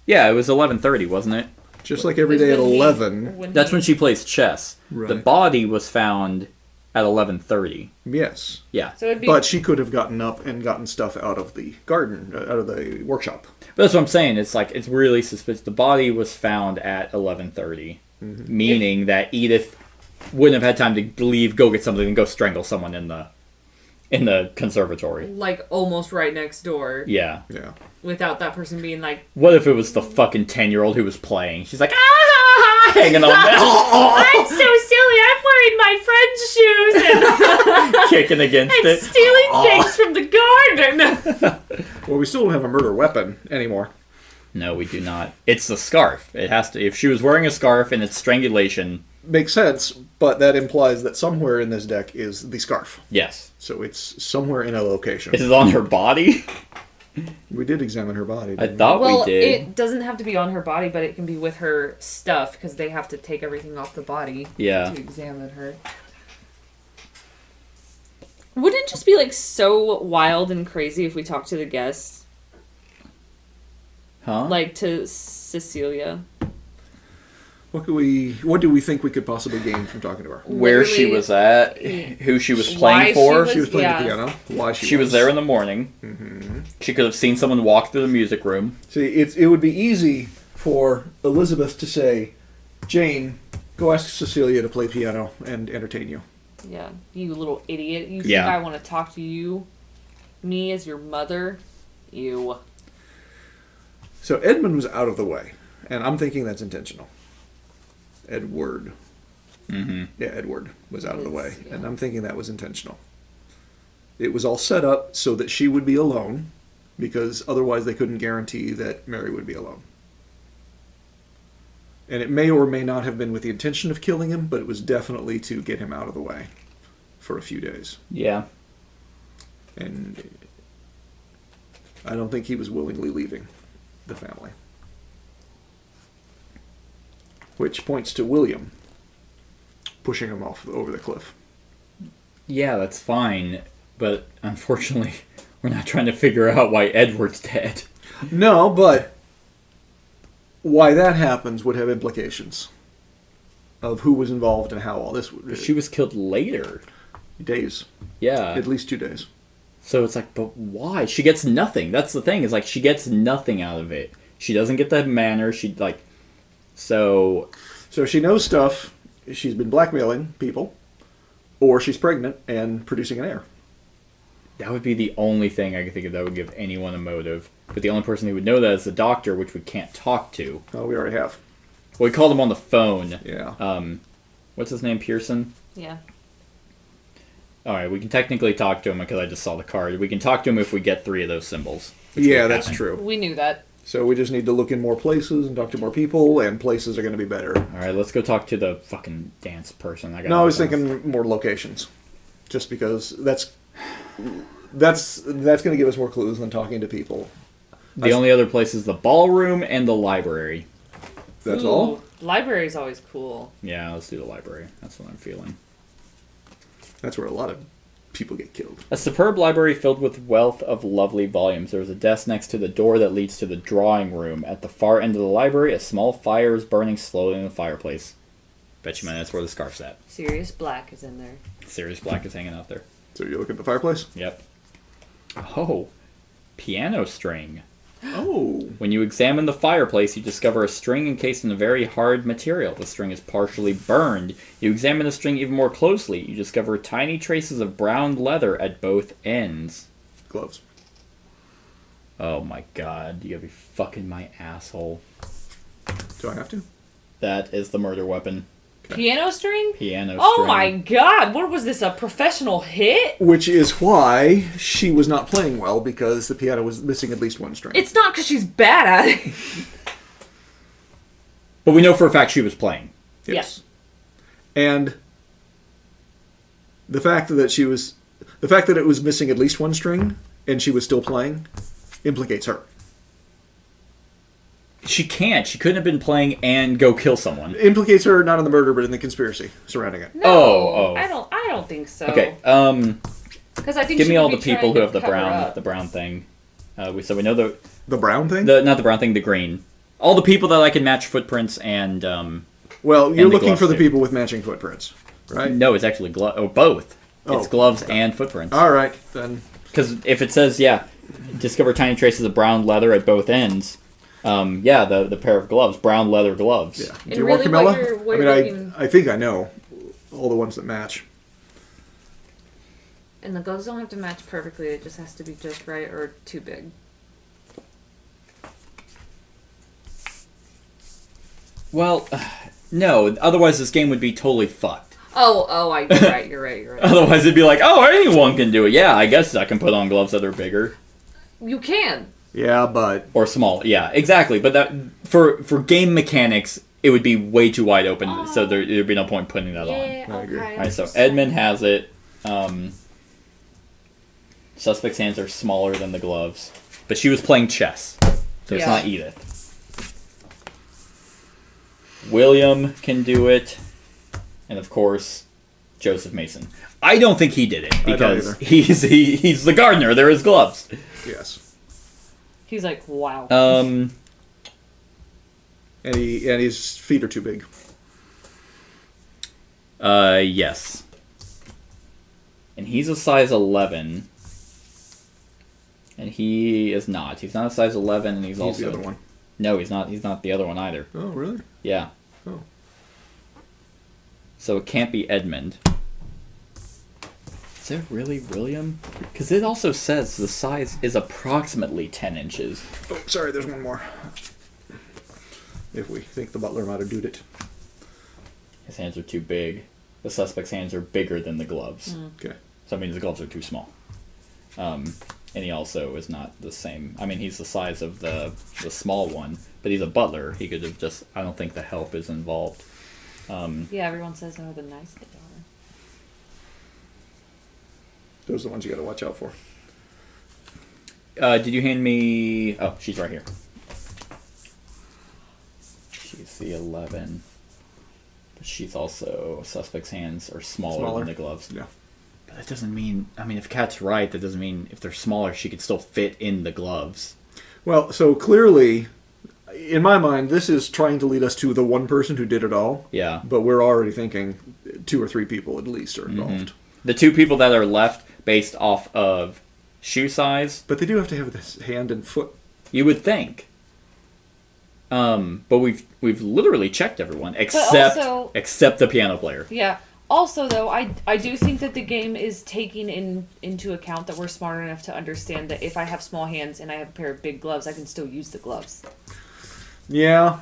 yeah, it was 11:30, wasn't it? Just like every day at 11. That's when she plays chess. Right. The body was found at 11:30. Yes. Yeah. So it'd be But she could have gotten up and gotten stuff out of the garden, out of the workshop. But that's what I'm saying. It's like, it's really suspicious. The body was found at 11:30. meaning that Edith wouldn't have had time to leave, go get something, and go strangle someone in the conservatory. Like, almost right next door. Yeah. Yeah. Without that person being like... What if it was the fucking 10-year-old who was playing? She's like, ah, hanging on that. I'm so silly, I'm wearing my friend's shoes and, Kicking against and it. stealing things from the garden. Well, we still don't have a murder weapon anymore. No, we do not. It's the scarf. It has to. If she was wearing a scarf and it's strangulation, Makes sense, but that implies that somewhere in this deck is the scarf. yes. So it's somewhere in a location. Is it on her body? We did examine her body. I didn't we? thought Well, we did. it doesn't have to be on her body, but it can be with her stuff, because they have to take everything off the body Yeah. to examine her. Wouldn't it just be, like, so wild and crazy if we talked to the guests? Huh? Like, to Cecilia. What do we think we could possibly gain from talking to her? Where she Literally- was at, who she was Why playing for. she She was playing Yeah. the piano. Why She was there in the morning. Mm-hmm. She could have seen someone walk through the music room. See, it would be easy for Elizabeth to say, Jane, go ask Cecilia to play piano and entertain you. Yeah, you little idiot. You Yeah. think I want to talk to you? Me as your mother? You. So Edmund was out of the way, and I'm thinking that's intentional. Edward. Mm-hmm. Yeah, Edward was out of the way, Yeah. and I'm thinking that was intentional. It was all set up so that she would be alone, because otherwise they couldn't guarantee that Mary would be alone. And it may or may not have been with the intention of killing him, but it was definitely to get him out of the way for a few days. Yeah. And I don't think he was willingly leaving the family. Which points to William pushing him off over the cliff. Yeah, that's fine. But unfortunately, we're not trying to figure out why Edward's dead. No, but why that happens would have implications of who was involved and how all this would. She was killed later. Days, Yeah. at least 2 days. So it's like, but why? She gets nothing. That's the thing. Is like she gets nothing out of it. She doesn't get the manor. She like, so So she knows stuff. She's been blackmailing people, or she's pregnant and producing an heir. that would be the only thing I could think of that would give anyone a motive. But the only person who would know that is the doctor, which we can't talk to. Oh, we already have. Well, we called him on the phone. Yeah. What's his name? Pearson. Yeah. All right, we can technically talk to him because I just saw the card. We can talk to him if we get 3 of those symbols. which we Yeah, that's haven't. true. We knew that. So we just need to look in more places and talk to more people, and places are going to be better. All right, let's go talk to the fucking dance person. No, I was thinking more locations, just because that's going to give us more clues than talking to people. The only other place is the ballroom and the library. That's Ooh, all. Library's always cool. Yeah, let's do the library. That's what I'm feeling. That's where a lot of people get killed. A superb library filled with wealth of lovely volumes. There is a desk next to the door that leads to the drawing room. At the far end of the library, a small fire is burning slowly in the fireplace. Bet you man, that's where the scarf's at. Sirius Black is in there. Sirius Black is hanging out there. So you look at the fireplace. Yep. Oh, piano string. Oh, When you examine the fireplace, you discover a string encased in a very hard material. The string is partially burned. You examine the string even more closely. You discover tiny traces of brown leather at both ends. gloves. Oh my god, you gotta be fucking my asshole. Do I have to? That is the murder weapon. Piano string? Piano Oh string. my god, what was this, a professional hit? Which is why she was not playing well, because the piano was missing at least one string. It's not because she's bad at it. But we know for a fact she was playing. Yes. And the fact that it was missing at least one string and she was still playing implicates her. She can't. She couldn't have been playing and go kill someone. Implicates her not in the murder but in the conspiracy surrounding it. No, Oh. I don't think so. Okay, Because I think give she me would all be the people trying who to have the cover brown up. thing. We know The brown thing? not the brown thing, the green. All the people that I can match footprints and Well, you're the looking gloves for the too. people with matching footprints, right? no, it's actually both. Oh. It's gloves and footprints. All right, then. Because if it says discover tiny traces of brown leather at both ends, Yeah, the pair of gloves, brown leather gloves. Yeah. And Do you want really Camilla? what you're I looking- mean, I think I know all the ones that match. And the gloves don't have to match perfectly. It just has to be just right or too big. Well, no. Otherwise, this game would be totally fucked. You're right. Otherwise, it'd be like, oh, anyone can do it. Yeah, I guess I can put on gloves that are bigger You can. Yeah, but or small. Yeah, exactly. But that for game mechanics, it would be way too wide open. So there'd be no point putting that on. Yeah, I agree. okay. All right, so Edmund has it. Suspect's hands are smaller than the gloves, but she was playing chess, so it's Yeah. not Edith. William can do it, and of course, Joseph Mason. I don't think he did it because either. he's the gardener. They're his gloves. yes. He's like, wow. And his feet are too big. Yes. And he's a size 11. And he is not. He's not a size 11, and he's also the other one. No, he's not. He's not the other one either. Oh, really? Yeah. Oh. So it can't be Edmund. Is it really William? Because it also says the size is approximately 10 inches. Oh, sorry, there's one more. If we think the butler might have done it. His hands are too big. The suspect's hands are bigger than the gloves. Okay. So that means the gloves are too small. And he also is not the same. I mean, he's the size of the small one, but he's a butler. He could have just... I don't think the help is involved. Yeah, everyone says how the nice they are. Those are the ones you got to watch out for. Did you hand me... Oh, she's right here. She's the 11. But she's also... Suspect's hands are smaller than the gloves. Yeah. But that doesn't mean... I mean, if Kat's right, that doesn't mean if they're smaller, she could still fit in the gloves. Well, so clearly, in my mind, this is trying to lead us to the one person who did it all. Yeah. But we're already thinking 2 or 3 people at least are involved. The 2 people that are left based off of shoe size, But they do have to have this hand and foot. you would think. But we've literally checked everyone except also- except the piano player. Yeah. Also, though, I do think that the game is taking into account that we're smart enough to understand that if I have small hands and I have a pair of big gloves, I can still use the gloves. Yeah.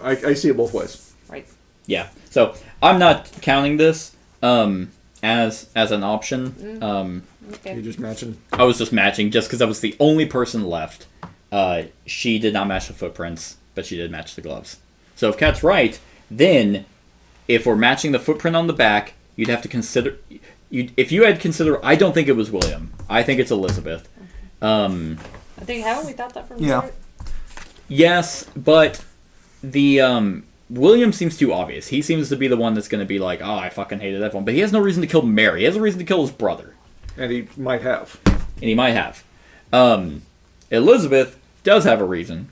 I see it both ways. Right? Yeah. So I'm not counting this as an option. Okay. You're just matching. I was just matching just because I was the only person left. She did not match the footprints, but she did match the gloves. So if Kat's right, then if we're matching the footprint on the back, you'd have to consider... if you had considered... I don't think it was William. I think it's Elizabeth. I think, haven't we thought that from the Yeah. start? Yes, but the... William seems too obvious. He seems to be the one that's going to be like, oh, I fucking hated everyone. But he has no reason to kill Mary. He has a reason to kill his brother. And he might have. And he might have. Elizabeth does have a reason.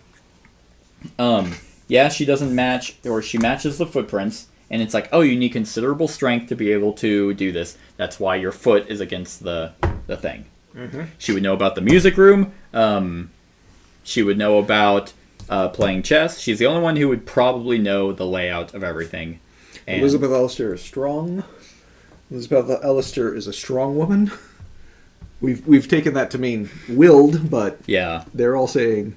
Yeah, she doesn't match, or she matches the footprints, and it's like, oh, you need considerable strength to be able to do this. That's why your foot is against the thing. Mm-hmm. She would know about the music room. She would know about playing chess. She's the only one who would probably know the layout of everything. And Elizabeth Alistair is strong. Elizabeth Alistair is a strong woman. We've taken that to mean willed, but yeah, they're all saying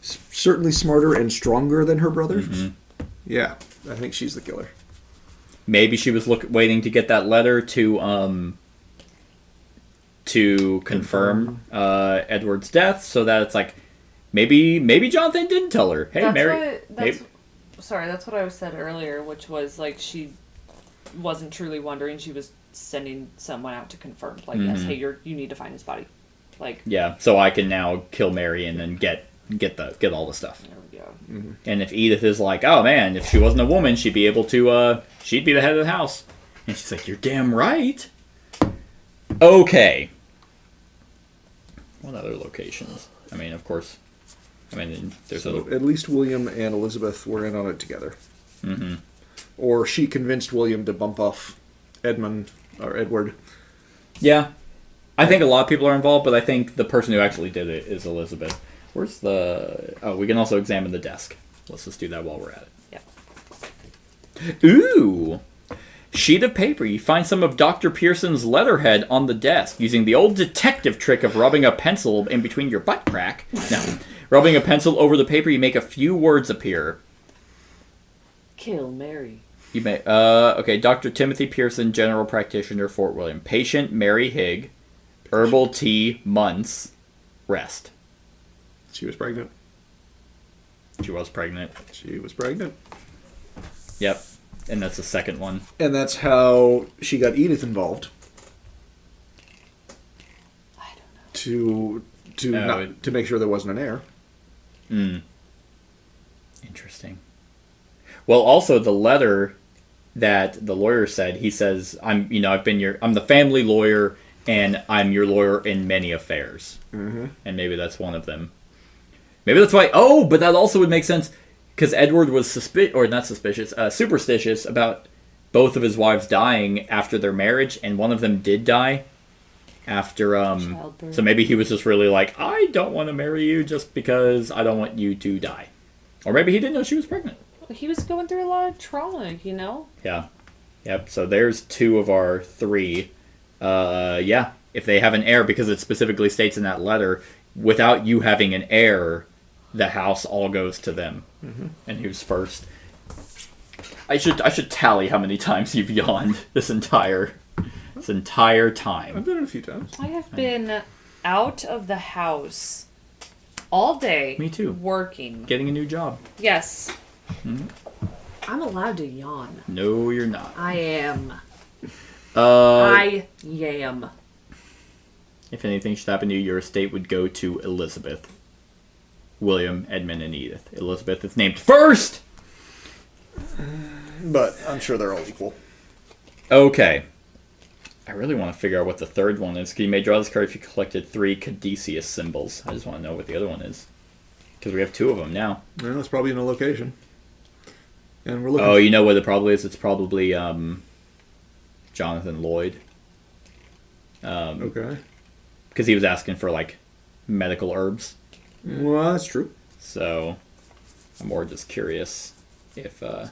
certainly smarter and stronger than her brothers. Mm-hmm. Yeah, I think she's the killer. maybe she was waiting to get that letter to confirm Edward's death, so that it's like maybe Jonathan didn't tell her. Hey, Mary. That's what I said earlier, which was like she wasn't truly wondering. She was sending someone out to confirm, like, yes, hey, you need to find his body. Like, Yeah, so I can now kill Mary and then get all the stuff. there we go. Mm-hmm. And if Edith is like, oh man, if she wasn't a woman, she'd be able to she'd be the head of the house. And she's like, you're damn right. Okay. What other locations? I mean, of course. There's So other. at least William and Elizabeth were in on it together. Mm-hmm. Or she convinced William to bump off Edmund or Edward. Yeah. I think a lot of people are involved, but I think the person who actually did it is Elizabeth. Where's the... Oh, we can also examine the desk. Let's just do that while we're at it. Yeah. Ooh! Sheet of paper. You find some of Dr. Pearson's letterhead on the desk using the old detective trick of rubbing a pencil in between your butt crack. No. Rubbing a pencil over the paper, you make a few words appear. Kill Mary. You may... Okay, Dr. Timothy Pearson, General Practitioner, Fort William. Patient, Mary Higg. Herbal tea, months. Rest. She was pregnant. She was pregnant. She was pregnant. Yep. And that's the second one. And that's how she got Edith involved. I don't know. To make sure there wasn't an heir. Interesting. Well, also the letter that the lawyer said, he says, I'm the family lawyer and I'm your lawyer in many affairs. Mm-hmm. And maybe that's one of them. Maybe that's why. Oh, but that also would make sense because Edward was superstitious about both of his wives dying after their marriage, and one of them did die after. Childbirth. So maybe he was just really like, I don't want to marry you just because I don't want you to die, or maybe he didn't know she was pregnant. He was going through a lot of trauma, you know? Yeah. Yep. So there's 2 of our 3. Yeah. If they have an heir, because it specifically states in that letter, without you having an heir, the house all goes to them. Mm-hmm. And who's first? I should tally how many times you've yawned this entire time. I've done it a few times. I have been out of the house all day. Me too. Working. Getting a new job. Yes. Mm-hmm. I'm allowed to yawn. No, you're not. I am. I am. If anything should happen to you, your estate would go to Elizabeth. William, Edmund, and Edith. Elizabeth is named first! But I'm sure they're all equal. Okay. I really want to figure out what the third one is. You may draw this card if you collected 3 Caduceus symbols. I just want to know what the other one is. Because we have 2 of them now. Well, it's probably in a location. And we're looking. Oh, you know what it probably is? It's probably Jonathan Lloyd. Okay. Because he was asking for, like, medical herbs. Well, that's true. So, I'm more just curious if, what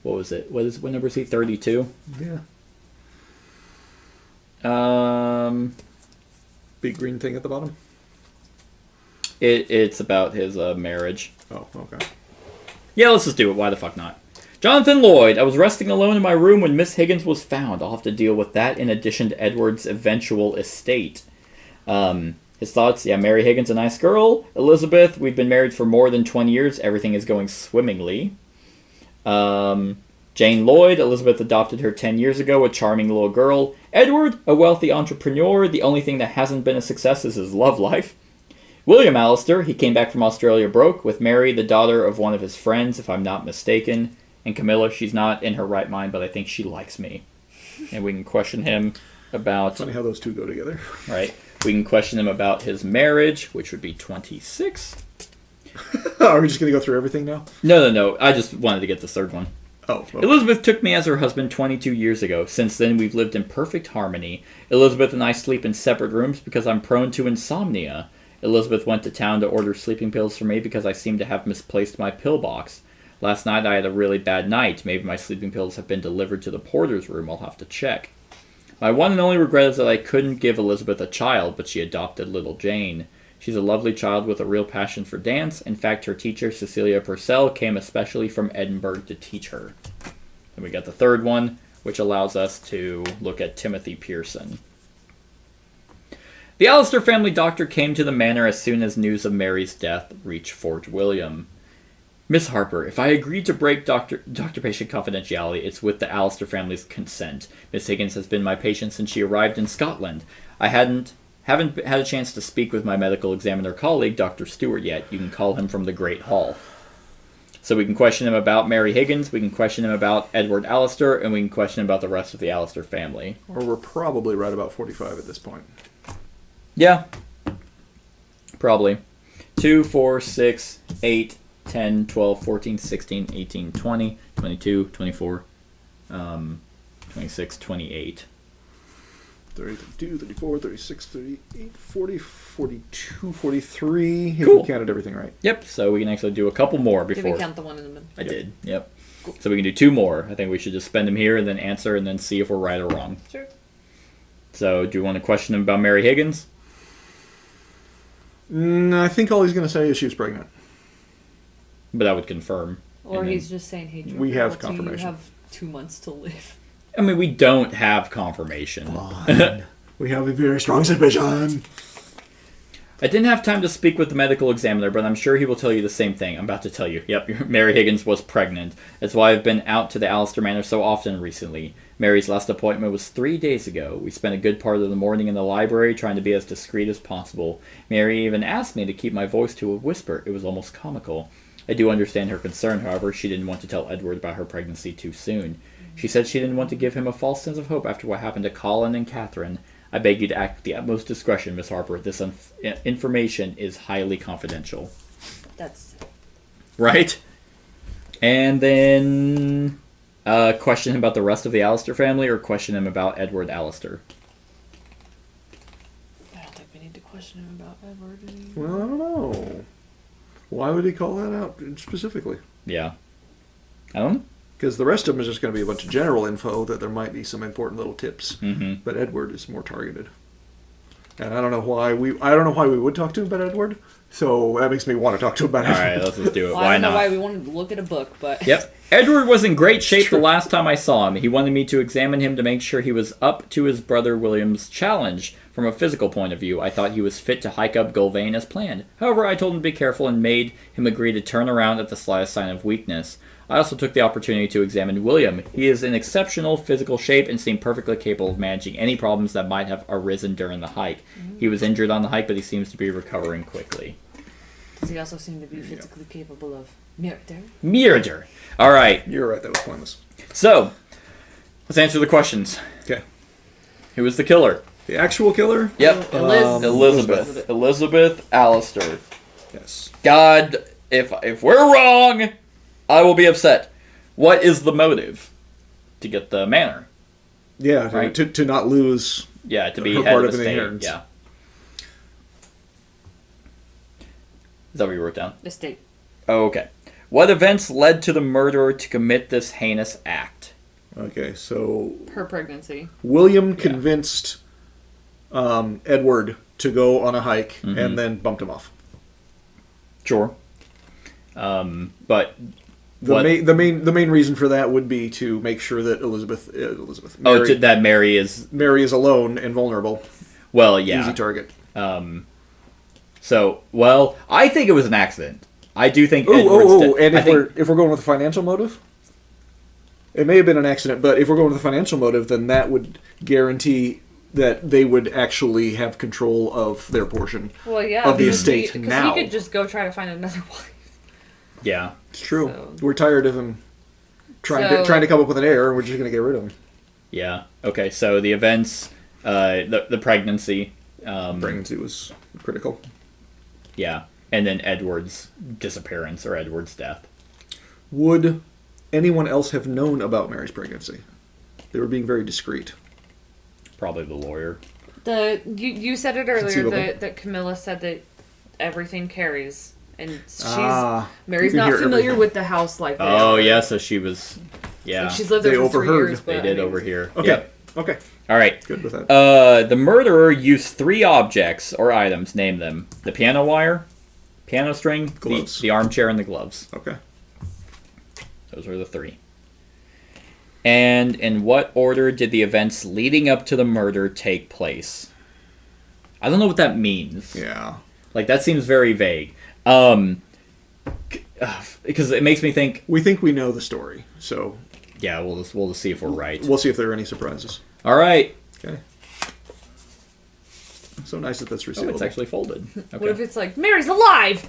was it? What number is he? 32? Yeah. Big green thing at the bottom? It's about his marriage. Oh, okay. Yeah, let's just do it. Why the fuck not? Jonathan Lloyd. I was resting alone in my room when Miss Higgins was found. I'll have to deal with that in addition to Edward's eventual estate. His thoughts, yeah, Mary Higgins, a nice girl. Elizabeth, we've been married for more than 20 years. Everything is going swimmingly. Jane Lloyd, Elizabeth adopted her 10 years ago, a charming little girl. Edward, a wealthy entrepreneur. The only thing that hasn't been a success is his love life. William Allister, he came back from Australia broke, with Mary, the daughter of one of his friends, if I'm not mistaken. And Camilla, she's not in her right mind, but I think she likes me. And we can question him about... Funny how those 2 go together. Right. We can question him about his marriage, which would be 26. Are we just going to go through everything now? No. I just wanted to get the third one. Oh. Okay. Elizabeth took me as her husband 22 years ago. Since then, we've lived in perfect harmony. Elizabeth and I sleep in separate rooms because I'm prone to insomnia. Elizabeth went to town to order sleeping pills for me because I seem to have misplaced my pill box. Last night I had a really bad night. Maybe my sleeping pills have been delivered to the porter's room. I'll have to check. My one and only regret is that I couldn't give Elizabeth a child, but she adopted little Jane. She's a lovely child with a real passion for dance. In fact, her teacher, Cecilia Purcell, came especially from Edinburgh to teach her. And we got the third one, which allows us to look at Timothy Pearson. The Allister family doctor came to the manor as soon as news of Mary's death reached Fort William. Miss Harper, if I agreed to break doctor-patient confidentiality, it's with the Allister family's consent. Miss Higgins has been my patient since she arrived in Scotland. I haven't had a chance to speak with my medical examiner colleague, Dr. Stewart, yet. You can call him from the Great Hall. So we can question him about Mary Higgins, we can question him about Edward Allister, and we can question him about the rest of the Allister family. Or we're probably right about 45 at this point. Yeah. Probably. 2, 4, 6, 8, 10, 12, 14, 16, 18, 20, 22, 24, 26, 28. 30, 32, 34, 36, 38, 40, 42, 43. If Cool. we counted everything right. Yep. So we can actually do a couple more Did before. we count the one in the middle? I did. Yep. So we can do 2 more. I think we should just spend them here and then answer and then see if we're right or wrong. Sure. So do you want to question him about Mary Higgins? I think all he's going to say is she was pregnant. But that would confirm. Or And then- he's just saying, hey, George, We have well, do confirmation. You have 2 months to live. I mean, we don't have confirmation. We have a very strong suspicion. I didn't have time to speak with the medical examiner, but I'm sure he will tell you the same thing. I'm about to tell you. Yep, Mary Higgins was pregnant. That's why I've been out to the Allister Manor so often recently. Mary's last appointment was 3 days ago. We spent a good part of the morning in the library trying to be as discreet as possible. Mary even asked me to keep my voice to a whisper. It was almost comical. I do understand her concern, however. She didn't want to tell Edward about her pregnancy too soon. She said she didn't want to give him a false sense of hope after what happened to Colin and Catherine. I beg you to act with the utmost discretion, Miss Harper. This information is highly confidential. That's Right? And then question him about the rest of the Allister family, or question him about Edward Allister? I don't think we need to question him about Edward anymore. Well, I don't know. Why would he call that out specifically? Yeah. I don't know. Because the rest of them is just going to be a bunch of general info that there might be some important little tips. Mm-hmm. But Edward is more targeted. And I don't know why we would talk to him about Edward. So that makes me want to talk to him about All Edward. right, let's just do it. Well, I Why don't know not? why we wanted to look at a book, but Yep. Edward was in great shape the true. last time I saw him. He wanted me to examine him to make sure he was up to his brother William's challenge. From a physical point of view, I thought he was fit to hike up Gulvain as planned. However, I told him to be careful and made him agree to turn around at the slightest sign of weakness. I also took the opportunity to examine William. He is in exceptional physical shape and seemed perfectly capable of managing any problems that might have arisen during the hike. He was injured on the hike, but he seems to be recovering quickly. does he also seem to be physically capable of murder? Murder. All right, You're right, that was pointless. so let's answer the questions. Okay. Who was the killer? The actual killer? Yep, Elizabeth. Elizabeth Allister. Yes. God, if we're wrong, I will be upset. What is the motive? To get the manor. Yeah, Right. to not lose. Yeah, to be Her head part of of the an state. inheritance. Yeah. Is that what you wrote down? Estate. Oh, okay. What events led to the murderer to commit this heinous act? Okay, so Her pregnancy. William convinced Edward to go on a hike Mm-hmm. and then bumped him off. Sure. But The what? the main reason for that would be to make sure that Mary, That Mary is. Mary is alone and vulnerable. Well, yeah. Easy target. So, well, I think it was an accident. I do think. Edward's And I if think, we're going with a financial motive, it may have been an accident, but if we're going with a financial motive, then that would guarantee that they would actually have control of their portion. Well, yeah. Of the because estate because now. he could just go try to find another wife. yeah. It's true. So- We're tired of him trying to come up with an heir, and we're just going to get rid of him. Yeah. Okay. So the events, the pregnancy, Pregnancy was critical. yeah, and then Edward's disappearance or Edward's death. Would anyone else have known about Mary's pregnancy? They were being very discreet. Probably the lawyer. You said it earlier Conceivable. that Camilla said that everything carries, and you Mary's can not hear familiar everything. with the house like that. Oh yeah. So she was. Yeah. Like, she's lived there They for 3 overheard. years. They But, did I mean, overhear. Okay. Yep. Okay. All right. Good with that. The murderer used 3 objects or items. Name them: the piano wire, piano string, Gloves. the armchair, and the gloves. Okay. Those were the 3. And in what order did the events leading up to the murder take place? I don't know what that means. Yeah. Like, that seems very vague. Because it makes me think. We think we know the story, so Yeah, we'll just see if we're right. we'll see if there are any surprises. All right. Okay. So nice that that's Oh, resealable. it's actually folded. What Okay. if it's like Mary's alive?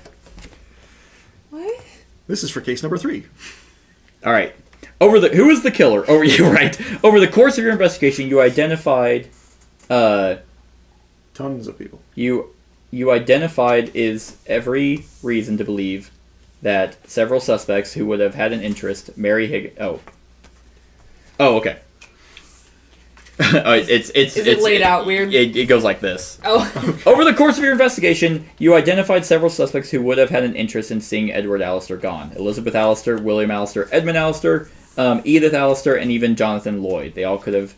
What? This is for case number 3. All right. Who is the killer? Oh, you're right. Over the course of your investigation, you identified. Tons of people. You identified is every reason to believe that several suspects who would have had an interest, Mary Higgins. Oh, okay. Is it laid out weird? It goes like this. Oh. Over the course of your investigation, you identified several suspects who would have had an interest in seeing Edward Alistair gone. Elizabeth Alistair, William Alistair, Edmund Alistair, Edith Alistair, and even Jonathan Lloyd. They all could have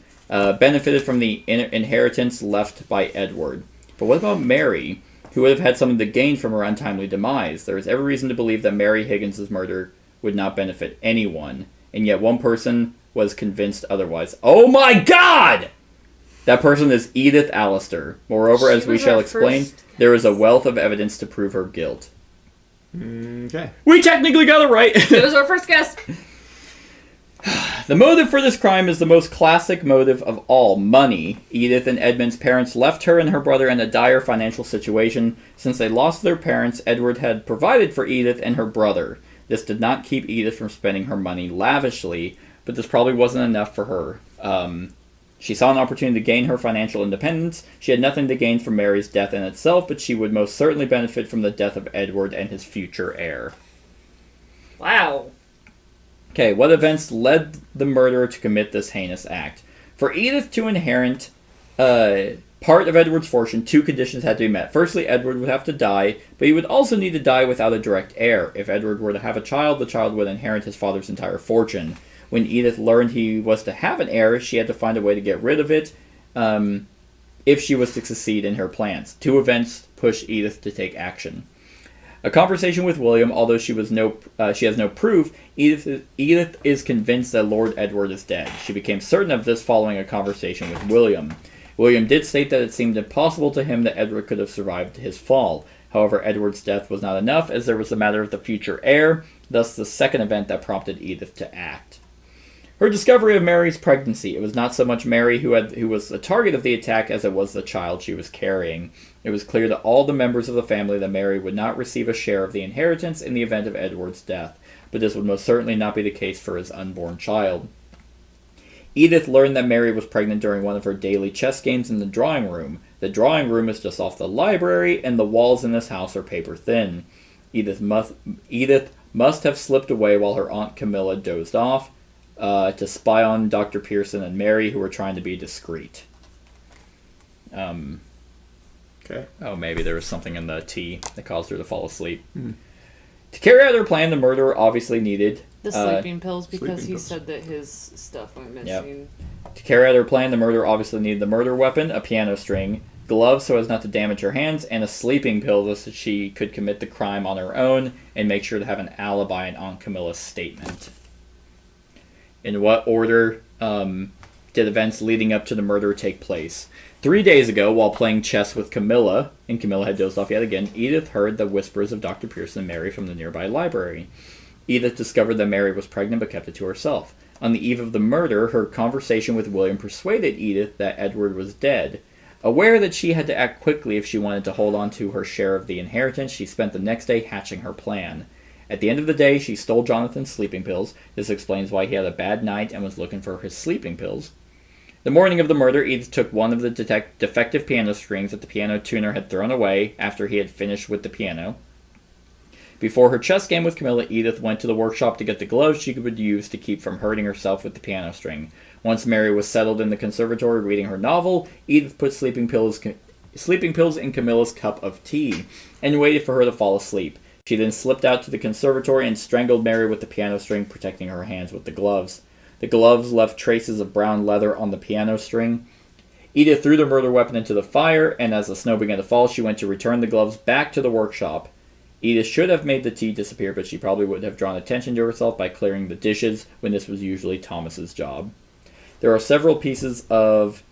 benefited from the inheritance left by Edward. But what about Mary, who would have had something to gain from her untimely demise? There is every reason to believe that Mary Higgins' murder would not benefit anyone, and yet one person was convinced otherwise. Oh my God! That person is Edith Alistair. Moreover, as we shall explain, there is a wealth of evidence to prove her guilt. Okay. We technically got it right! It was our first guess. The motive for this crime is the most classic motive of all, money. Edith and Edmund's parents left her and her brother in a dire financial situation. Since they lost their parents, Edward had provided for Edith and her brother. This did not keep Edith from spending her money lavishly, but this probably wasn't enough for her. She saw an opportunity to gain her financial independence. She had nothing to gain from Mary's death in itself, but she would most certainly benefit from the death of Edward and his future heir. Wow. Okay, what events led the murderer to commit this heinous act? For Edith to inherit part of Edward's fortune, two conditions had to be met. Firstly, Edward would have to die, but he would also need to die without a direct heir. If Edward were to have a child, the child would inherit his father's entire fortune. When Edith learned he was to have an heir, she had to find a way to get rid of it if she was to succeed in her plans. Two events pushed Edith to take action. A conversation with William, although she has no proof, Edith is convinced that Lord Edward is dead. She became certain of this following a conversation with William. William did state that it seemed impossible to him that Edward could have survived his fall. However, Edward's death was not enough, as there was the matter of the future heir, thus the second event that prompted Edith to act. Her discovery of Mary's pregnancy. It was not so much Mary who was the target of the attack as it was the child she was carrying. It was clear to all the members of the family that Mary would not receive a share of the inheritance in the event of Edward's death, but this would most certainly not be the case for his unborn child. Edith learned that Mary was pregnant during one of her daily chess games in the drawing room. The drawing room is just off the library, and the walls in this house are paper thin. Edith must have slipped away while her Aunt Camilla dozed off, to spy on Dr. Pearson and Mary, who were trying to be discreet. Okay. Oh, maybe there was something in the tea that caused her to fall asleep. To carry out her plan, the murderer obviously needed... The sleeping pills, because sleeping he pills. said that his stuff went missing. To carry out her plan, the murderer obviously needed the murder weapon, a piano string, gloves so as not to damage her hands, and a sleeping pill so that she could commit the crime on her own and make sure to have an alibi in Aunt Camilla's statement. In what order did events leading up to the murder take place? 3 days ago, while playing chess with Camilla, and Camilla had dozed off yet again, Edith heard the whispers of Dr. Pearson and Mary from the nearby library. Edith discovered that Mary was pregnant but kept it to herself. On the eve of the murder, her conversation with William persuaded Edith that Edward was dead. Aware that she had to act quickly if she wanted to hold on to her share of the inheritance, she spent the next day hatching her plan. At the end of the day, she stole Jonathan's sleeping pills. This explains why he had a bad night and was looking for his sleeping pills. The morning of the murder, Edith took one of the defective piano strings that the piano tuner had thrown away after he had finished with the piano. Before her chess game with Camilla, Edith went to the workshop to get the gloves she would use to keep from hurting herself with the piano string. Once Mary was settled in the conservatory reading her novel, Edith put sleeping pills in Camilla's cup of tea and waited for her to fall asleep. She then slipped out to the conservatory and strangled Mary with the piano string, protecting her hands with the gloves. The gloves left traces of brown leather on the piano string. Edith threw the murder weapon into the fire, and as the snow began to fall, she went to return the gloves back to the workshop. Edith should have made the tea disappear, but she probably would have drawn attention to herself by clearing the dishes when this was usually Thomas's job. There are several pieces of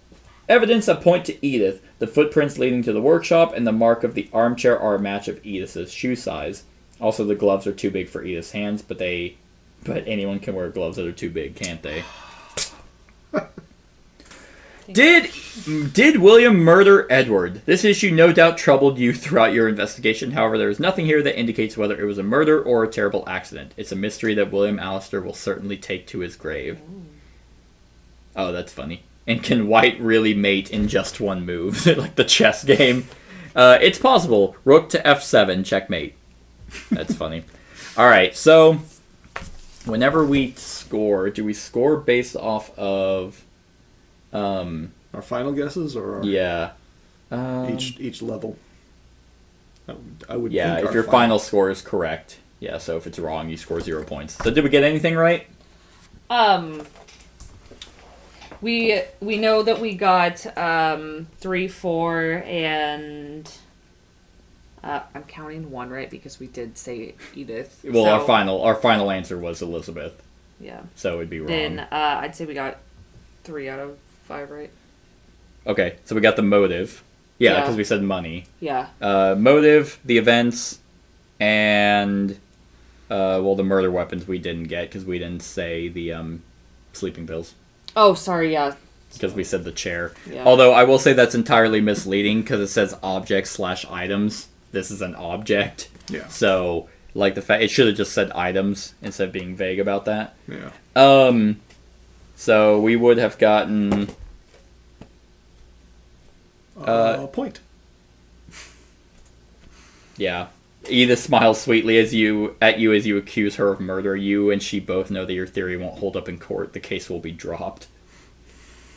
evidence that point to Edith. The footprints leading to the workshop and the mark of the armchair are a match of Edith's shoe size. Also, the gloves are too big for Edith's hands, but anyone can wear gloves that are too big, can't they? Did William murder Edward? This issue no doubt troubled you throughout your investigation. However, there is nothing here that indicates whether it was a murder or a terrible accident. It's a mystery that William Allister will certainly take to his grave. Oh, that's funny. And can white really mate in just one move? Like the chess game. It's possible. Rook to f7, checkmate. That's funny. Alright, so whenever we score, do we score based off of Our final guesses, or our Yeah. each level. I would. Yeah, think if our your final score is correct. Yeah, so if it's wrong, you score 0 points. So did we get anything right? We know that we got 3, 4, and I'm counting 1 right because we did say Edith. Well, so, our final answer was Elizabeth, yeah. so it'd be wrong. Then I'd say we got 3 out of 5 right. Okay, so we got the motive. Yeah, Yeah. because we said money. Yeah. Motive, the events, and the murder weapons we didn't get because we didn't say the sleeping pills. Oh, sorry. Yeah. Because we said the chair. Yeah. Although I will say that's entirely misleading because it says objects/items. This is an object. Yeah. So, like the fact it should have just said items instead of being vague about that. Yeah. So we would have gotten Point. yeah. Edith smiles sweetly as you accuse her of murder. You and she both know that your theory won't hold up in court. The case will be dropped.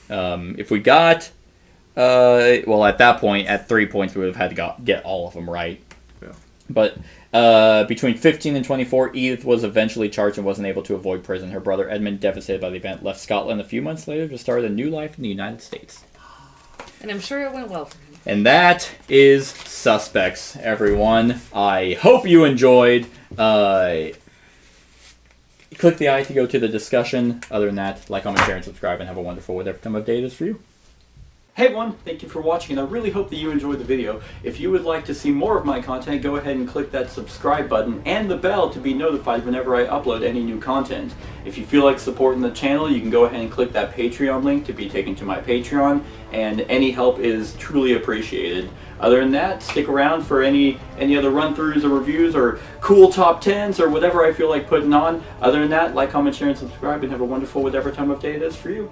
If we got, at that point, at 3 points, we would have had to get all of them right. Yeah. But between 15 and 24, Edith was eventually charged and wasn't able to avoid prison. Her brother Edmund, devastated by the event, left Scotland a few months later to start a new life in the United States. And I'm sure it went well for him. And that is Suspects, everyone. I hope you enjoyed. Click the I to go to the discussion. Other than that, like, comment, share, and subscribe, and have a wonderful whatever time of day it is for you. Hey everyone, thank you for watching, and I really hope that you enjoyed the video. If you would like to see more of my content, go ahead and click that subscribe button and the bell to be notified whenever I upload any new content. If you feel like supporting the channel, you can go ahead and click that Patreon link to be taken to my Patreon, and any help is truly appreciated. Other than that, stick around for any other run-throughs or reviews or cool top 10s or whatever I feel like putting on. Other than that, like, comment, share, and subscribe, and have a wonderful whatever time of day it is for you.